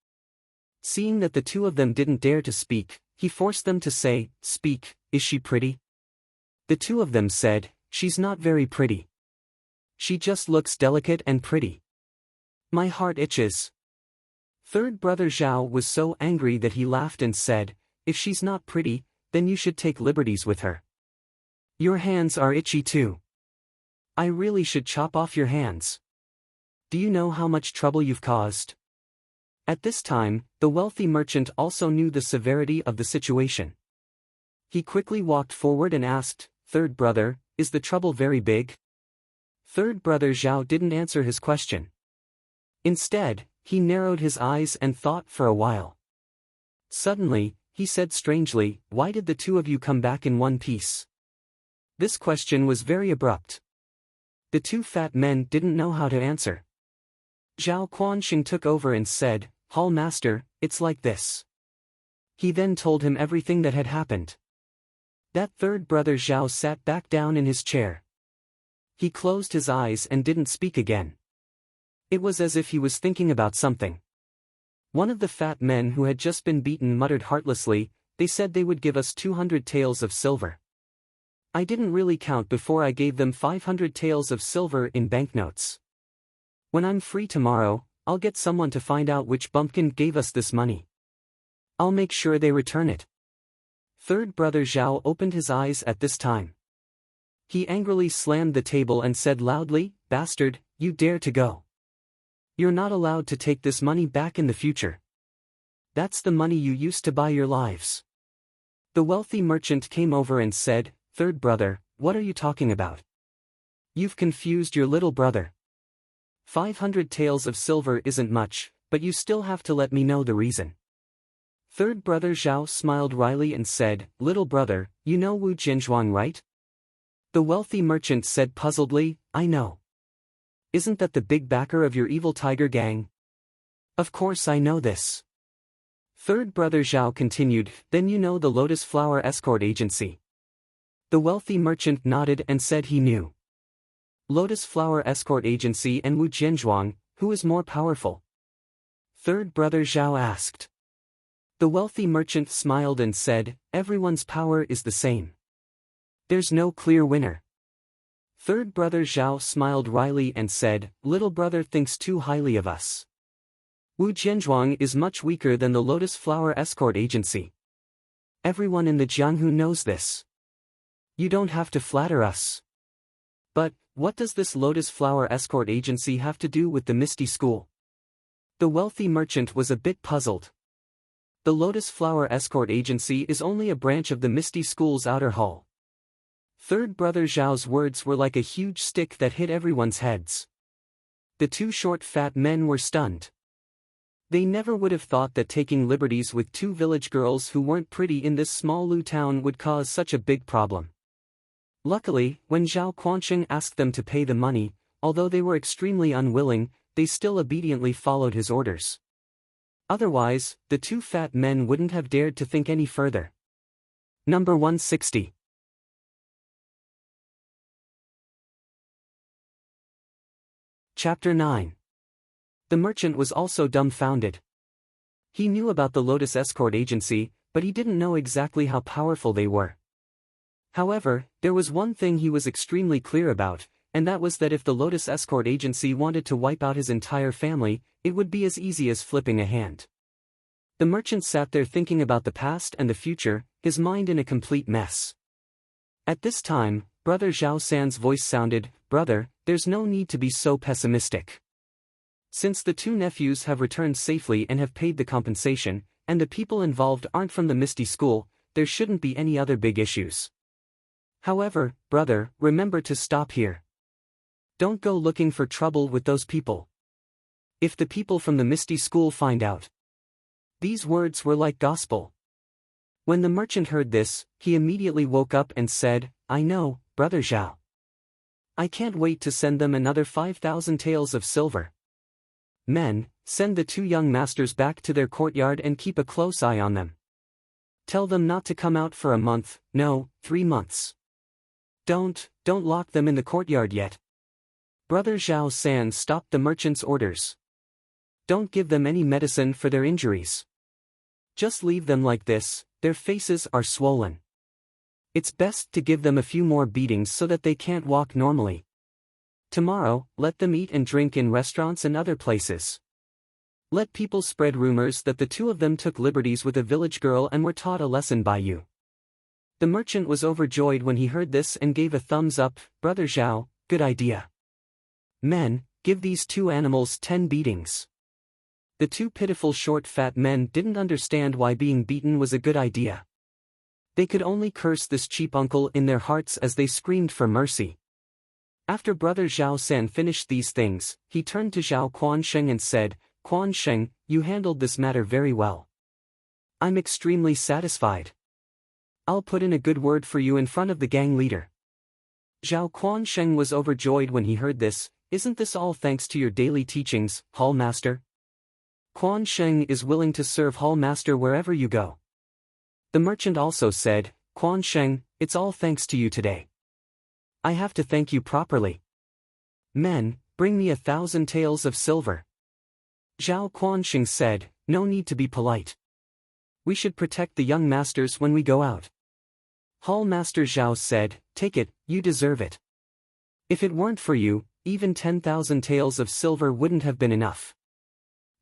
Seeing that the two of them didn't dare to speak, he forced them to say, "Speak, is she pretty?" The two of them said, "She's not very pretty. She just looks delicate and pretty. My heart itches." Third brother Zhao was so angry that he laughed and said, "If she's not pretty, then you should take liberties with her. Your hands are itchy too. I really should chop off your hands. Do you know how much trouble you've caused?" At this time, the wealthy merchant also knew the severity of the situation. He quickly walked forward and asked, "Third brother, is the trouble very big?" Third brother Zhao didn't answer his question. Instead, he narrowed his eyes and thought for a while. Suddenly, he said strangely, "Why did the two of you come back in one piece?" This question was very abrupt. The two fat men didn't know how to answer. Zhao Quansheng took over and said, "Hall master, it's like this." He then told him everything that had happened. That third brother Zhao sat back down in his chair. He closed his eyes and didn't speak again. It was as if he was thinking about something. One of the fat men who had just been beaten muttered heartlessly, "They said they would give us 200 taels of silver. I didn't really count before I gave them 500 taels of silver in banknotes. When I'm free tomorrow, I'll get someone to find out which bumpkin gave us this money. I'll make sure they return it. Third brother Zhao opened his eyes at this time. He angrily slammed the table and said loudly, "Bastard, you dare to go. You're not allowed to take this money back in the future. That's the money you used to buy your lives." The wealthy merchant came over and said, "Third brother, what are you talking about? You've confused your little brother. 500 taels of silver isn't much, but you still have to let me know the reason." Third brother Zhao smiled wryly and said, "Little brother, you know Wu Jianzhuang, right?" The wealthy merchant said puzzledly, "I know. Isn't that the big backer of your evil tiger gang?" "Of course I know this." Third brother Zhao continued, "Then you know the Lotus Flower Escort Agency." The wealthy merchant nodded and said he knew. Lotus Flower Escort Agency and Wu Jianzhuang, who is more powerful? Third brother Zhao asked. The wealthy merchant smiled and said, "Everyone's power is the same. There's no clear winner." Third brother Zhao smiled wryly and said, "Little brother thinks too highly of us. Wu Jianzhuang is much weaker than the Lotus Flower Escort Agency. Everyone in the Jianghu knows this. You don't have to flatter us." "But, what does this Lotus Flower Escort Agency have to do with the Misty School?" The wealthy merchant was a bit puzzled. The Lotus Flower Escort Agency is only a branch of the Misty School's outer hall. Third brother Zhao's words were like a huge stick that hit everyone's heads. The two short fat men were stunned. They never would have thought that taking liberties with two village girls who weren't pretty in this small Lu town would cause such a big problem. Luckily, when Zhao Quansheng asked them to pay the money, although they were extremely unwilling, they still obediently followed his orders. Otherwise, the two fat men wouldn't have dared to think any further. Number 160. Chapter 9. The merchant was also dumbfounded. He knew about the Lotus Escort Agency, but he didn't know exactly how powerful they were. However, there was one thing he was extremely clear about, and that was that if the Lotus Escort Agency wanted to wipe out his entire family, it would be as easy as flipping a hand. The merchant sat there thinking about the past and the future, his mind in a complete mess. At this time, Brother Zhao San's voice sounded, "Brother, there's no need to be so pessimistic. Since the two nephews have returned safely and have paid the compensation, and the people involved aren't from the Misty School, there shouldn't be any other big issues. However, brother, remember to stop here. Don't go looking for trouble with those people. If the people from the Misty School find out." These words were like gospel. When the merchant heard this, he immediately woke up and said, "I know, Brother Zhao. I can't wait to send them another 5,000 taels of silver. Men, send the two young masters back to their courtyard and keep a close eye on them. Tell them not to come out for a month, no, 3 months. Don't lock them in the courtyard yet." Brother Zhao San stopped the merchant's orders. "Don't give them any medicine for their injuries. Just leave them like this, their faces are swollen. It's best to give them a few more beatings so that they can't walk normally. Tomorrow, let them eat and drink in restaurants and other places. Let people spread rumors that the two of them took liberties with a village girl and were taught a lesson by you." The merchant was overjoyed when he heard this and gave a thumbs up. "Brother Zhao, good idea. Men, give these two animals 10 beatings." The two pitiful short fat men didn't understand why being beaten was a good idea. They could only curse this cheap uncle in their hearts as they screamed for mercy. After Brother Zhao San finished these things, he turned to Zhao Quansheng and said, "Quansheng, you handled this matter very well. I'm extremely satisfied. I'll put in a good word for you in front of the gang leader." Zhao Quansheng was overjoyed when he heard this. "Isn't this all thanks to your daily teachings, Hall Master? Quansheng is willing to serve Hall Master wherever you go." The merchant also said, "Quansheng, it's all thanks to you today. I have to thank you properly. Men, bring me 1,000 taels of silver." Zhao Quansheng said, "No need to be polite. We should protect the young masters when we go out." Hall Master Zhao said, "Take it, you deserve it. If it weren't for you, even 10,000 taels of silver wouldn't have been enough."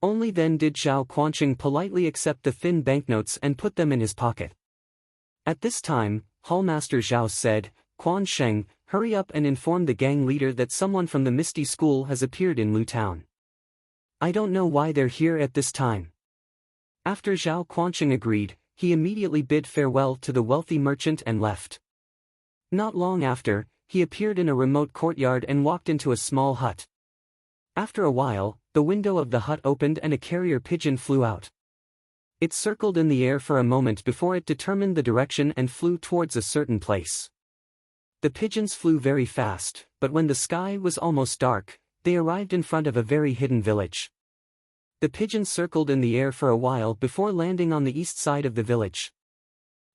Only then did Zhao Quanqing politely accept the thin banknotes and put them in his pocket. At this time, Hallmaster Zhao said, "Quan Sheng, hurry up and inform the gang leader that someone from the Misty School has appeared in Lu Town. I don't know why they're here at this time." After Zhao Quanqing agreed, he immediately bid farewell to the wealthy merchant and left. Not long after, he appeared in a remote courtyard and walked into a small hut. After a while, the window of the hut opened and a carrier pigeon flew out. It circled in the air for a moment before it determined the direction and flew towards a certain place. The pigeons flew very fast, but when the sky was almost dark, they arrived in front of a very hidden village. The pigeons circled in the air for a while before landing on the east side of the village.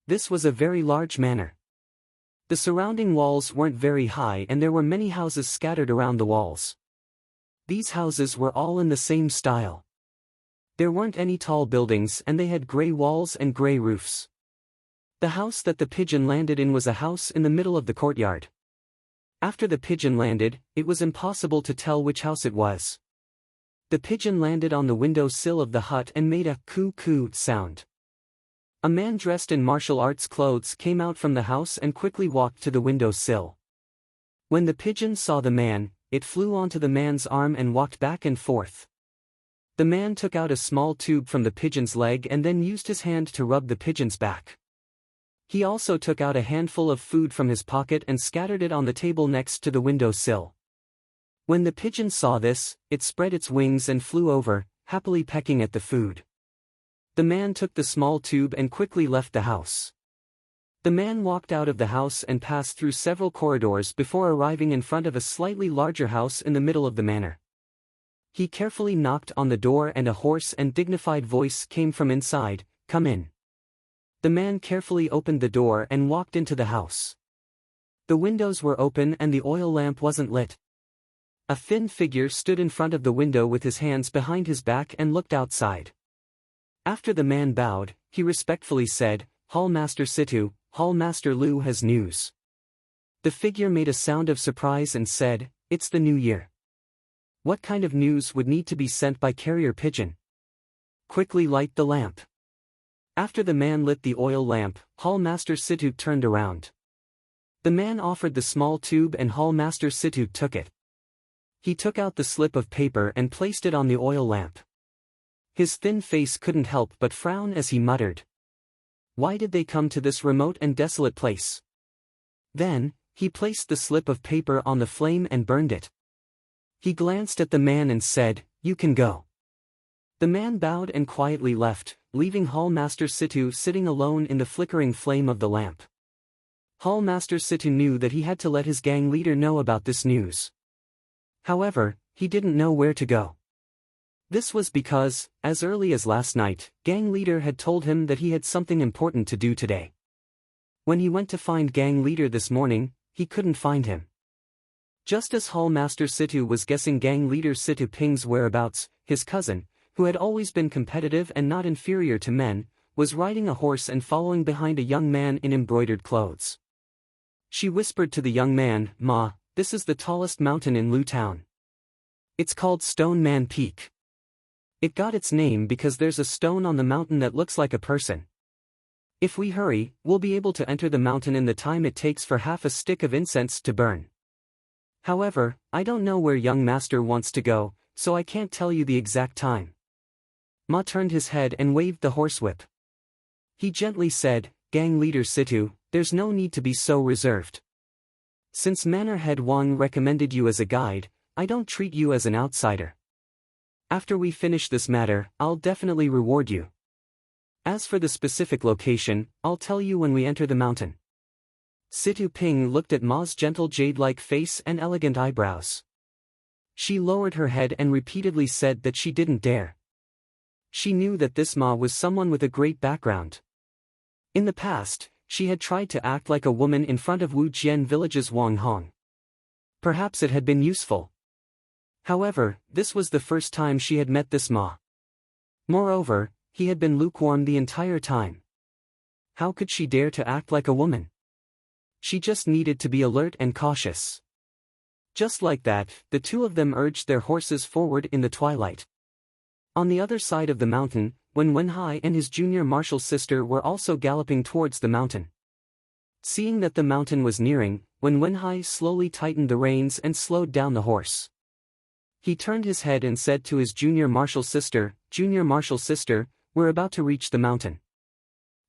This was a very large manor. The surrounding walls weren't very high and there were many houses scattered around the walls. These houses were all in the same style. There weren't any tall buildings and they had gray walls and gray roofs. The house that the pigeon landed in was a house in the middle of the courtyard. After the pigeon landed, it was impossible to tell which house it was. The pigeon landed on the window sill of the hut and made a coo-coo sound. A man dressed in martial arts clothes came out from the house and quickly walked to the window sill. When the pigeon saw the man, it flew onto the man's arm and walked back and forth. The man took out a small tube from the pigeon's leg and then used his hand to rub the pigeon's back. He also took out a handful of food from his pocket and scattered it on the table next to the window sill. When the pigeon saw this, it spread its wings and flew over, happily pecking at the food. The man took the small tube and quickly left the house. The man walked out of the house and passed through several corridors before arriving in front of a slightly larger house in the middle of the manor. He carefully knocked on the door and a hoarse and dignified voice came from inside, "Come in." The man carefully opened the door and walked into the house. The windows were open and the oil lamp wasn't lit. A thin figure stood in front of the window with his hands behind his back and looked outside. After the man bowed, he respectfully said, "Hallmaster Situ, Hallmaster Lu has news." The figure made a sound of surprise and said, "It's the new year. What kind of news would need to be sent by carrier pigeon? Quickly light the lamp." After the man lit the oil lamp, Hallmaster Situ turned around. The man offered the small tube and Hallmaster Situ took it. He took out the slip of paper and placed it on the oil lamp. His thin face couldn't help but frown as he muttered, "Why did they come to this remote and desolate place?" Then, he placed the slip of paper on the flame and burned it. He glanced at the man and said, "You can go." The man bowed and quietly left, leaving Hallmaster Situ sitting alone in the flickering flame of the lamp. Hallmaster Situ knew that he had to let his gang leader know about this news. However, he didn't know where to go. This was because, as early as last night, gang leader had told him that he had something important to do today. When he went to find gang leader this morning, he couldn't find him. Just as Hallmaster Situ was guessing gang leader Situ Ping's whereabouts, his cousin, who had always been competitive and not inferior to men, was riding a horse and following behind a young man in embroidered clothes. She whispered to the young man, "Ma, this is the tallest mountain in Lu Town. It's called Stone Man Peak. It got its name because there's a stone on the mountain that looks like a person. If we hurry, we'll be able to enter the mountain in the time it takes for half a stick of incense to burn. However, I don't know where young master wants to go, so I can't tell you the exact time." Ma turned his head and waved the horsewhip. He gently said, "Gang leader Situ, there's no need to be so reserved. Since Manor Head Wang recommended you as a guide, I don't treat you as an outsider. After we finish this matter, I'll definitely reward you. As for the specific location, I'll tell you when we enter the mountain." Situ Ping looked at Ma's gentle jade-like face and elegant eyebrows. She lowered her head and repeatedly said that she didn't dare. She knew that this Ma was someone with a great background. In the past, she had tried to act like a woman in front of Wu Jian village's Wang Hong. Perhaps it had been useful. However, this was the first time she had met this Ma. Moreover, he had been lukewarm the entire time. How could she dare to act like a woman? She just needed to be alert and cautious. Just like that, the two of them urged their horses forward in the twilight. On the other side of the mountain, Wen Wenhai and his junior martial sister were also galloping towards the mountain. Seeing that the mountain was nearing, Wen Wenhai slowly tightened the reins and slowed down the horse. He turned his head and said to his junior martial sister, "Junior martial sister, we're about to reach the mountain.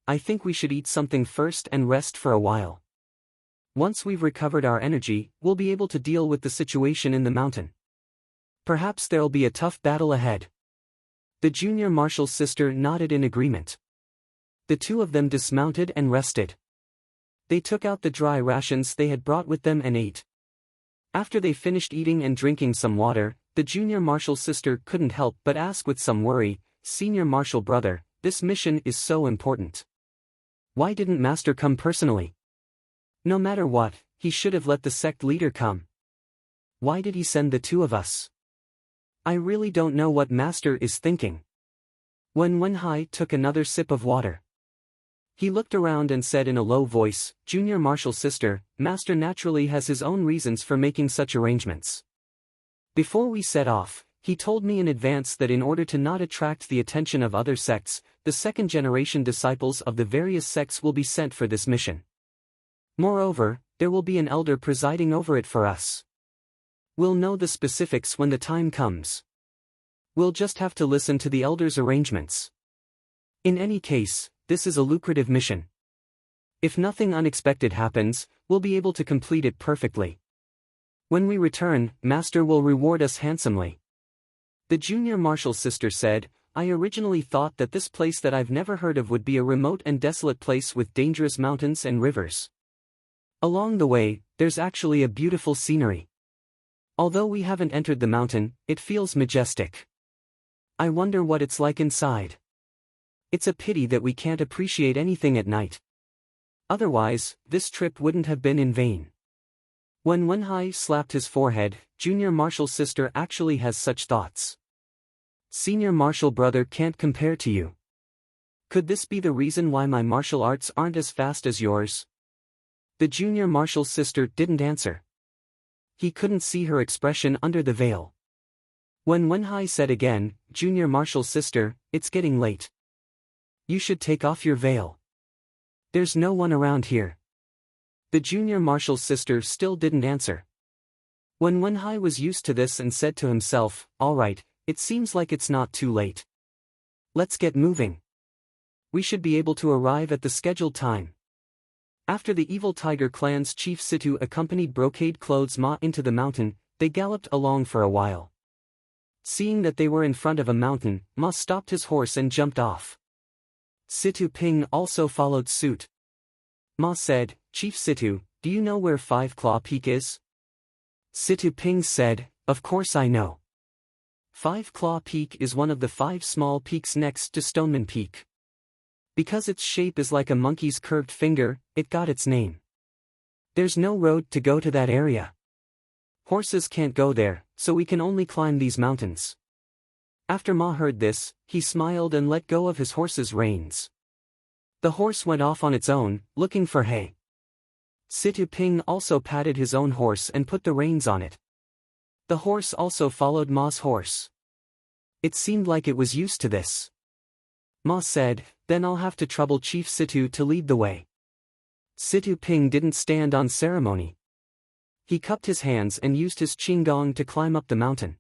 I think we should eat something first and rest for a while. Once we've recovered our energy, we'll be able to deal with the situation in the mountain. Perhaps there'll be a tough battle ahead." The junior martial sister nodded in agreement. The two of them dismounted and rested. They took out the dry rations they had brought with them and ate. After they finished eating and drinking some water, the junior martial sister couldn't help but ask with some worry, "Senior martial brother, this mission is so important. Why didn't Master come personally? No matter what, he should have let the sect leader come. Why did he send the two of us? I really don't know what Master is thinking." Wen Wenhai took another sip of water. He looked around and said in a low voice, "Junior martial sister, Master naturally has his own reasons for making such arrangements. Before we set off, he told me in advance that in order to not attract the attention of other sects, the second-generation disciples of the various sects will be sent for this mission. Moreover, there will be an elder presiding over it for us. We'll know the specifics when the time comes. We'll just have to listen to the elder's arrangements. In any case, this is a lucrative mission. If nothing unexpected happens, we'll be able to complete it perfectly. When we return, Master will reward us handsomely." The junior martial sister said, "I originally thought that this place that I've never heard of would be a remote and desolate place with dangerous mountains and rivers. Along the way, there's actually a beautiful scenery. Although we haven't entered the mountain, it feels majestic. I wonder what it's like inside. It's a pity that we can't appreciate anything at night. Otherwise, this trip wouldn't have been in vain." When Wenhai slapped his forehead, "Junior martial sister actually has such thoughts. Senior martial brother can't compare to you. Could this be the reason why my martial arts aren't as fast as yours?" The junior martial sister didn't answer. He couldn't see her expression under the veil. When Wenhai said again, "Junior martial sister, it's getting late. You should take off your veil. There's no one around here." The junior martial sister still didn't answer. When Wenhai was used to this and said to himself, "All right, it seems like it's not too late. Let's get moving. We should be able to arrive at the scheduled time." After the evil tiger clan's chief Situ accompanied Brocade Clothes Ma into the mountain, they galloped along for a while. Seeing that they were in front of a mountain, Ma stopped his horse and jumped off. Situ Ping also followed suit. Ma said, "Chief Situ, do you know where Five Claw Peak is?" Situ Ping said, "Of course I know. Five Claw Peak is one of the 5 small peaks next to Stoneman Peak. Because its shape is like a monkey's curved finger, it got its name. There's no road to go to that area. Horses can't go there, so we can only climb these mountains." After Ma heard this, he smiled and let go of his horse's reins. The horse went off on its own, looking for hay. Situ Ping also patted his own horse and put the reins on it. The horse also followed Ma's horse. It seemed like it was used to this. Ma said, "Then I'll have to trouble Chief Situ to lead the way." Situ Ping didn't stand on ceremony. He cupped his hands and used his qinggong to climb up the mountain.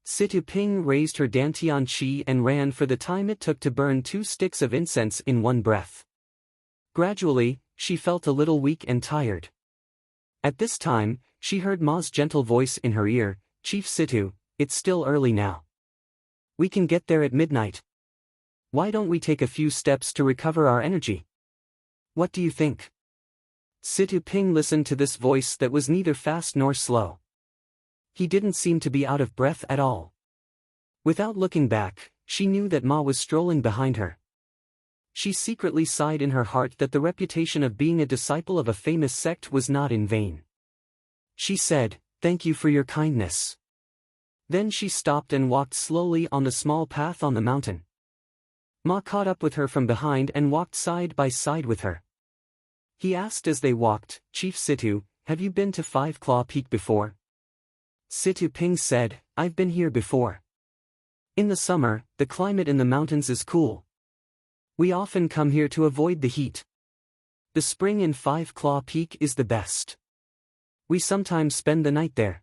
Situ Ping raised her dantian qi and ran for the time it took to burn 2 sticks of incense in one breath. Gradually, she felt a little weak and tired. At this time, she heard Ma's gentle voice in her ear, "Chief Situ, it's still early now. We can get there at midnight. Why don't we take a few steps to recover our energy? What do you think?" Situ Ping listened to this voice that was neither fast nor slow. He didn't seem to be out of breath at all. Without looking back, she knew that Ma was strolling behind her. She secretly sighed in her heart that the reputation of being a disciple of a famous sect was not in vain. She said, "Thank you for your kindness." Then she stopped and walked slowly on the small path on the mountain. Ma caught up with her from behind and walked side by side with her. He asked as they walked, "Chief Situ, have you been to Five Claw Peak before?" Situ Ping said, "I've been here before." In the summer, the climate in the mountains is cool. We often come here to avoid the heat. The spring in Five Claw Peak is the best. We sometimes spend the night there.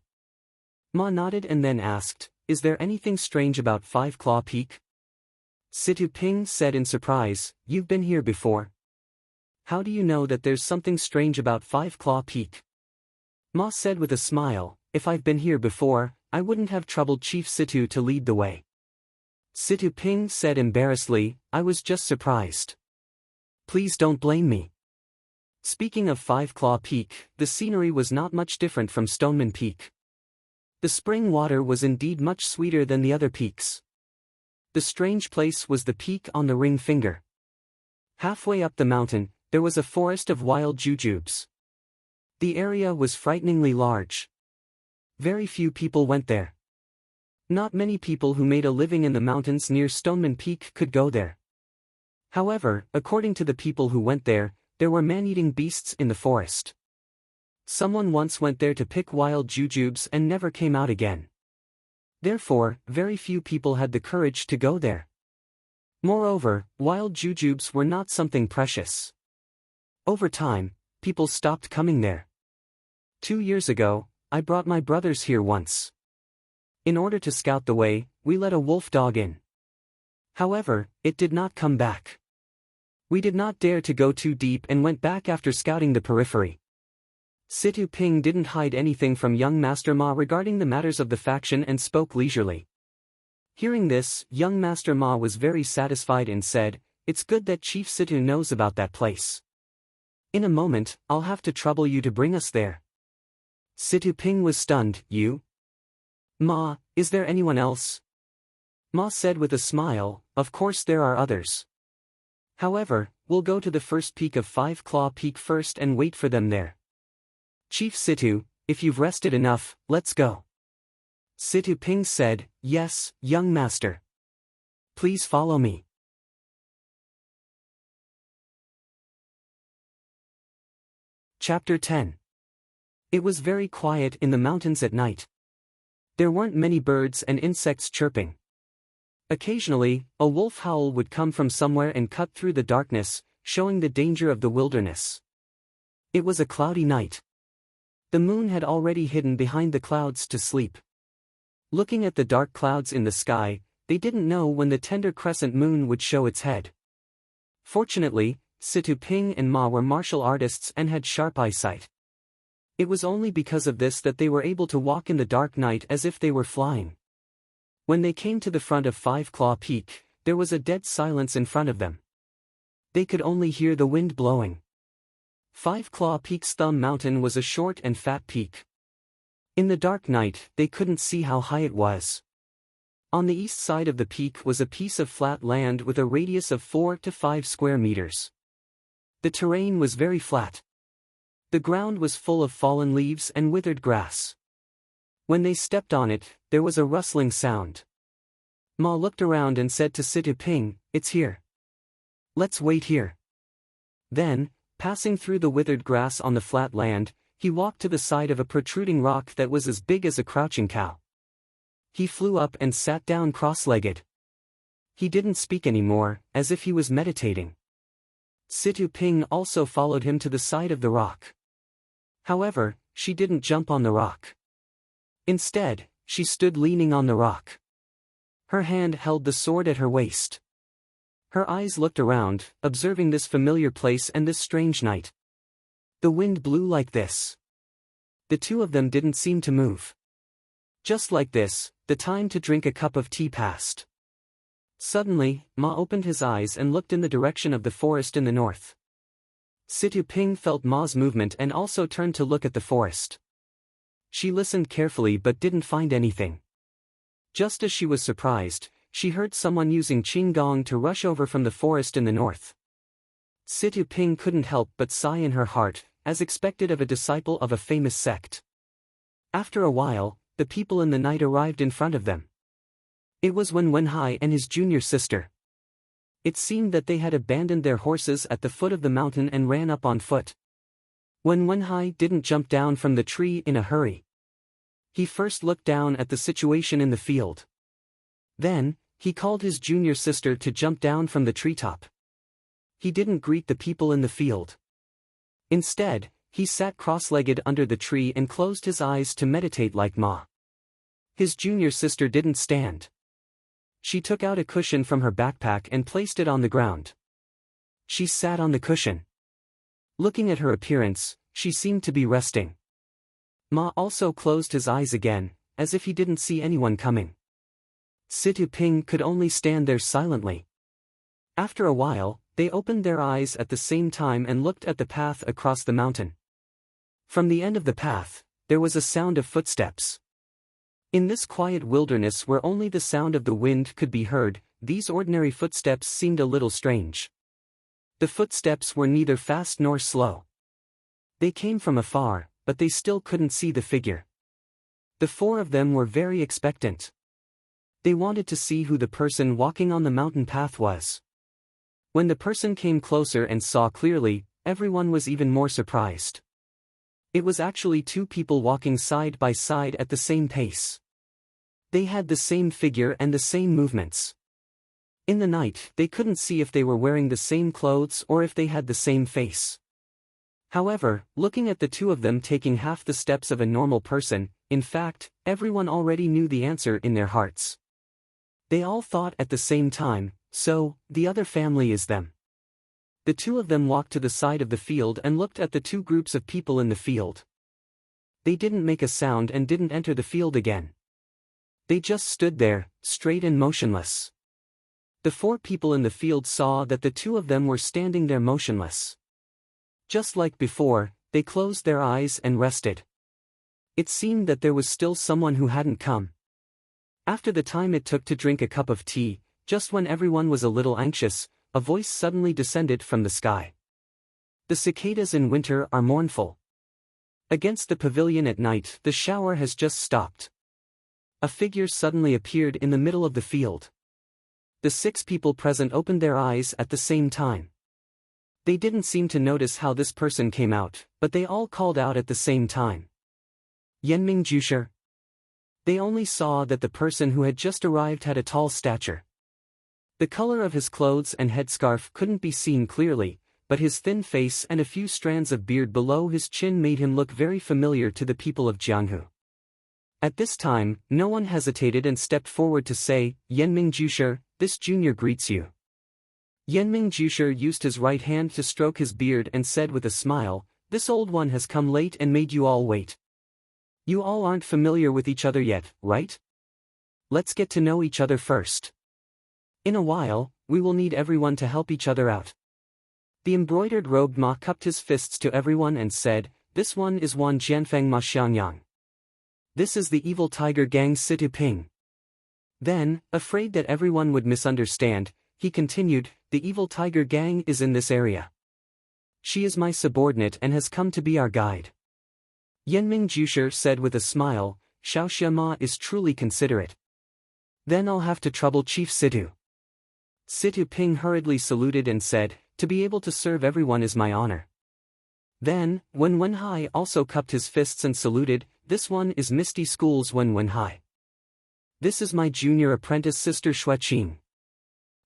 Ma nodded and then asked, "Is there anything strange about Five Claw Peak?" Situ Ping said in surprise, "You've been here before. How do you know that there's something strange about Five Claw Peak?" Ma said with a smile, "If I've been here before, I wouldn't have troubled Chief Situ to lead the way." Situ Ping said embarrassedly, "I was just surprised. Please don't blame me." Speaking of Five Claw Peak, the scenery was not much different from Stoneman Peak. The spring water was indeed much sweeter than the other peaks. The strange place was the peak on the ring finger. Halfway up the mountain, there was a forest of wild jujubes. The area was frighteningly large. Very few people went there. Not many people who made a living in the mountains near Stoneman Peak could go there. However, according to the people who went there were man-eating beasts in the forest. Someone once went there to pick wild jujubes and never came out again. Therefore, very few people had the courage to go there. Moreover, wild jujubes were not something precious. Over time, people stopped coming there. 2 years ago, I brought my brothers here once. In order to scout the way, we let a wolf dog in. However, it did not come back. We did not dare to go too deep and went back after scouting the periphery. Situ Ping didn't hide anything from young Master Ma regarding the matters of the faction and spoke leisurely. Hearing this, young Master Ma was very satisfied and said, "It's good that Chief Situ knows about that place. In a moment, I'll have to trouble you to bring us there." Situ Ping was stunned. "You? Ma, is there anyone else?" Ma said with a smile, "Of course there are others. However, we'll go to the first peak of Five Claw Peak first and wait for them there. Chief Situ, if you've rested enough, let's go." Situ Ping said, "Yes, young master. Please follow me." Chapter 10. It was very quiet in the mountains at night. There weren't many birds and insects chirping. Occasionally, a wolf howl would come from somewhere and cut through the darkness, showing the danger of the wilderness. It was a cloudy night. The moon had already hidden behind the clouds to sleep. Looking at the dark clouds in the sky, they didn't know when the tender crescent moon would show its head. Fortunately, Situ Ping and Ma were martial artists and had sharp eyesight. It was only because of this that they were able to walk in the dark night as if they were flying. When they came to the front of Five Claw Peak, there was a dead silence in front of them. They could only hear the wind blowing. Five Claw Peak's thumb mountain was a short and fat peak. In the dark night, they couldn't see how high it was. On the east side of the peak was a piece of flat land with a radius of 4 to 5 square meters. The terrain was very flat. The ground was full of fallen leaves and withered grass. When they stepped on it, there was a rustling sound. Ma looked around and said to Situ Ping, "It's here. Let's wait here." Then, passing through the withered grass on the flat land, he walked to the side of a protruding rock that was as big as a crouching cow. He flew up and sat down cross-legged. He didn't speak anymore, as if he was meditating. Situ Ping also followed him to the side of the rock. However, she didn't jump on the rock. Instead, she stood leaning on the rock. Her hand held the sword at her waist. Her eyes looked around, observing this familiar place and this strange night. The wind blew like this. The two of them didn't seem to move. Just like this, the time to drink a cup of tea passed. Suddenly, Ma opened his eyes and looked in the direction of the forest in the north. Situ Ping felt Ma's movement and also turned to look at the forest. She listened carefully but didn't find anything. Just as she was surprised, she heard someone using qinggong to rush over from the forest in the north. Situ Ping couldn't help but sigh in her heart, as expected of a disciple of a famous sect. After a while, the people in the night arrived in front of them. It was Wenhai and his junior sister. It seemed that they had abandoned their horses at the foot of the mountain and ran up on foot. Wenhai didn't jump down from the tree in a hurry. He first looked down at the situation in the field. Then, he called his junior sister to jump down from the treetop. He didn't greet the people in the field. Instead, he sat cross-legged under the tree and closed his eyes to meditate like Ma. His junior sister didn't stand. She took out a cushion from her backpack and placed it on the ground. She sat on the cushion. Looking at her appearance, she seemed to be resting. Ma also closed his eyes again, as if he didn't see anyone coming. Situ Ping could only stand there silently. After a while, they opened their eyes at the same time and looked at the path across the mountain. From the end of the path, there was a sound of footsteps. In this quiet wilderness where only the sound of the wind could be heard, these ordinary footsteps seemed a little strange. The footsteps were neither fast nor slow. They came from afar, but they still couldn't see the figure. The four of them were very expectant. They wanted to see who the person walking on the mountain path was. When the person came closer and saw clearly, everyone was even more surprised. It was actually two people walking side by side at the same pace. They had the same figure and the same movements. In the night, they couldn't see if they were wearing the same clothes or if they had the same face. However, looking at the two of them taking half the steps of a normal person, in fact, everyone already knew the answer in their hearts. They all thought at the same time, so, the other family is them. The two of them walked to the side of the field and looked at the two groups of people in the field. They didn't make a sound and didn't enter the field again. They just stood there, straight and motionless. The four people in the field saw that the two of them were standing there motionless. Just like before, they closed their eyes and rested. It seemed that there was still someone who hadn't come. After the time it took to drink a cup of tea, just when everyone was a little anxious, a voice suddenly descended from the sky. The cicadas in winter are mournful. Against the pavilion at night, the shower has just stopped. A figure suddenly appeared in the middle of the field. The 6 people present opened their eyes at the same time. They didn't seem to notice how this person came out, but they all called out at the same time. Yenming Jusher. They only saw that the person who had just arrived had a tall stature. The color of his clothes and headscarf couldn't be seen clearly, but his thin face and a few strands of beard below his chin made him look very familiar to the people of Jianghu. At this time, no one hesitated and stepped forward to say, Yenming Jusher, this junior greets you. Yenming Jusher used his right hand to stroke his beard and said with a smile, this old one has come late and made you all wait. You all aren't familiar with each other yet, right? Let's get to know each other first. In a while, we will need everyone to help each other out. The embroidered robed Ma cupped his fists to everyone and said, this one is Wan Jianfeng Ma Xiangyang. This is the evil tiger gang Situ Ping. Then, afraid that everyone would misunderstand, he continued, the evil tiger gang is in this area. She is my subordinate and has come to be our guide. Yenming Jusher said with a smile, Xiaoxia Ma is truly considerate. Then I'll have to trouble Chief Situ. Situ Ping hurriedly saluted and said, to be able to serve everyone is my honor. Then, Wen Wenhai also cupped his fists and saluted, this one is Misty School's Wen Wenhai. This is my junior apprentice sister Xueqing.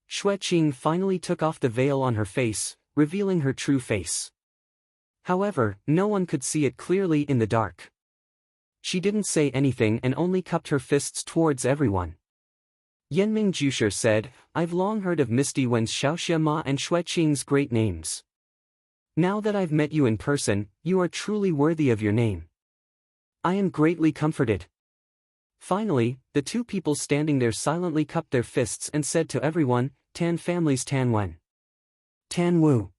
Xueqing finally took off the veil on her face, revealing her true face. However, no one could see it clearly in the dark. She didn't say anything and only cupped her fists towards everyone. Yenming Jusher said, I've long heard of Misty Wen's Xiaoxia Ma and Xueqing's great names. Now that I've met you in person, you are truly worthy of your name. I am greatly comforted. Finally, the two people standing there silently cupped their fists and said to everyone, Tan family's Tan Wen. Tan Wu.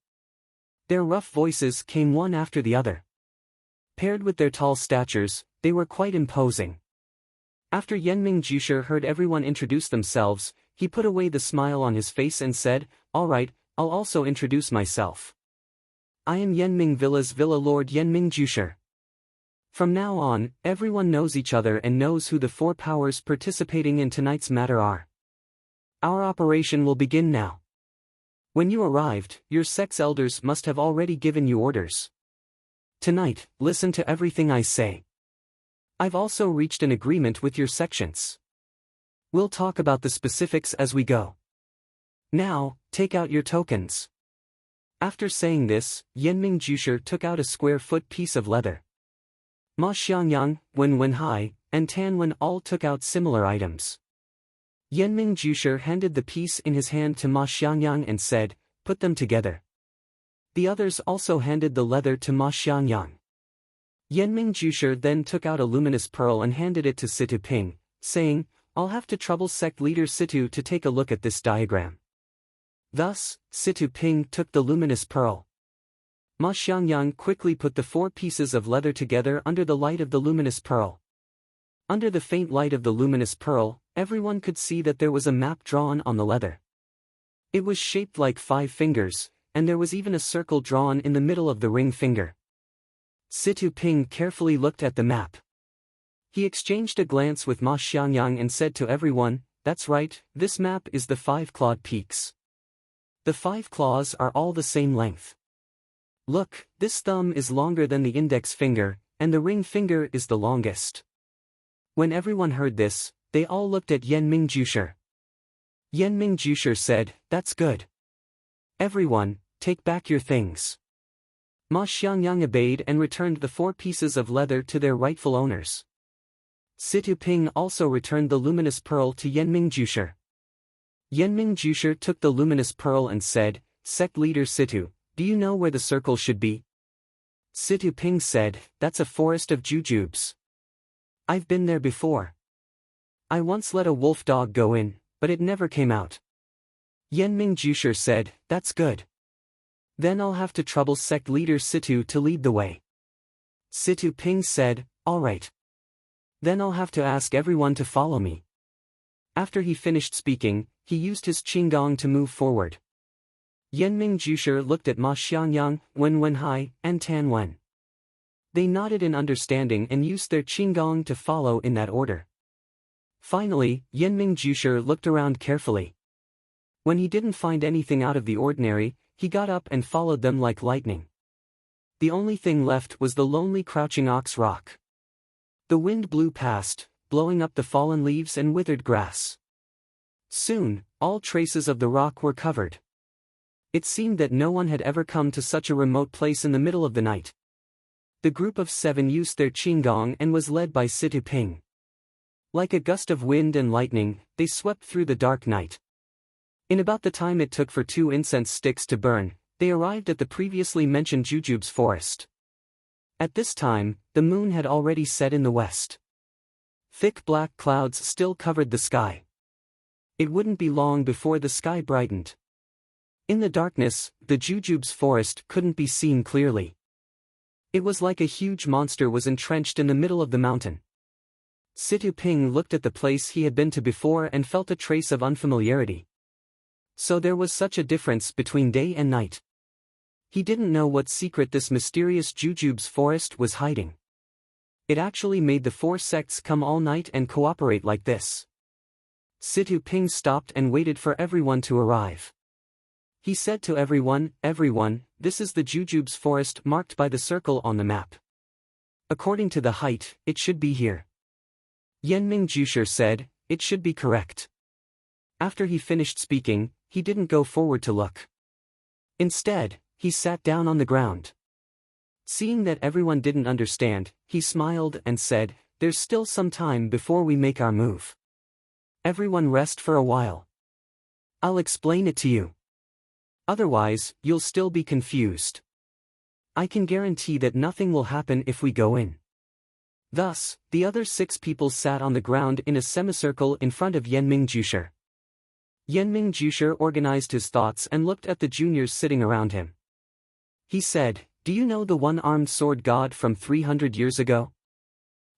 Their rough voices came one after the other. Paired with their tall statures, they were quite imposing. After Yenming Jusher heard everyone introduce themselves, he put away the smile on his face and said, all right, I'll also introduce myself. I am Yenming Villa's Villa Lord Yenming Jusher. From now on, everyone knows each other and knows who the 4 powers participating in tonight's matter are. Our operation will begin now. When you arrived, your sex elders must have already given you orders. Tonight, listen to everything I say. I've also reached an agreement with your sections. We'll talk about the specifics as we go. Now, take out your tokens. After saying this, Yenming Jusher took out a square-foot piece of leather. Ma Xiangyang, Wen Wenhai, and Tan Wen all took out similar items. Yenming Jusher handed the piece in his hand to Ma Xiangyang and said, "Put them together." The others also handed the leather to Ma Xiangyang. Yenming Jusher then took out a luminous pearl and handed it to Situ Ping, saying, "I'll have to trouble sect leader Situ to take a look at this diagram." Thus, Situ Ping took the luminous pearl. Ma Xiangyang quickly put the 4 pieces of leather together under the light of the luminous pearl. Under the faint light of the luminous pearl, everyone could see that there was a map drawn on the leather. It was shaped like 5 fingers, and there was even a circle drawn in the middle of the ring finger. Situ Ping carefully looked at the map. He exchanged a glance with Ma Xiangyang and said to everyone, "That's right, this map is the 5-clawed peaks. The 5 claws are all the same length. Look, this thumb is longer than the index finger, and the ring finger is the longest." When everyone heard this, they all looked at Yenming Jusher. Yenming Jusher said, "That's good. Everyone, take back your things." Ma Xiangyang obeyed and returned the 4 pieces of leather to their rightful owners. Situ Ping also returned the luminous pearl to Yenming Jusher. Yenming Jusher took the luminous pearl and said, "Sect leader Situ, do you know where the circle should be?" Situ Ping said, "That's a forest of jujubes. I've been there before. I once let a wolf dog go in, but it never came out." Yenming Jusher said, "That's good. Then I'll have to trouble sect leader Situ to lead the way." Situ Ping said, "All right. Then I'll have to ask everyone to follow me." After he finished speaking, he used his qinggong to move forward. Yenming Jusher looked at Ma Xiangyang, Wen Wenhai, and Tan Wen. They nodded in understanding and used their qinggong to follow in that order. Finally, Yenming Jusher looked around carefully. When he didn't find anything out of the ordinary, he got up and followed them like lightning. The only thing left was the lonely crouching ox rock. The wind blew past, blowing up the fallen leaves and withered grass. Soon, all traces of the rock were covered. It seemed that no one had ever come to such a remote place in the middle of the night. The group of 7 used their qinggong and was led by Situ Ping. Like a gust of wind and lightning, they swept through the dark night. In about the time it took for 2 incense sticks to burn, they arrived at the previously mentioned Jujubes forest. At this time, the moon had already set in the west. Thick black clouds still covered the sky. It wouldn't be long before the sky brightened. In the darkness, the Jujubes forest couldn't be seen clearly. It was like a huge monster was entrenched in the middle of the mountain. Situ Ping looked at the place he had been to before and felt a trace of unfamiliarity. So there was such a difference between day and night. He didn't know what secret this mysterious Jujubes forest was hiding. It actually made the 4 sects come all night and cooperate like this. Situ Ping stopped and waited for everyone to arrive. He said to everyone, "Everyone, this is the Jujubes forest marked by the circle on the map. According to the height, it should be here." Yenming Jusher said, "It should be correct." After he finished speaking, he didn't go forward to look. Instead, he sat down on the ground. Seeing that everyone didn't understand, he smiled and said, "There's still some time before we make our move. Everyone rest for a while. I'll explain it to you. Otherwise, you'll still be confused. I can guarantee that nothing will happen if we go in." Thus, the other 6 people sat on the ground in a semicircle in front of Yenming Jusher. Yenming Jusher organized his thoughts and looked at the juniors sitting around him. He said, "Do you know the one-armed sword god from 300 years ago?"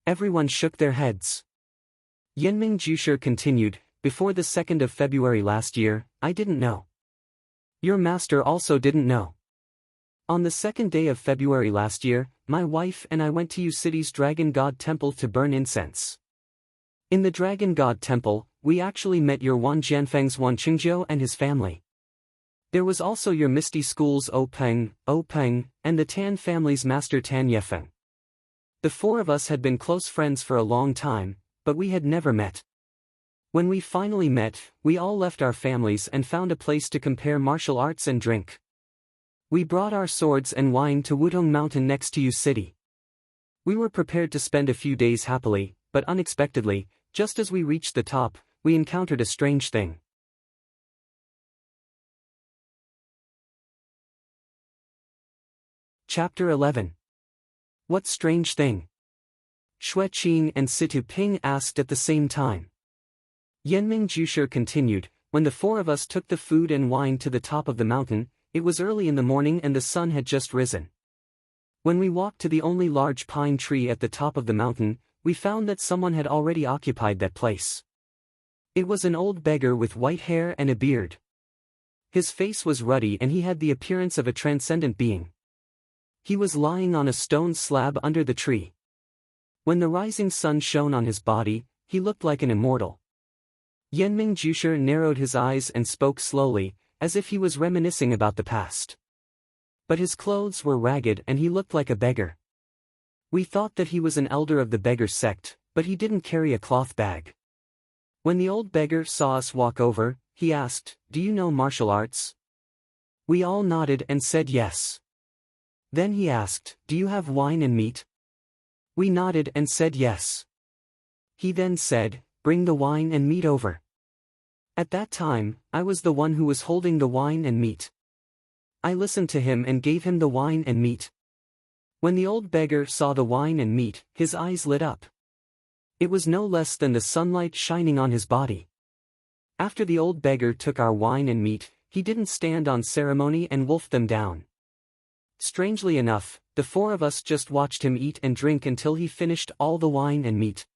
Everyone shook their heads. Yenming Jusher continued, "Before the 2nd of February last year, I didn't know. Your master also didn't know. On the 2nd day of February last year, my wife and I went to Yu City's Dragon God Temple to burn incense. In the Dragon God Temple, we actually met your Wan Jianfeng's Wan Qingjiu and his family. There was also your Misty School's Peng, and the Tan family's master Tan Yefeng. The 4 of us had been close friends for a long time, but we had never met. When we finally met, we all left our families and found a place to compare martial arts and drink. We brought our swords and wine to Wudong Mountain next to Yu City. We were prepared to spend a few days happily, but unexpectedly, just as we reached the top, we encountered a strange thing. Chapter 11. What strange thing? Xue Qing and Situ Ping asked at the same time. Yanming Jusher continued, when the four of us took the food and wine to the top of the mountain, it was early in the morning and the sun had just risen. When we walked to the only large pine tree at the top of the mountain, we found that someone had already occupied that place. It was an old beggar with white hair and a beard. His face was ruddy and he had the appearance of a transcendent being. He was lying on a stone slab under the tree. When the rising sun shone on his body, he looked like an immortal. Yanming Jusher narrowed his eyes and spoke slowly, as if he was reminiscing about the past. But his clothes were ragged and he looked like a beggar. We thought that he was an elder of the beggar sect, but he didn't carry a cloth bag. When the old beggar saw us walk over, he asked, "Do you know martial arts?" We all nodded and said yes. Then he asked, "Do you have wine and meat?" We nodded and said yes. He then said, "Bring the wine and meat over." At that time, I was the one who was holding the wine and meat. I listened to him and gave him the wine and meat. When the old beggar saw the wine and meat, his eyes lit up. It was no less than the sunlight shining on his body. After the old beggar took our wine and meat, he didn't stand on ceremony and wolfed them down. Strangely enough, the four of us just watched him eat and drink until he finished all the wine and meat.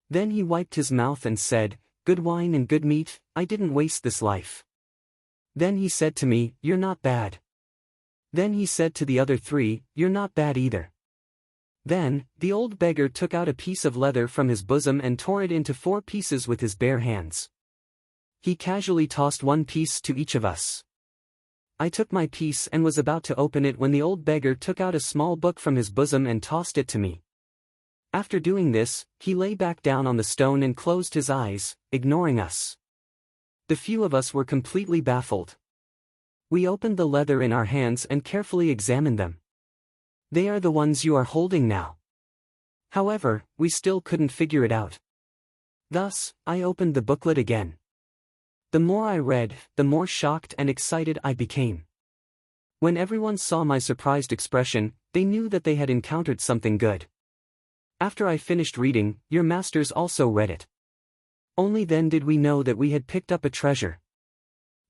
Then he wiped his mouth and said, "Good wine and good meat, I didn't waste this life." Then he said to me, "You're not bad." Then he said to the other three, "You're not bad either." Then, the old beggar took out a piece of leather from his bosom and tore it into 4 pieces with his bare hands. He casually tossed one piece to each of us. I took my piece and was about to open it when the old beggar took out a small book from his bosom and tossed it to me. After doing this, he lay back down on the stone and closed his eyes, ignoring us. The few of us were completely baffled. We opened the leather in our hands and carefully examined them. "They are the ones you are holding now." However, we still couldn't figure it out. Thus, I opened the booklet again. The more I read, the more shocked and excited I became. When everyone saw my surprised expression, they knew that they had encountered something good. After I finished reading, your masters also read it. Only then did we know that we had picked up a treasure.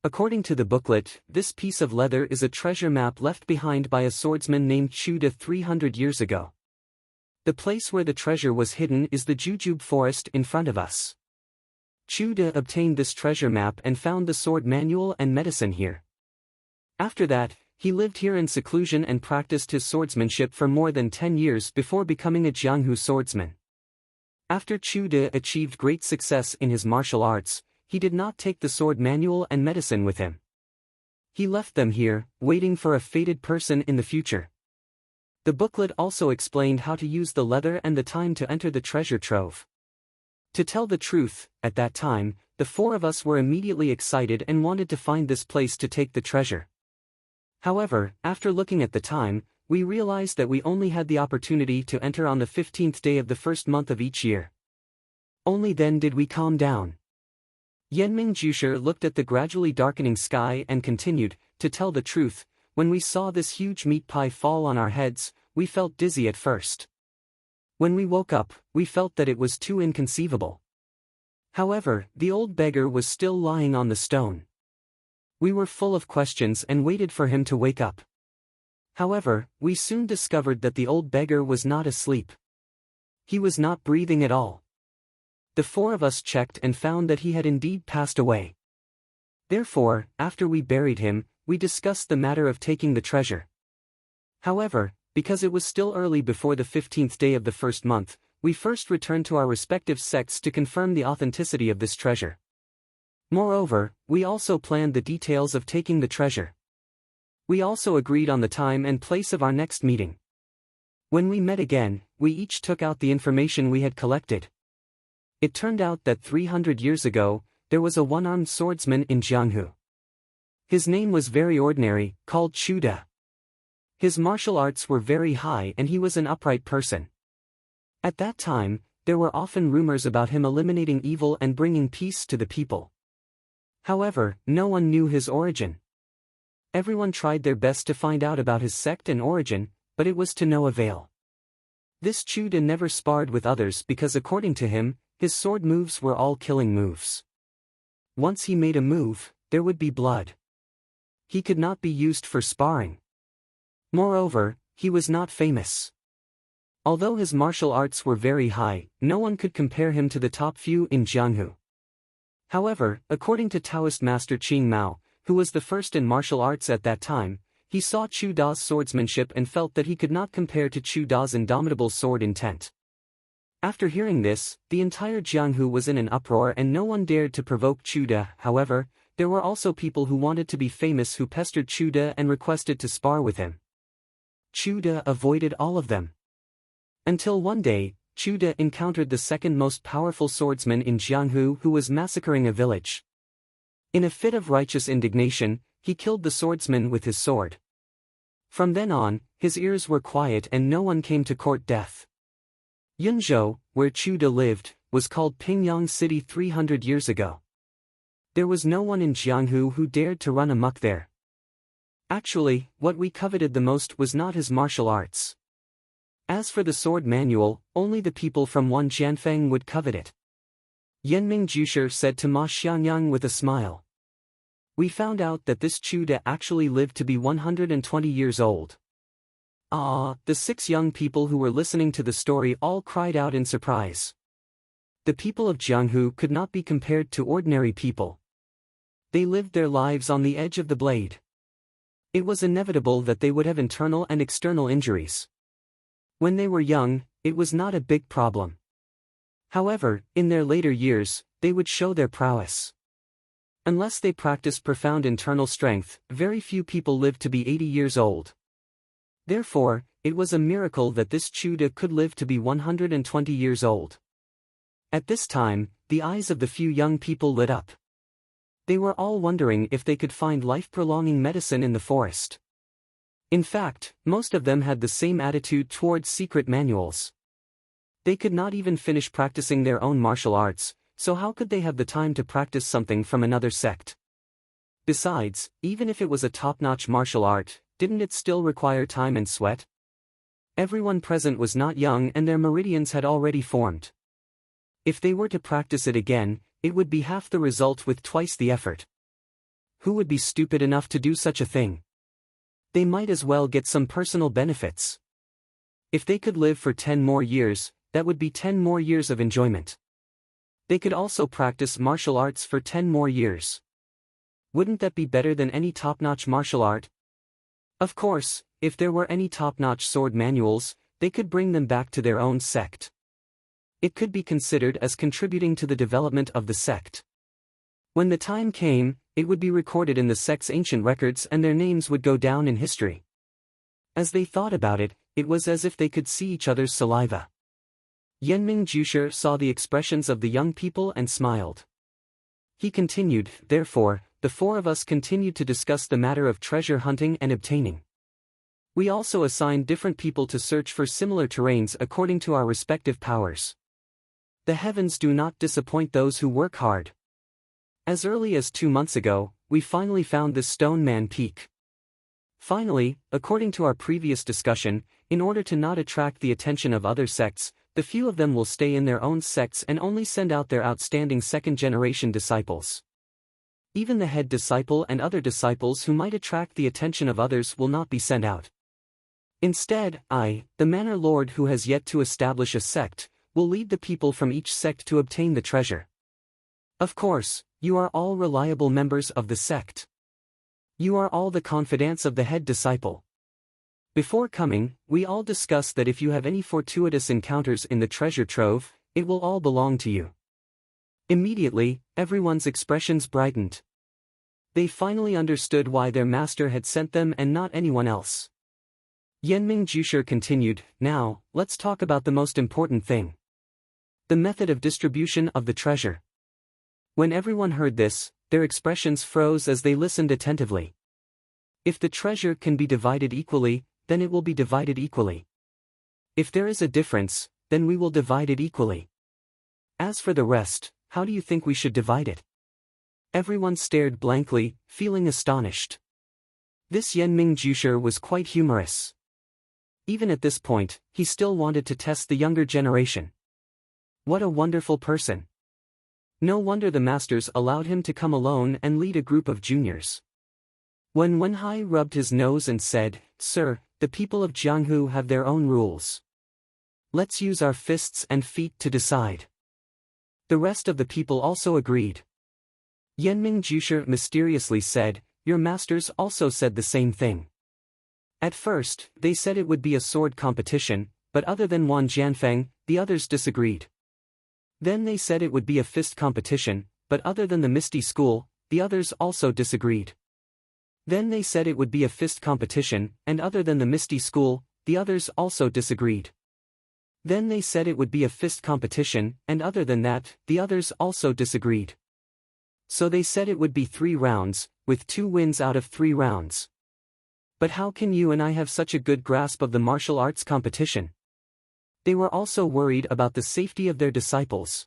According to the booklet, this piece of leather is a treasure map left behind by a swordsman named Chu De 300 years ago. The place where the treasure was hidden is the Jujube forest in front of us. Chu De obtained this treasure map and found the sword manual and medicine here. After that, he lived here in seclusion and practiced his swordsmanship for more than 10 years before becoming a Jianghu swordsman. After Chu De achieved great success in his martial arts, he did not take the sword manual and medicine with him. He left them here, waiting for a fated person in the future. The booklet also explained how to use the leather and the time to enter the treasure trove. To tell the truth, at that time, the four of us were immediately excited and wanted to find this place to take the treasure. However, after looking at the time, we realized that we only had the opportunity to enter on the 15th day of the first month of each year. Only then did we calm down. Yanming Jusher looked at the gradually darkening sky and continued, "To tell the truth, when we saw this huge meat pie fall on our heads, we felt dizzy at first. When we woke up, we felt that it was too inconceivable. However, the old beggar was still lying on the stone. We were full of questions and waited for him to wake up. However, we soon discovered that the old beggar was not asleep. He was not breathing at all. The four of us checked and found that he had indeed passed away. Therefore, after we buried him, we discussed the matter of taking the treasure. However, because it was still early before the 15th day of the first month, we first returned to our respective sects to confirm the authenticity of this treasure. Moreover, we also planned the details of taking the treasure. We also agreed on the time and place of our next meeting. When we met again, we each took out the information we had collected. It turned out that 300 years ago, there was a one-armed swordsman in Jianghu. His name was very ordinary, called Chuda. His martial arts were very high and he was an upright person. At that time, there were often rumors about him eliminating evil and bringing peace to the people. However, no one knew his origin. Everyone tried their best to find out about his sect and origin, but it was to no avail. This Chuda never sparred with others because according to him, his sword moves were all killing moves. Once he made a move, there would be blood. He could not be used for sparring. Moreover, he was not famous. Although his martial arts were very high, no one could compare him to the top few in Jianghu. However, according to Taoist master Qing Mao, who was the first in martial arts at that time, he saw Chu Da's swordsmanship and felt that he could not compare to Chu Da's indomitable sword intent. After hearing this, the entire Jianghu was in an uproar and no one dared to provoke Chu Da. However, there were also people who wanted to be famous who pestered Chu Da and requested to spar with him. Chu Da avoided all of them. Until one day, Chu Da encountered the second most powerful swordsman in Jianghu who was massacring a village. In a fit of righteous indignation, he killed the swordsman with his sword. From then on, his ears were quiet and no one came to court death. Yunzhou, where Chu Da lived, was called Pingyang City 300 years ago. There was no one in Jianghu who dared to run amok there. Actually, what we coveted the most was not his martial arts. As for the sword manual, only the people from Wan Jianfeng would covet it. Yanming Jusher said to Ma Xiangyang with a smile. We found out that this Chu Da actually lived to be 120 years old. Ah, the 6 young people who were listening to the story all cried out in surprise. The people of Jianghu could not be compared to ordinary people. They lived their lives on the edge of the blade. It was inevitable that they would have internal and external injuries. When they were young, it was not a big problem. However, in their later years, they would show their prowess. Unless they practiced profound internal strength, very few people lived to be 80 years old. Therefore, it was a miracle that this Chu Da could live to be 120 years old. At this time, the eyes of the few young people lit up. They were all wondering if they could find life-prolonging medicine in the forest. In fact, most of them had the same attitude towards secret manuals. They could not even finish practicing their own martial arts, so how could they have the time to practice something from another sect? Besides, even if it was a top-notch martial art, didn't it still require time and sweat? Everyone present was not young and their meridians had already formed. If they were to practice it again, it would be half the result with twice the effort. Who would be stupid enough to do such a thing? They might as well get some personal benefits. If they could live for 10 more years, that would be 10 more years of enjoyment. They could also practice martial arts for 10 more years. Wouldn't that be better than any top-notch martial art? Of course, if there were any top-notch sword manuals, they could bring them back to their own sect. It could be considered as contributing to the development of the sect. When the time came, it would be recorded in the sect's ancient records and their names would go down in history. As they thought about it, it was as if they could see each other's saliva. Yanming Jusher saw the expressions of the young people and smiled. He continued, therefore, the 4 of us continued to discuss the matter of treasure hunting and obtaining. We also assigned different people to search for similar terrains according to our respective powers. The heavens do not disappoint those who work hard. As early as 2 months ago, we finally found this Stone Man Peak. Finally, according to our previous discussion, in order to not attract the attention of other sects, the few of them will stay in their own sects and only send out their outstanding second-generation disciples. Even the head disciple and other disciples who might attract the attention of others will not be sent out. Instead, I, the Manor Lord who has yet to establish a sect, will lead the people from each sect to obtain the treasure. Of course, you are all reliable members of the sect. You are all the confidants of the head disciple. Before coming, we all discussed that if you have any fortuitous encounters in the treasure trove, it will all belong to you. Immediately, everyone's expressions brightened. They finally understood why their master had sent them and not anyone else. Yanming Jusher continued, now, let's talk about the most important thing. The method of distribution of the treasure. When everyone heard this, their expressions froze as they listened attentively. If the treasure can be divided equally, then it will be divided equally. If there is a difference, then we will divide it equally. As for the rest, how do you think we should divide it? Everyone stared blankly, feeling astonished. This Yenming Jusher was quite humorous. Even at this point, he still wanted to test the younger generation. What a wonderful person. No wonder the masters allowed him to come alone and lead a group of juniors. When Wenhai rubbed his nose and said, "Sir, the people of Jianghu have their own rules. Let's use our fists and feet to decide." The rest of the people also agreed. Yenming Jusher mysteriously said, "Your masters also said the same thing." At first, they said it would be a sword competition, but other than Wan Jianfeng, the others disagreed. Then they said it would be a fist competition, but other than the Misty School, the others also disagreed. Then they said it would be a fist competition, and other than the Misty School, the others also disagreed. Then they said it would be a fist competition, and other than that, the others also disagreed. So they said it would be 3 rounds, with 2 wins out of 3 rounds. But how can you and I have such a good grasp of the martial arts competition? They were also worried about the safety of their disciples.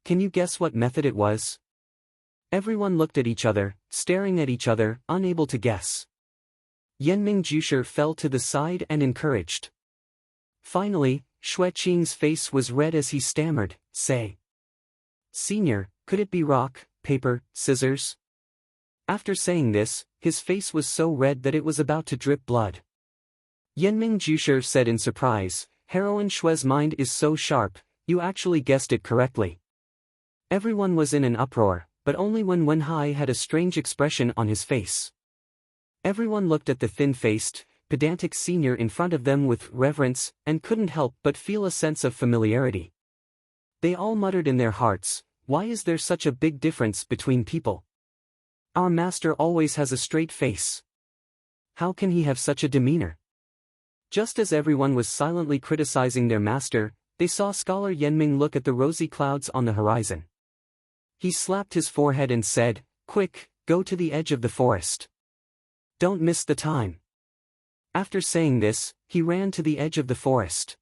Can you guess what method it was? Everyone looked at each other, staring at each other, unable to guess. Yenming Jusher fell to the side and encouraged. Finally, Xue Qing's face was red as he stammered, "Say. Senior, could it be rock, paper, scissors?" After saying this, his face was so red that it was about to drip blood. Yenming Jusher said in surprise, "Heroine Xue's mind is so sharp, you actually guessed it correctly." Everyone was in an uproar, but only when Wenhai had a strange expression on his face. Everyone looked at the thin-faced, pedantic senior in front of them with reverence, and couldn't help but feel a sense of familiarity. They all muttered in their hearts, "Why is there such a big difference between people? Our master always has a straight face. How can he have such a demeanor?" Just as everyone was silently criticizing their master, they saw Scholar Yenming look at the rosy clouds on the horizon. He slapped his forehead and said, "Quick, go to the edge of the forest. Don't miss the time." After saying this, he ran to the edge of the forest.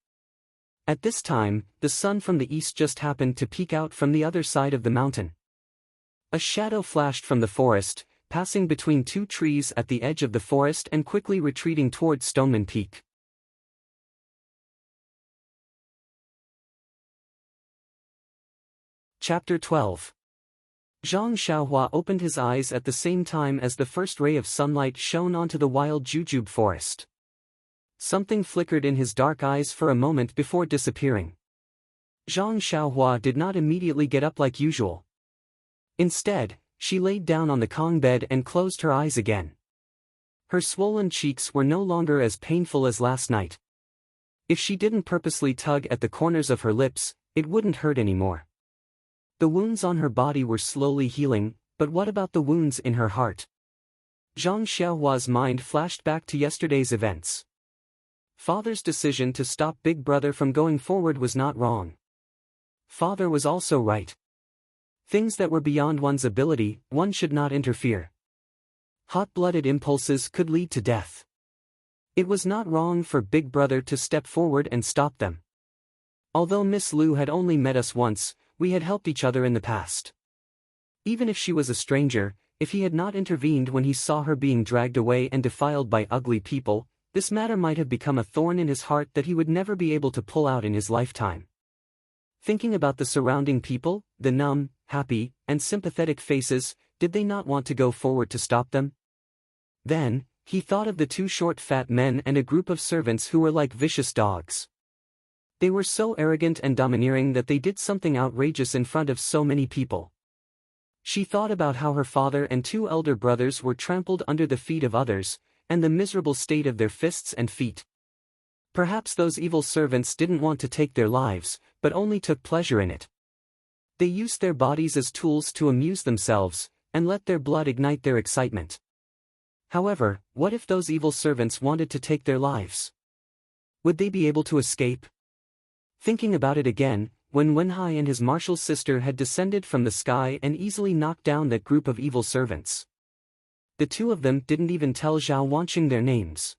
At this time, the sun from the east just happened to peek out from the other side of the mountain. A shadow flashed from the forest, passing between 2 trees at the edge of the forest and quickly retreating toward Stoneman Peak. Chapter 12. Zhang Xiaohua opened his eyes at the same time as the first ray of sunlight shone onto the wild jujube forest. Something flickered in his dark eyes for a moment before disappearing. Zhang Xiaohua did not immediately get up like usual. Instead, she laid down on the Kong bed and closed her eyes again. Her swollen cheeks were no longer as painful as last night. If she didn't purposely tug at the corners of her lips, it wouldn't hurt anymore. The wounds on her body were slowly healing, but what about the wounds in her heart? Zhang Xiaohua's mind flashed back to yesterday's events. Father's decision to stop Big Brother from going forward was not wrong. Father was also right. Things that were beyond one's ability, one should not interfere. Hot-blooded impulses could lead to death. It was not wrong for Big Brother to step forward and stop them. Although Miss Liu had only met us once, we had helped each other in the past. Even if she was a stranger, if he had not intervened when he saw her being dragged away and defiled by ugly people, this matter might have become a thorn in his heart that he would never be able to pull out in his lifetime. Thinking about the surrounding people, the numb, happy, and sympathetic faces, did they not want to go forward to stop them? Then, he thought of the 2 short fat men and a group of servants who were like vicious dogs. They were so arrogant and domineering that they did something outrageous in front of so many people. She thought about how her father and 2 elder brothers were trampled under the feet of others, and the miserable state of their fists and feet. Perhaps those evil servants didn't want to take their lives, but only took pleasure in it. They used their bodies as tools to amuse themselves, and let their blood ignite their excitement. However, what if those evil servants wanted to take their lives? Would they be able to escape? Thinking about it again, when Wenhai and his martial sister had descended from the sky and easily knocked down that group of evil servants. The two of them didn't even tell Zhao Wanqing their names.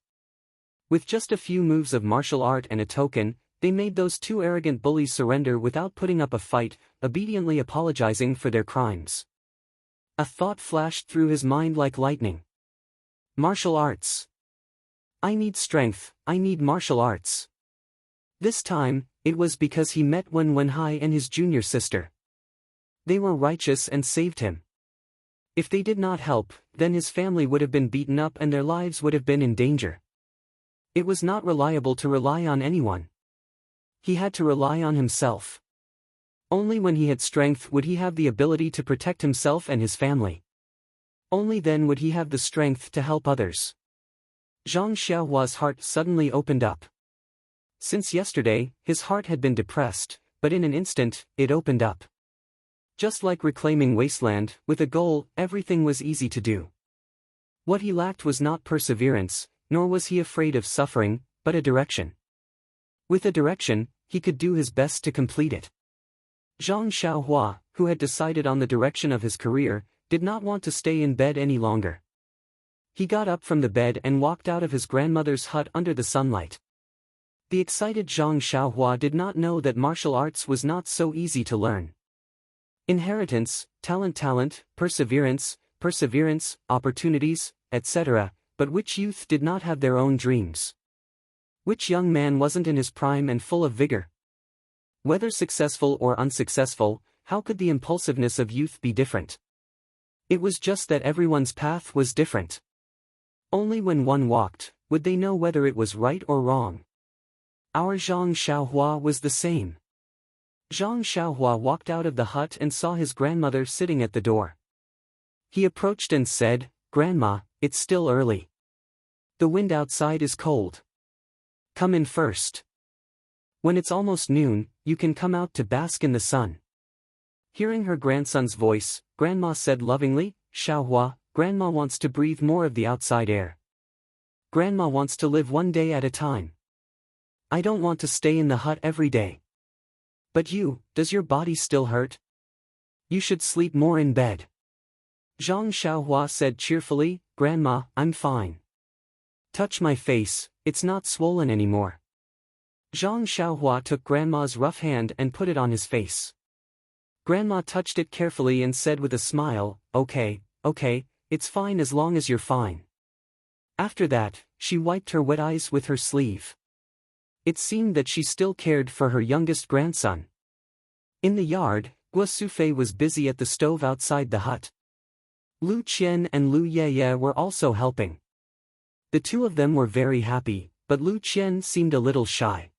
With just a few moves of martial art and a token, they made those two arrogant bullies surrender without putting up a fight, obediently apologizing for their crimes. A thought flashed through his mind like lightning. Martial arts. I need strength, I need martial arts. This time, it was because he met Wenhai and his junior sister. They were righteous and saved him. If they did not help, then his family would have been beaten up and their lives would have been in danger. It was not reliable to rely on anyone. He had to rely on himself. Only when he had strength would he have the ability to protect himself and his family. Only then would he have the strength to help others. Zhang Xiaohua's heart suddenly opened up. Since yesterday, his heart had been depressed, but in an instant, it opened up. Just like reclaiming wasteland, with a goal, everything was easy to do. What he lacked was not perseverance, nor was he afraid of suffering, but a direction. With a direction, he could do his best to complete it. Zhang Xiaohua, who had decided on the direction of his career, did not want to stay in bed any longer. He got up from the bed and walked out of his grandmother's hut under the sunlight. The excited Zhang Xiaohua did not know that martial arts was not so easy to learn. Inheritance, talent, perseverance, opportunities, etc., but which youth did not have their own dreams? Which young man wasn't in his prime and full of vigor? Whether successful or unsuccessful, how could the impulsiveness of youth be different? It was just that everyone's path was different. Only when one walked, would they know whether it was right or wrong. Our Zhang Xiaohua was the same. Zhang Xiaohua walked out of the hut and saw his grandmother sitting at the door. He approached and said, "Grandma, it's still early. The wind outside is cold. Come in first. When it's almost noon, you can come out to bask in the sun." Hearing her grandson's voice, Grandma said lovingly, "Xiaohua, Grandma wants to breathe more of the outside air. Grandma wants to live one day at a time. I don't want to stay in the hut every day. But does your body still hurt? You should sleep more in bed." Zhang Xiaohua said cheerfully, "Grandma, I'm fine. Touch my face, it's not swollen anymore." Zhang Xiaohua took Grandma's rough hand and put it on his face. Grandma touched it carefully and said with a smile, okay, it's fine as long as you're fine." After that, she wiped her wet eyes with her sleeve. It seemed that she still cared for her youngest grandson. In the yard, Guo Sufei was busy at the stove outside the hut. Lu Qian and Lu Yeye were also helping. The two of them were very happy, but Lu Qian seemed a little shy.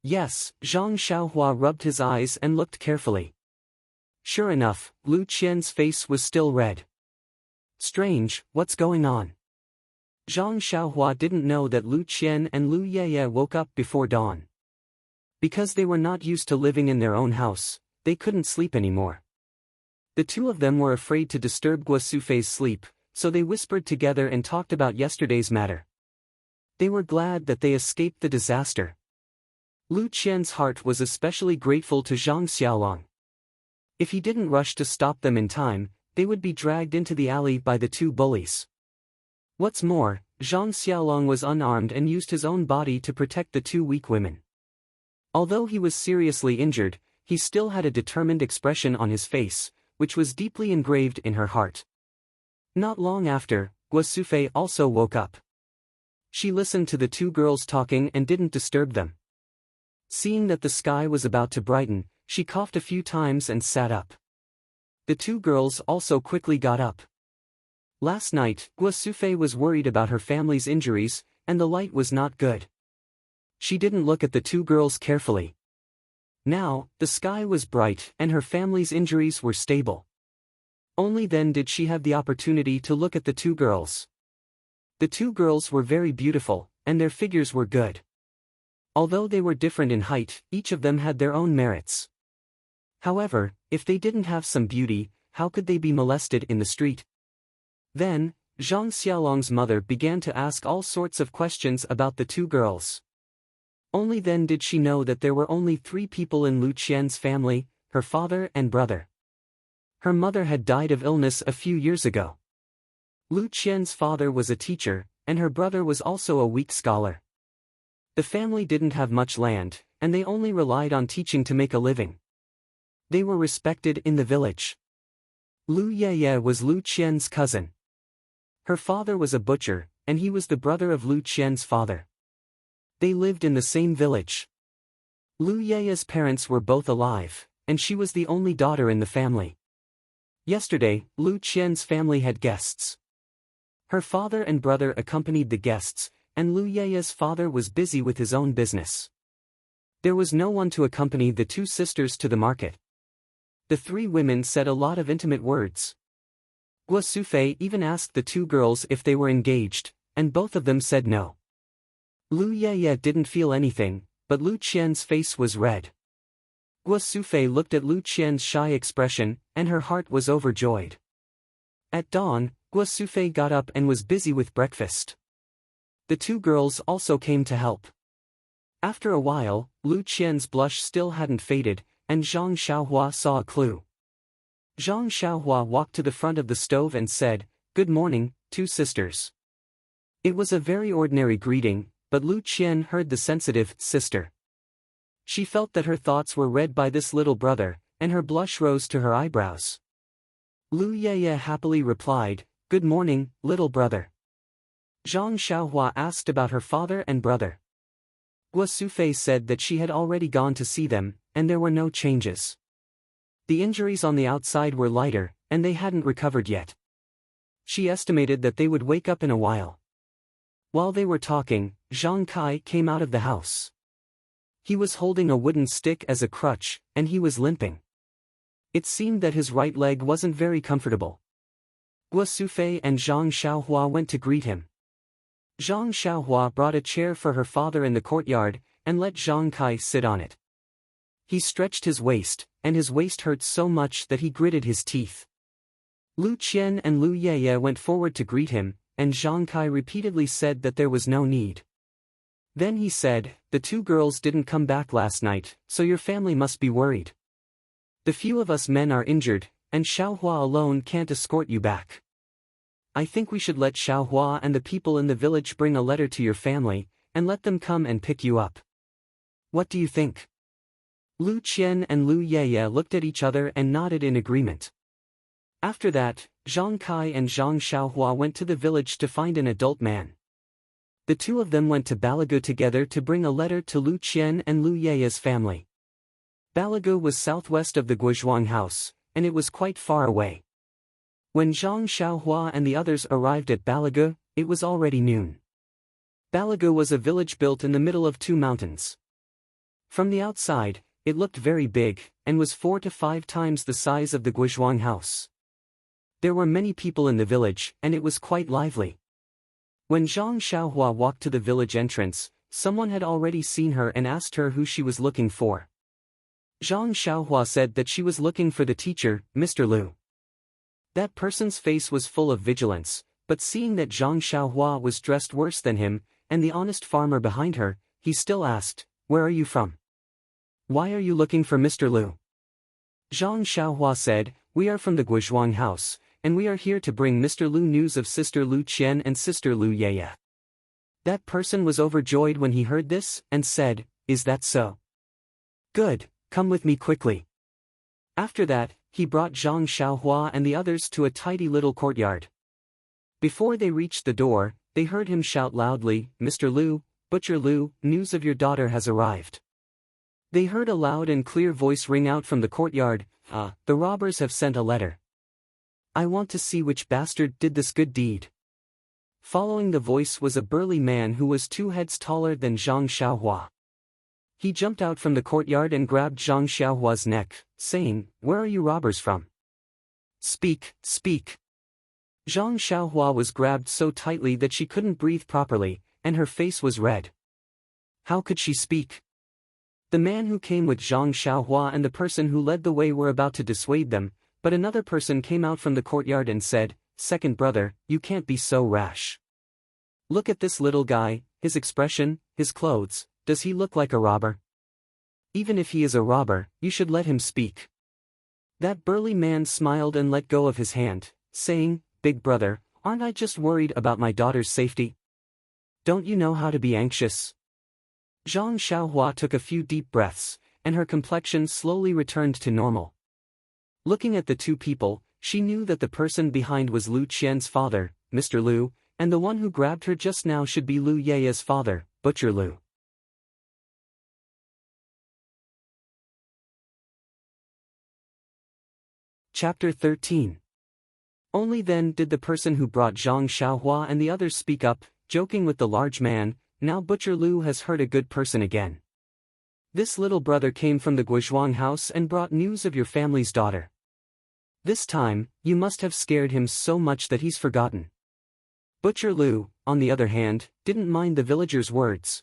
Yes, Zhang Xiaohua rubbed his eyes and looked carefully. Sure enough, Lu Qian's face was still red. Strange, what's going on? Zhang Xiaohua didn't know that Lu Qian and Lu Yeye woke up before dawn. Because they were not used to living in their own house, they couldn't sleep anymore. The two of them were afraid to disturb Guo Sufei's sleep, so they whispered together and talked about yesterday's matter. They were glad that they escaped the disaster. Lu Qian's heart was especially grateful to Zhang Xiaolong. If he didn't rush to stop them in time, they would be dragged into the alley by the two bullies. What's more, Zhang Xiaolong was unarmed and used his own body to protect the two weak women. Although he was seriously injured, he still had a determined expression on his face, which was deeply engraved in her heart. Not long after, Guo Sufei also woke up. She listened to the two girls talking and didn't disturb them. Seeing that the sky was about to brighten, she coughed a few times and sat up. The two girls also quickly got up. Last night, Guo Sufei was worried about her family's injuries, and the light was not good. She didn't look at the two girls carefully. Now, the sky was bright and her family's injuries were stable. Only then did she have the opportunity to look at the two girls. The two girls were very beautiful, and their figures were good. Although they were different in height, each of them had their own merits. However, if they didn't have some beauty, how could they be molested in the street? Then, Zhang Xiaolong's mother began to ask all sorts of questions about the two girls. Only then did she know that there were only 3 people in Lu Qian's family, her father and brother. Her mother had died of illness a few years ago. Lu Qian's father was a teacher, and her brother was also a weak scholar. The family didn't have much land, and they only relied on teaching to make a living. They were respected in the village. Lu Yeye was Lu Qian's cousin. Her father was a butcher, and he was the brother of Lu Qian's father. They lived in the same village. Lu Yeye's parents were both alive, and she was the only daughter in the family. Yesterday, Lu Qian's family had guests. Her father and brother accompanied the guests, and Lu Yeye's father was busy with his own business. There was no one to accompany the 2 sisters to the market. The 3 women said a lot of intimate words. Guo Sufei even asked the 2 girls if they were engaged, and both of them said no. Lu Yeye didn't feel anything, but Lu Qian's face was red. Guo Sufei looked at Lu Qian's shy expression, and her heart was overjoyed. At dawn, Guo Sufei got up and was busy with breakfast. The 2 girls also came to help. After a while, Lu Qian's blush still hadn't faded, and Zhang Xiaohua saw a clue. Zhang Xiaohua walked to the front of the stove and said, "Good morning, 2 sisters." It was a very ordinary greeting, but Lu Qian heard the sensitive sister. She felt that her thoughts were read by this little brother, and her blush rose to her eyebrows. Lu Yeye happily replied, "Good morning, little brother." Zhang Xiaohua asked about her father and brother. Guo Sufei said that she had already gone to see them, and there were no changes. The injuries on the outside were lighter, and they hadn't recovered yet. She estimated that they would wake up in a while. While they were talking, Zhang Kai came out of the house. He was holding a wooden stick as a crutch, and he was limping. It seemed that his right leg wasn't very comfortable. Guo Sufei and Zhang Xiaohua went to greet him. Zhang Xiaohua brought a chair for her father in the courtyard, and let Zhang Kai sit on it. He stretched his waist, and his waist hurt so much that he gritted his teeth. Lu Qian and Lu Yeye went forward to greet him, and Zhang Kai repeatedly said that there was no need. Then he said, "The 2 girls didn't come back last night, so your family must be worried. The few of us men are injured, and Xiaohua alone can't escort you back. I think we should let Xiaohua and the people in the village bring a letter to your family, and let them come and pick you up. What do you think?" Lu Qian and Lu Yeye looked at each other and nodded in agreement. After that, Zhang Kai and Zhang Xiaohua went to the village to find an adult man. The 2 of them went to Balagu together to bring a letter to Lu Qian and Lu Yeye's family. Balagu was southwest of the Guozhuang house, and it was quite far away. When Zhang Xiaohua and the others arrived at Balagu, it was already noon. Balagu was a village built in the middle of 2 mountains. From the outside, it looked very big, and was 4 to 5 times the size of the Guozhuang house. There were many people in the village, and it was quite lively. When Zhang Xiaohua walked to the village entrance, someone had already seen her and asked her who she was looking for. Zhang Xiaohua said that she was looking for the teacher, Mr. Lu. That person's face was full of vigilance, but seeing that Zhang Xiaohua was dressed worse than him, and the honest farmer behind her, he still asked, "Where are you from? Why are you looking for Mr. Lu?" Zhang Xiaohua said, "We are from the Guozhuang house, and we are here to bring Mr. Lu news of Sister Lu Qian and Sister Lu Yeye." That person was overjoyed when he heard this, and said, "Is that so? Good, come with me quickly." After that, he brought Zhang Xiaohua and the others to a tidy little courtyard. Before they reached the door, they heard him shout loudly, "Mr. Lu, Butcher Lu, news of your daughter has arrived." They heard a loud and clear voice ring out from the courtyard, "The robbers have sent a letter. I want to see which bastard did this good deed." Following the voice was a burly man who was 2 heads taller than Zhang Xiaohua. He jumped out from the courtyard and grabbed Zhang Xiaohua's neck, saying, "Where are you robbers from? Speak, speak." Zhang Xiaohua was grabbed so tightly that she couldn't breathe properly, and her face was red. How could she speak? The man who came with Zhang Xiaohua and the person who led the way were about to dissuade them, but another person came out from the courtyard and said, "Second brother, you can't be so rash. Look at this little guy, his expression, his clothes, does he look like a robber? Even if he is a robber, you should let him speak. That burly man smiled and let go of his hand, saying, Big brother, aren't I just worried about my daughter's safety? Don't you know how to be anxious? Zhang Xiaohua took a few deep breaths, and her complexion slowly returned to normal. Looking at the two people, she knew that the person behind was Lu Qian's father, Mr. Lu, and the one who grabbed her just now should be Lu Yeye's father, Butcher Lu. Chapter 13. Only then did the person who brought Zhang Xiaohua and the others speak up, joking with the large man, now Butcher Lu has hurt a good person again. This little brother came from the Guizhuang house and brought news of your family's daughter. This time, you must have scared him so much that he's forgotten. Butcher Lu, on the other hand, didn't mind the villager's words.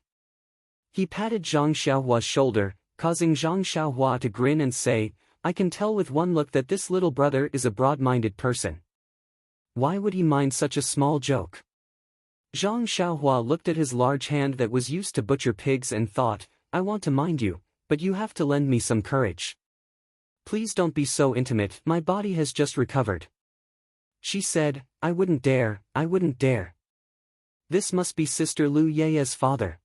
He patted Zhang Xiaohua's shoulder, causing Zhang Xiaohua to grin and say, I can tell with one look that this little brother is a broad-minded person. Why would he mind such a small joke? Zhang Xiaohua looked at his large hand that was used to butcher pigs and thought, I want to mind you, but you have to lend me some courage. Please don't be so intimate, my body has just recovered. She said, I wouldn't dare, I wouldn't dare. This must be Sister Lu Yeye's father.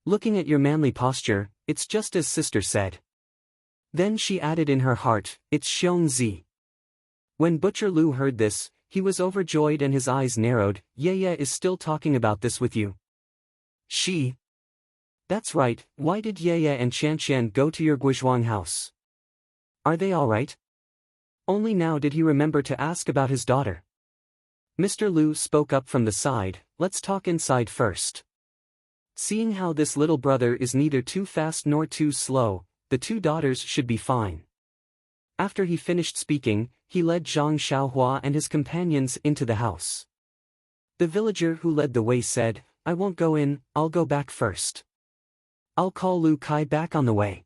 Looking at your manly posture, it's just as Sister said. Then she added in her heart, it's Xiong Zi. When Butcher Lu heard this, he was overjoyed and his eyes narrowed. Yeye is still talking about this with you. She. That's right, why did Yeye and Qian go to your Guizhuang house? Are they alright? Only now did he remember to ask about his daughter. Mr. Lu spoke up from the side, let's talk inside first. Seeing how this little brother is neither too fast nor too slow, the two daughters should be fine. After he finished speaking, he led Zhang Xiaohua and his companions into the house. The villager who led the way said, I won't go in, I'll go back first. I'll call Lu Kai back on the way.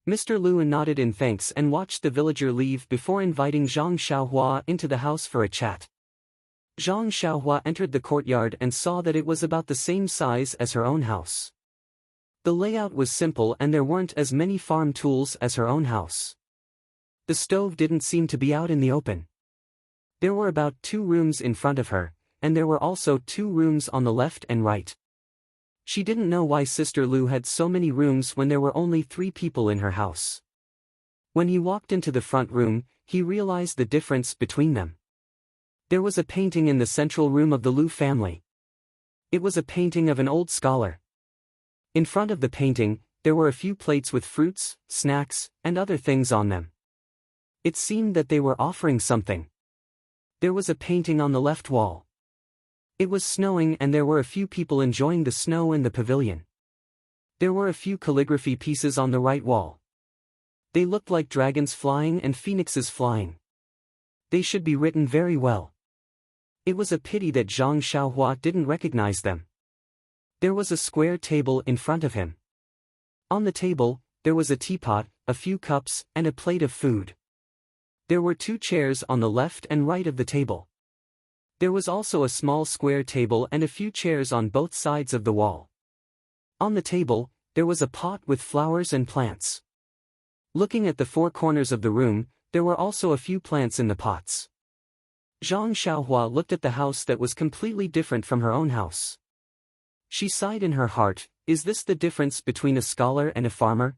Mr. Lu nodded in thanks and watched the villager leave before inviting Zhang Xiaohua into the house for a chat. Zhang Xiaohua entered the courtyard and saw that it was about the same size as her own house. The layout was simple and there weren't as many farm tools as her own house. The stove didn't seem to be out in the open. There were about 2 rooms in front of her, and there were also 2 rooms on the left and right. She didn't know why Sister Lu had so many rooms when there were only 3 people in her house. When he walked into the front room, he realized the difference between them. There was a painting in the central room of the Lu family. It was a painting of an old scholar. In front of the painting, there were a few plates with fruits, snacks, and other things on them. It seemed that they were offering something. There was a painting on the left wall. It was snowing and there were a few people enjoying the snow in the pavilion. There were a few calligraphy pieces on the right wall. They looked like dragons flying and phoenixes flying. They should be written very well. It was a pity that Zhang Xiaohua didn't recognize them. There was a square table in front of him. On the table, there was a teapot, a few cups, and a plate of food. There were 2 chairs on the left and right of the table. There was also a small square table and a few chairs on both sides of the wall. On the table, there was a pot with flowers and plants. Looking at the 4 corners of the room, there were also a few plants in the pots. Zhang Xiaohua looked at the house that was completely different from her own house. She sighed in her heart, is this the difference between a scholar and a farmer?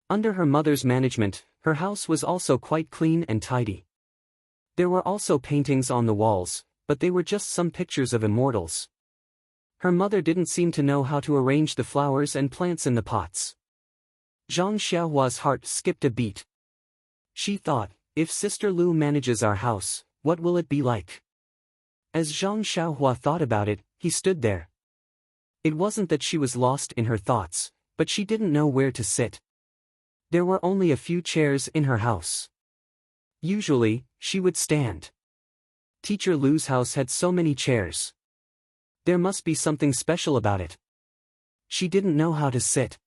Under her mother's management, her house was also quite clean and tidy. There were also paintings on the walls, but they were just some pictures of immortals. Her mother didn't seem to know how to arrange the flowers and plants in the pots. Zhang Xiaohua's heart skipped a beat. She thought, if Sister Lu manages our house, what will it be like? As Zhang Xiaohua thought about it, he stood there. It wasn't that she was lost in her thoughts, but she didn't know where to sit. There were only a few chairs in her house. Usually, she would stand. Teacher Lu's house had so many chairs. There must be something special about it. She didn't know how to sit.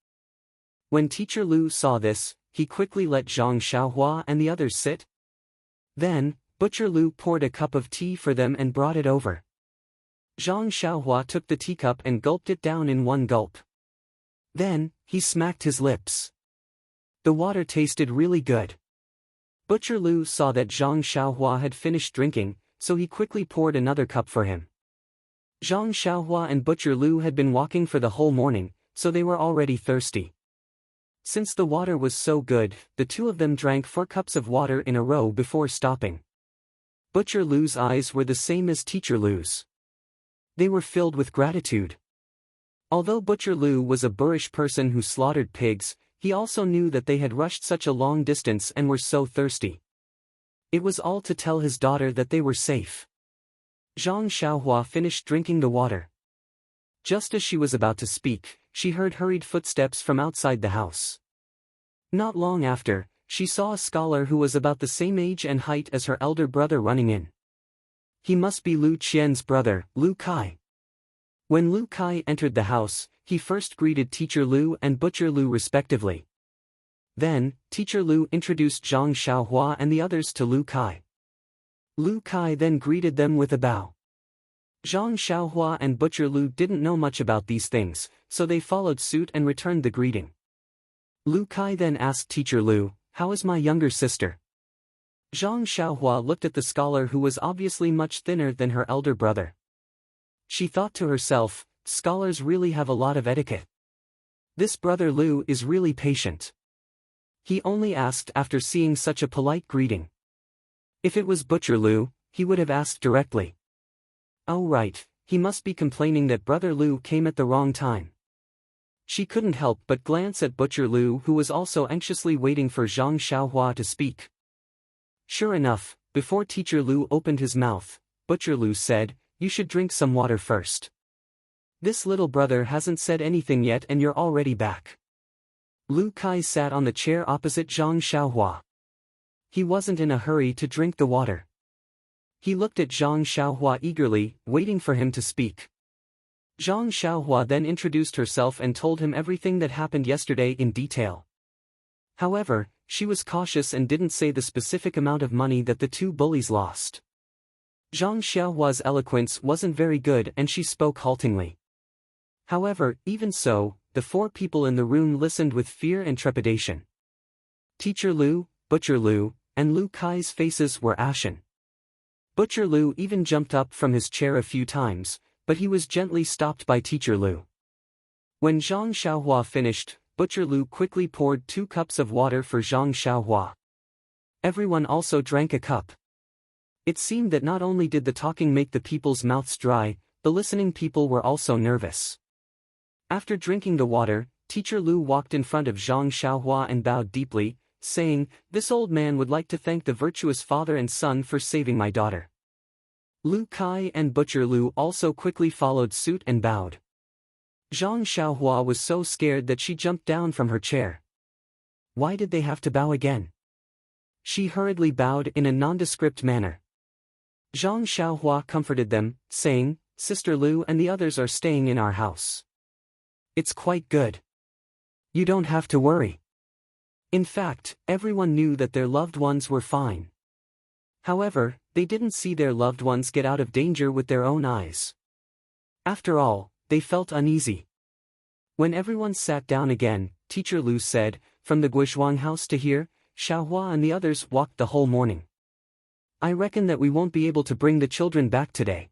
When Teacher Lu saw this, he quickly let Zhang Xiaohua and the others sit. Then, Butcher Lu poured a cup of tea for them and brought it over. Zhang Xiaohua took the teacup and gulped it down in one gulp. Then, he smacked his lips. The water tasted really good. Butcher Lu saw that Zhang Xiaohua had finished drinking, so he quickly poured another cup for him. Zhang Xiaohua and Butcher Lu had been walking for the whole morning, so they were already thirsty. Since the water was so good, the two of them drank 4 cups of water in a row before stopping. Butcher Lu's eyes were the same as Teacher Lu's. They were filled with gratitude. Although Butcher Lu was a boorish person who slaughtered pigs, he also knew that they had rushed such a long distance and were so thirsty. It was all to tell his daughter that they were safe. Zhang Xiaohua finished drinking the water. Just as she was about to speak, she heard hurried footsteps from outside the house. Not long after, she saw a scholar who was about the same age and height as her elder brother running in. He must be Lu Qian's brother, Lu Kai. When Lu Kai entered the house, he first greeted Teacher Lu and Butcher Lu respectively. Then, Teacher Lu introduced Zhang Xiaohua and the others to Lu Kai. Lu Kai then greeted them with a bow. Zhang Xiaohua and Butcher Lu didn't know much about these things, so they followed suit and returned the greeting. Lu Kai then asked Teacher Lu, "How is my younger sister?" Zhang Xiaohua looked at the scholar who was obviously much thinner than her elder brother. She thought to herself, scholars really have a lot of etiquette. This brother Lu is really patient. He only asked after seeing such a polite greeting. If it was Butcher Lu, he would have asked directly. Oh right, he must be complaining that brother Lu came at the wrong time. She couldn't help but glance at Butcher Lu, who was also anxiously waiting for Zhang Xiaohua to speak. Sure enough, before Teacher Lu opened his mouth, Butcher Lu said, "You should drink some water first. This little brother hasn't said anything yet and you're already back." Lu Kai sat on the chair opposite Zhang Xiaohua. He wasn't in a hurry to drink the water. He looked at Zhang Xiaohua eagerly, waiting for him to speak. Zhang Xiaohua then introduced herself and told him everything that happened yesterday in detail. However, she was cautious and didn't say the specific amount of money that the two bullies lost. Zhang Xiaohua's eloquence wasn't very good and she spoke haltingly. However, even so, the 4 people in the room listened with fear and trepidation. Teacher Lu, Butcher Lu, and Lu Kai's faces were ashen. Butcher Lu even jumped up from his chair a few times, but he was gently stopped by Teacher Lu. When Zhang Xiaohua finished, Butcher Lu quickly poured 2 cups of water for Zhang Xiaohua. Everyone also drank a cup. It seemed that not only did the talking make the people's mouths dry, the listening people were also nervous. After drinking the water, Teacher Lu walked in front of Zhang Xiaohua and bowed deeply, saying, "This old man would like to thank the virtuous father and son for saving my daughter." Lu Kai and Butcher Lu also quickly followed suit and bowed. Zhang Xiaohua was so scared that she jumped down from her chair. Why did they have to bow again? She hurriedly bowed in a nondescript manner. Zhang Xiaohua comforted them, saying, "Sister Lu and the others are staying in our house. It's quite good. You don't have to worry." In fact, everyone knew that their loved ones were fine. However, they didn't see their loved ones get out of danger with their own eyes. After all, they felt uneasy. When everyone sat down again, Teacher Lu said, "From the Guizhuang house to here, Xiaohua and the others walked the whole morning. I reckon that we won't be able to bring the children back today.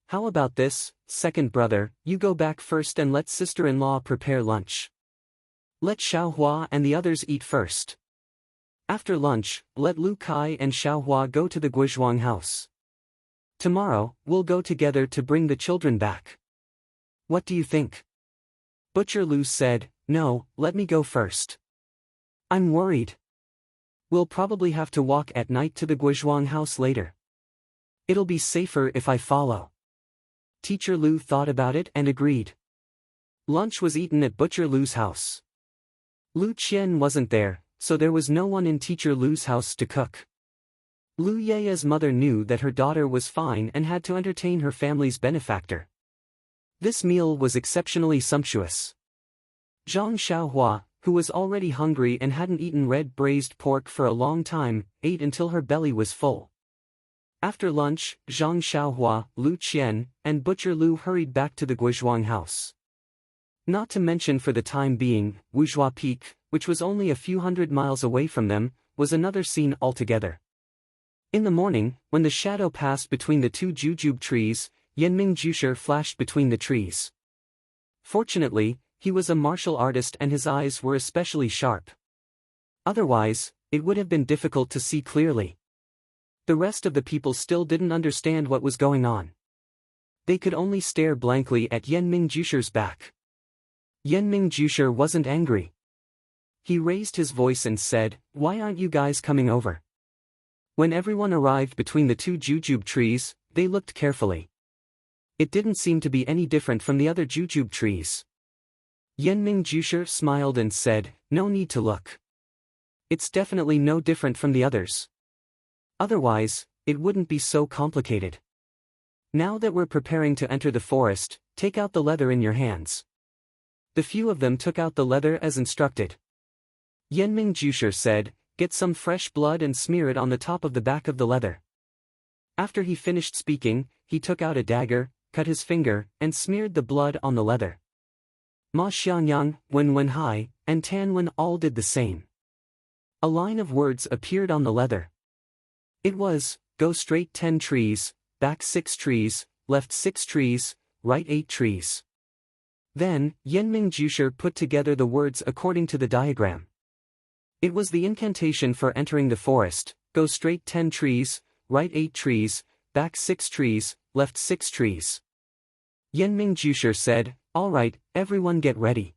How about this, second brother, you go back first and let sister-in-law prepare lunch. Let Xiaohua and the others eat first. After lunch, let Lu Kai and Xiaohua go to the Guizhuang house. Tomorrow, we'll go together to bring the children back. What do you think?" Butcher Lu said, "No, let me go first. I'm worried. We'll probably have to walk at night to the Guizhuang house later. It'll be safer if I follow." Teacher Lu thought about it and agreed. Lunch was eaten at Butcher Lu's house. Lu Qian wasn't there, so there was no one in Teacher Lu's house to cook. Lu Yeya's mother knew that her daughter was fine and had to entertain her family's benefactor. This meal was exceptionally sumptuous. Zhang Xiaohua, who was already hungry and hadn't eaten red braised pork for a long time, ate until her belly was full. After lunch, Zhang Xiaohua, Lu Qian, and Butcher Lu hurried back to the Guizhuang house. Not to mention for the time being, Wuzhua Peak, which was only a few hundred miles away from them, was another scene altogether. In the morning, when the shadow passed between the two jujube trees, Yanming Jusher flashed between the trees. Fortunately, he was a martial artist and his eyes were especially sharp. Otherwise, it would have been difficult to see clearly. The rest of the people still didn't understand what was going on. They could only stare blankly at Yanming Jusher's back. Yanming Jusher wasn't angry. He raised his voice and said, "Why aren't you guys coming over?" When everyone arrived between the two jujube trees, they looked carefully. It didn't seem to be any different from the other jujube trees. Yanming Jusher smiled and said, "No need to look. It's definitely no different from the others. Otherwise, it wouldn't be so complicated. Now that we're preparing to enter the forest, take out the leather in your hands." The few of them took out the leather as instructed. Yanming Jusher said, "Get some fresh blood and smear it on the top of the back of the leather." After he finished speaking, he took out a dagger, cut his finger, and smeared the blood on the leather. Ma Xiangyang, Wen Wenhai, and Tan Wen all did the same. A line of words appeared on the leather. It was, "Go straight 10 trees, back 6 trees, left 6 trees, right 8 trees." Then, Yanming Jusher put together the words according to the diagram. It was the incantation for entering the forest: go straight 10 trees, right 8 trees, back 6 trees, left 6 trees. Yanming Jusher said, "All right, everyone get ready.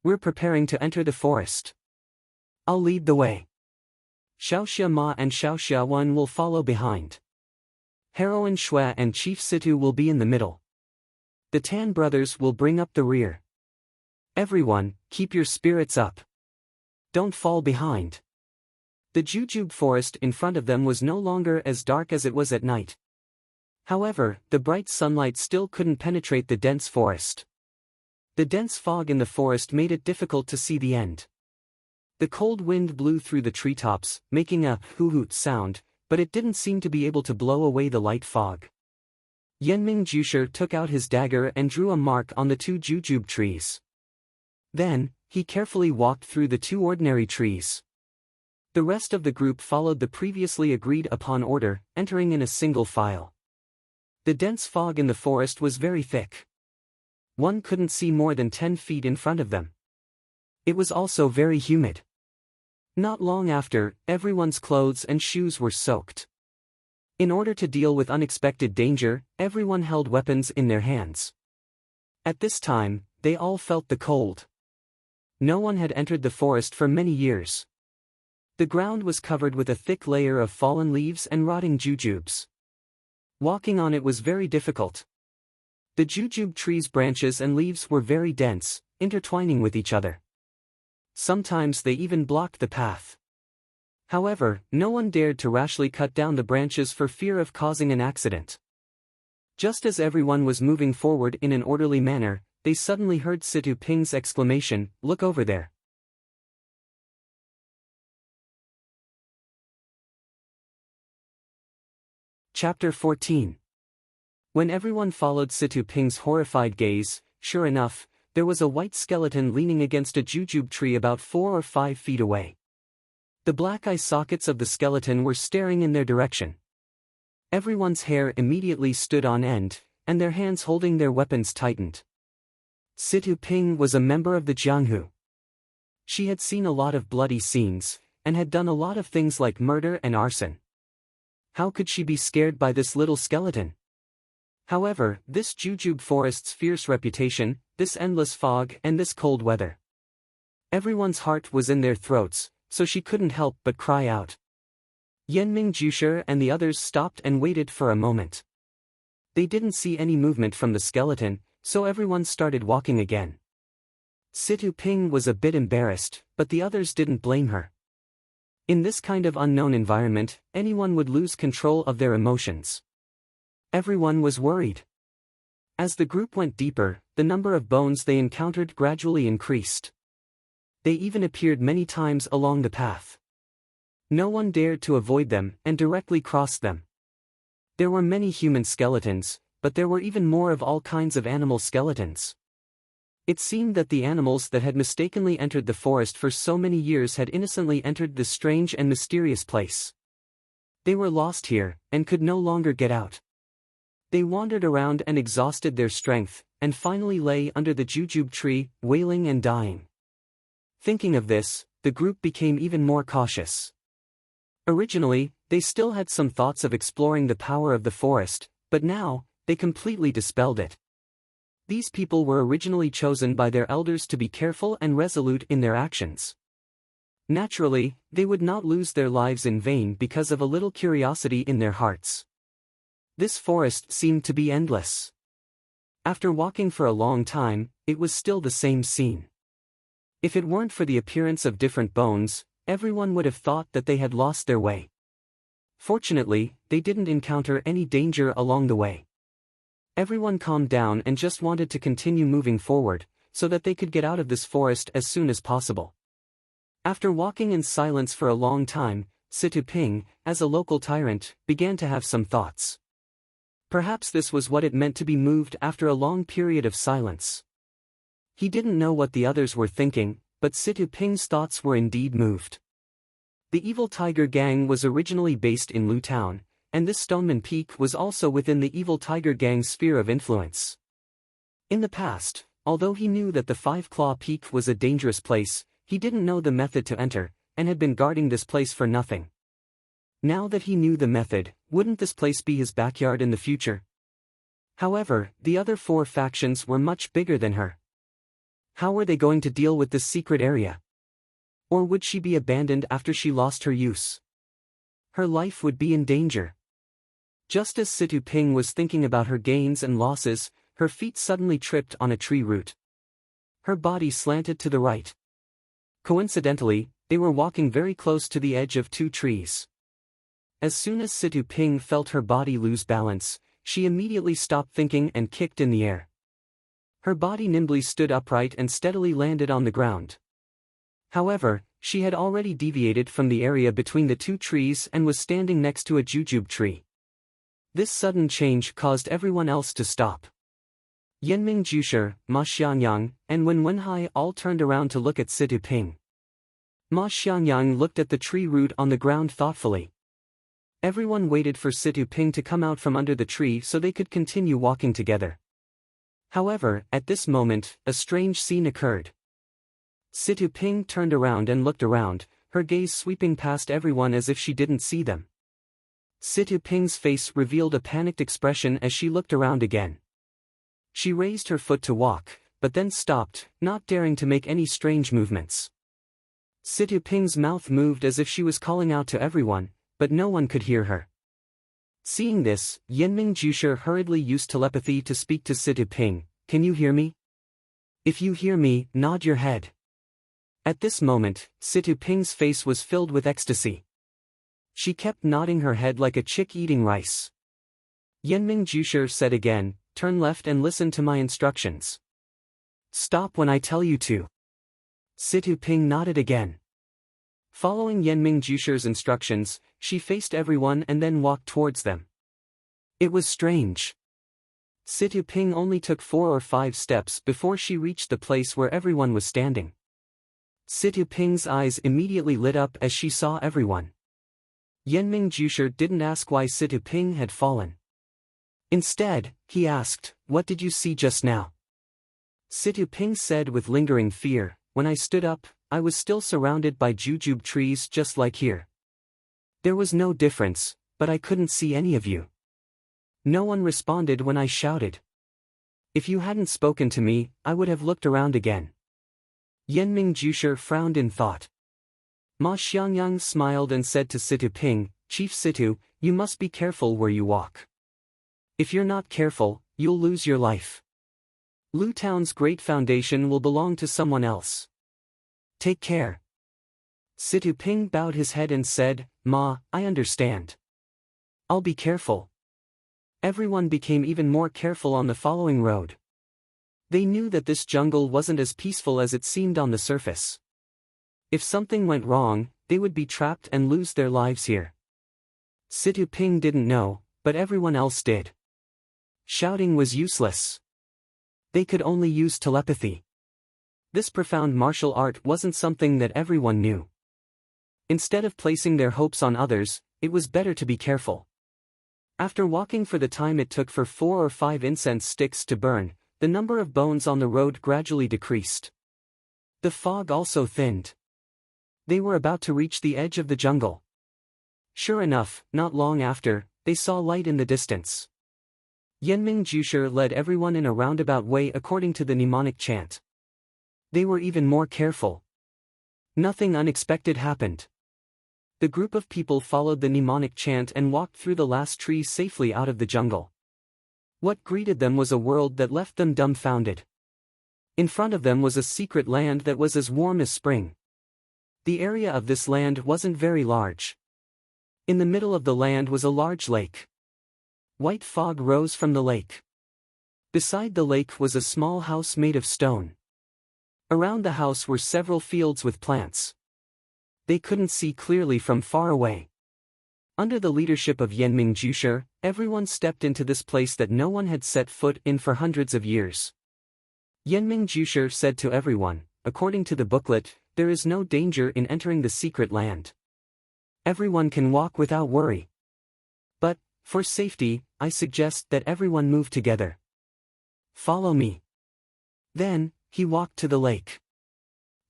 We're preparing to enter the forest. I'll lead the way. Xiaoxia Ma and Xiaoxia Wen will follow behind. Heroine Shui and Chief Situ will be in the middle. The Tan brothers will bring up the rear. Everyone, keep your spirits up. Don't fall behind." The jujube forest in front of them was no longer as dark as it was at night. However, the bright sunlight still couldn't penetrate the dense forest. The dense fog in the forest made it difficult to see the end. The cold wind blew through the treetops, making a hoo-hoot sound, but it didn't seem to be able to blow away the light fog. Yanming Jusher took out his dagger and drew a mark on the two jujube trees. Then, he carefully walked through the two ordinary trees. The rest of the group followed the previously agreed upon order, entering in a single file. The dense fog in the forest was very thick. One couldn't see more than 10 feet in front of them. It was also very humid. Not long after, everyone's clothes and shoes were soaked. In order to deal with unexpected danger, everyone held weapons in their hands. At this time, they all felt the cold. No one had entered the forest for many years. The ground was covered with a thick layer of fallen leaves and rotting jujubes. Walking on it was very difficult. The jujube tree's branches and leaves were very dense, intertwining with each other. Sometimes they even blocked the path. However, no one dared to rashly cut down the branches for fear of causing an accident. Just as everyone was moving forward in an orderly manner, they suddenly heard Situ Ping's exclamation, "Look over there." Chapter 14. When everyone followed Situ Ping's horrified gaze, sure enough, there was a white skeleton leaning against a jujube tree about 4 or 5 feet away. The black eye sockets of the skeleton were staring in their direction. Everyone's hair immediately stood on end, and their hands holding their weapons tightened. Situ Ping was a member of the Jianghu. She had seen a lot of bloody scenes, and had done a lot of things like murder and arson. How could she be scared by this little skeleton? However, this jujube forest's fierce reputation, this endless fog and this cold weather. Everyone's heart was in their throats, so she couldn't help but cry out. Yanming Jusher and the others stopped and waited for a moment. They didn't see any movement from the skeleton, so everyone started walking again. Situ Ping was a bit embarrassed, but the others didn't blame her. In this kind of unknown environment, anyone would lose control of their emotions. Everyone was worried. As the group went deeper, the number of bones they encountered gradually increased. They even appeared many times along the path. No one dared to avoid them and directly cross them. There were many human skeletons, but there were even more of all kinds of animal skeletons. It seemed that the animals that had mistakenly entered the forest for so many years had innocently entered this strange and mysterious place. They were lost here, and could no longer get out. They wandered around and exhausted their strength, and finally lay under the jujube tree, wailing and dying. Thinking of this, the group became even more cautious. Originally, they still had some thoughts of exploring the power of the forest, but now, they completely dispelled it. These people were originally chosen by their elders to be careful and resolute in their actions. Naturally, they would not lose their lives in vain because of a little curiosity in their hearts. This forest seemed to be endless. After walking for a long time, it was still the same scene. If it weren't for the appearance of different bones, everyone would have thought that they had lost their way. Fortunately, they didn't encounter any danger along the way. Everyone calmed down and just wanted to continue moving forward, so that they could get out of this forest as soon as possible. After walking in silence for a long time, Situping, as a local tyrant, began to have some thoughts. Perhaps this was what it meant to be moved after a long period of silence. He didn't know what the others were thinking, but Situping's thoughts were indeed moved. The Evil Tiger Gang was originally based in Lu Town, and this Stoneman Peak was also within the Evil Tiger Gang's sphere of influence. In the past, although he knew that the Five Claw Peak was a dangerous place, he didn't know the method to enter, and had been guarding this place for nothing. Now that he knew the method, wouldn't this place be his backyard in the future? However, the other four factions were much bigger than her. How were they going to deal with this secret area? Or would she be abandoned after she lost her use? Her life would be in danger. Just as Situping was thinking about her gains and losses, her feet suddenly tripped on a tree root. Her body slanted to the right. Coincidentally, they were walking very close to the edge of two trees. As soon as Situping felt her body lose balance, she immediately stopped thinking and kicked in the air. Her body nimbly stood upright and steadily landed on the ground. However, she had already deviated from the area between the two trees and was standing next to a jujube tree. This sudden change caused everyone else to stop. Yanming Jusher, Ma Xiangyang, and Wen Wenhai all turned around to look at Situping. Ma Xiangyang looked at the tree root on the ground thoughtfully. Everyone waited for Situping to come out from under the tree so they could continue walking together. However, at this moment, a strange scene occurred. Situping turned around and looked around, her gaze sweeping past everyone as if she didn't see them. Situping's face revealed a panicked expression as she looked around again. She raised her foot to walk, but then stopped, not daring to make any strange movements. Situping's mouth moved as if she was calling out to everyone, but no one could hear her. Seeing this, Yanming Jusher hurriedly used telepathy to speak to Situping. "Can you hear me? If you hear me, nod your head." At this moment, Situping's face was filled with ecstasy. She kept nodding her head like a chick eating rice. Yanming Jusher said again, "Turn left and listen to my instructions. Stop when I tell you to." Situping nodded again. Following Yanming Jusher's instructions, she faced everyone and then walked towards them. It was strange. Situping only took 4 or 5 steps before she reached the place where everyone was standing. Situping's eyes immediately lit up as she saw everyone. Yanming Jusher didn't ask why Situping had fallen. Instead, he asked, "What did you see just now?" Situping said with lingering fear, "When I stood up, I was still surrounded by jujube trees just like here. There was no difference, but I couldn't see any of you. No one responded when I shouted. If you hadn't spoken to me, I would have looked around again." Yanming Jusher frowned in thought. Ma Xiangyang smiled and said to Situping, "Chief Situ, you must be careful where you walk. If you're not careful, you'll lose your life. Lu Town's great foundation will belong to someone else. Take care." Situping bowed his head and said, "Ma, I understand. I'll be careful." Everyone became even more careful on the following road. They knew that this jungle wasn't as peaceful as it seemed on the surface. If something went wrong, they would be trapped and lose their lives here. Situping didn't know, but everyone else did. Shouting was useless. They could only use telepathy. this profound martial art wasn't something that everyone knew. Instead of placing their hopes on others, it was better to be careful. After walking for the time it took for 4 or 5 incense sticks to burn, the number of bones on the road gradually decreased. The fog also thinned. They were about to reach the edge of the jungle. Sure enough, not long after, they saw light in the distance. Yenming Jusher led everyone in a roundabout way according to the mnemonic chant. They were even more careful. Nothing unexpected happened. The group of people followed the mnemonic chant and walked through the last tree safely out of the jungle. What greeted them was a world that left them dumbfounded. In front of them was a secret land that was as warm as spring. The area of this land wasn't very large. In the middle of the land was a large lake. White fog rose from the lake. Beside the lake was a small house made of stone. Around the house were several fields with plants. They couldn't see clearly from far away. Under the leadership of Yenming Jusher, everyone stepped into this place that no one had set foot in for hundreds of years. Yenming Jusher said to everyone, according to the booklet, there is no danger in entering the secret land. Everyone can walk without worry. But, for safety, I suggest that everyone move together. Follow me. Then, he walked to the lake.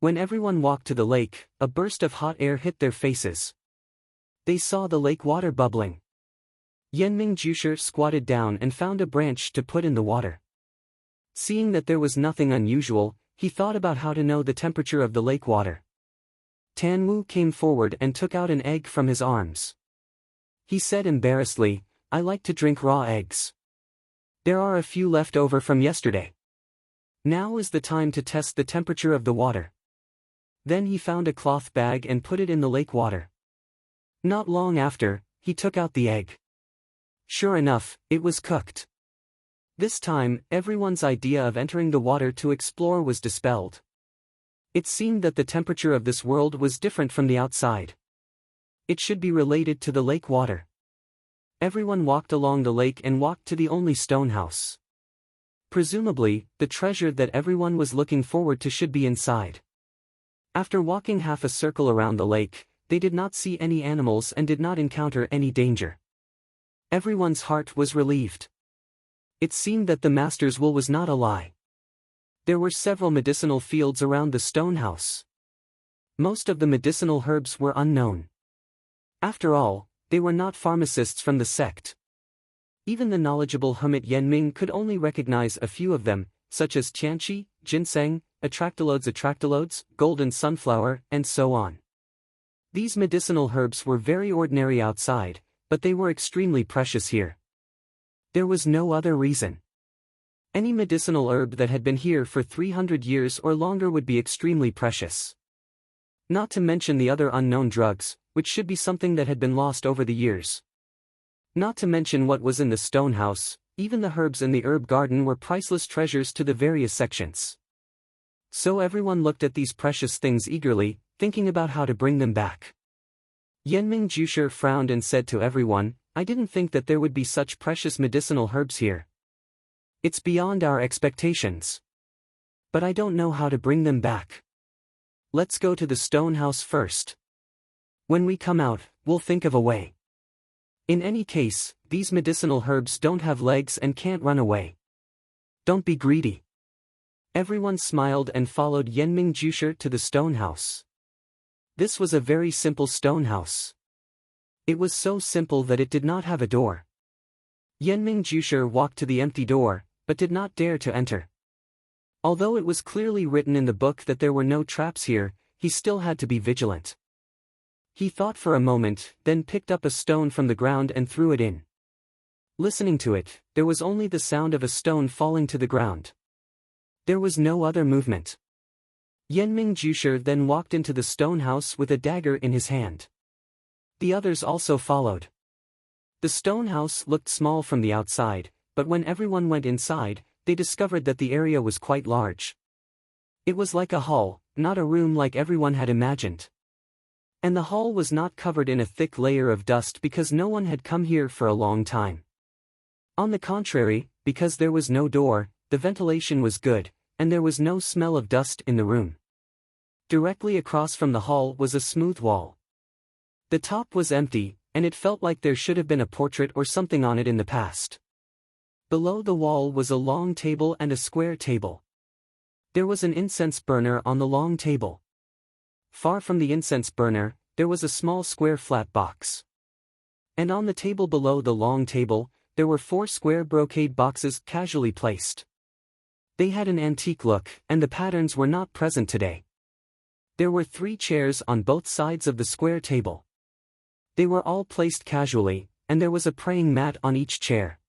When everyone walked to the lake, a burst of hot air hit their faces. They saw the lake water bubbling. Yenming Jusher squatted down and found a branch to put in the water. Seeing that there was nothing unusual, he thought about how to know the temperature of the lake water. Tanwu came forward and took out an egg from his arms. He said embarrassedly, I like to drink raw eggs. There are a few left over from yesterday. Now is the time to test the temperature of the water. Then he found a cloth bag and put it in the lake water. Not long after, he took out the egg. Sure enough, it was cooked. This time, everyone's idea of entering the water to explore was dispelled. It seemed that the temperature of this world was different from the outside. It should be related to the lake water. Everyone walked along the lake and walked to the only stone house. Presumably, the treasure that everyone was looking forward to should be inside. After walking half a circle around the lake, they did not see any animals and did not encounter any danger. Everyone's heart was relieved. It seemed that the master's will was not a lie. There were several medicinal fields around the stone house. Most of the medicinal herbs were unknown. After all, they were not pharmacists from the sect. Even the knowledgeable hermit Yenming could only recognize a few of them, such as tianqi, ginseng, atractylodes, golden sunflower, and so on. These medicinal herbs were very ordinary outside, but they were extremely precious here. There was no other reason. Any medicinal herb that had been here for 300 years or longer would be extremely precious. Not to mention the other unknown drugs, which should be something that had been lost over the years. Not to mention what was in the stone house, even the herbs in the herb garden were priceless treasures to the various sections. So everyone looked at these precious things eagerly, thinking about how to bring them back. Yenming Jusher frowned and said to everyone, I didn't think that there would be such precious medicinal herbs here. It's beyond our expectations. But I don't know how to bring them back. Let's go to the stone house first. When we come out, we'll think of a way. In any case, these medicinal herbs don't have legs and can't run away. Don't be greedy. Everyone smiled and followed Yenming Jusher to the stone house. This was a very simple stone house. It was so simple that it did not have a door. Yenming Jusher walked to the empty door, but did not dare to enter. Although it was clearly written in the book that there were no traps here, he still had to be vigilant. He thought for a moment, then picked up a stone from the ground and threw it in. Listening to it, there was only the sound of a stone falling to the ground. There was no other movement. Yenming Jusher then walked into the stone house with a dagger in his hand. The others also followed. The stone house looked small from the outside, but when everyone went inside, they discovered that the area was quite large. It was like a hall, not a room like everyone had imagined. And the hall was not covered in a thick layer of dust because no one had come here for a long time. On the contrary, because there was no door, the ventilation was good, and there was no smell of dust in the room. Directly across from the hall was a smooth wall. The top was empty, and it felt like there should have been a portrait or something on it in the past. Below the wall was a long table and a square table. There was an incense burner on the long table. Far from the incense burner, there was a small square flat box. And on the table below the long table, there were 4 square brocade boxes casually placed. They had an antique look, and the patterns were not present today. There were 3 chairs on both sides of the square table. They were all placed casually, and there was a praying mat on each chair.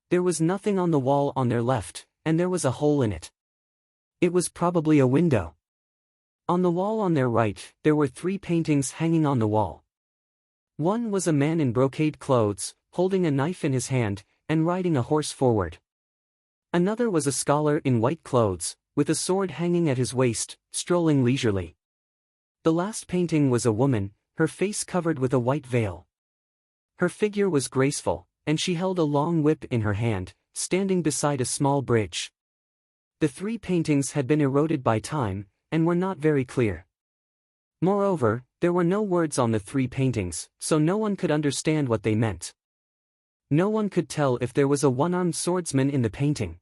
There was nothing on the wall on their left, and there was a hole in it. It was probably a window. On the wall on their right, there were 3 paintings hanging on the wall. One was a man in brocade clothes, holding a knife in his hand, and riding a horse forward. Another was a scholar in white clothes, with a sword hanging at his waist, strolling leisurely. The last painting was a woman, her face covered with a white veil. Her figure was graceful, and she held a long whip in her hand, standing beside a small bridge. The 3 paintings had been eroded by time, and were not very clear. Moreover, there were no words on the 3 paintings, so no one could understand what they meant. No one could tell if there was a one-armed swordsman in the painting.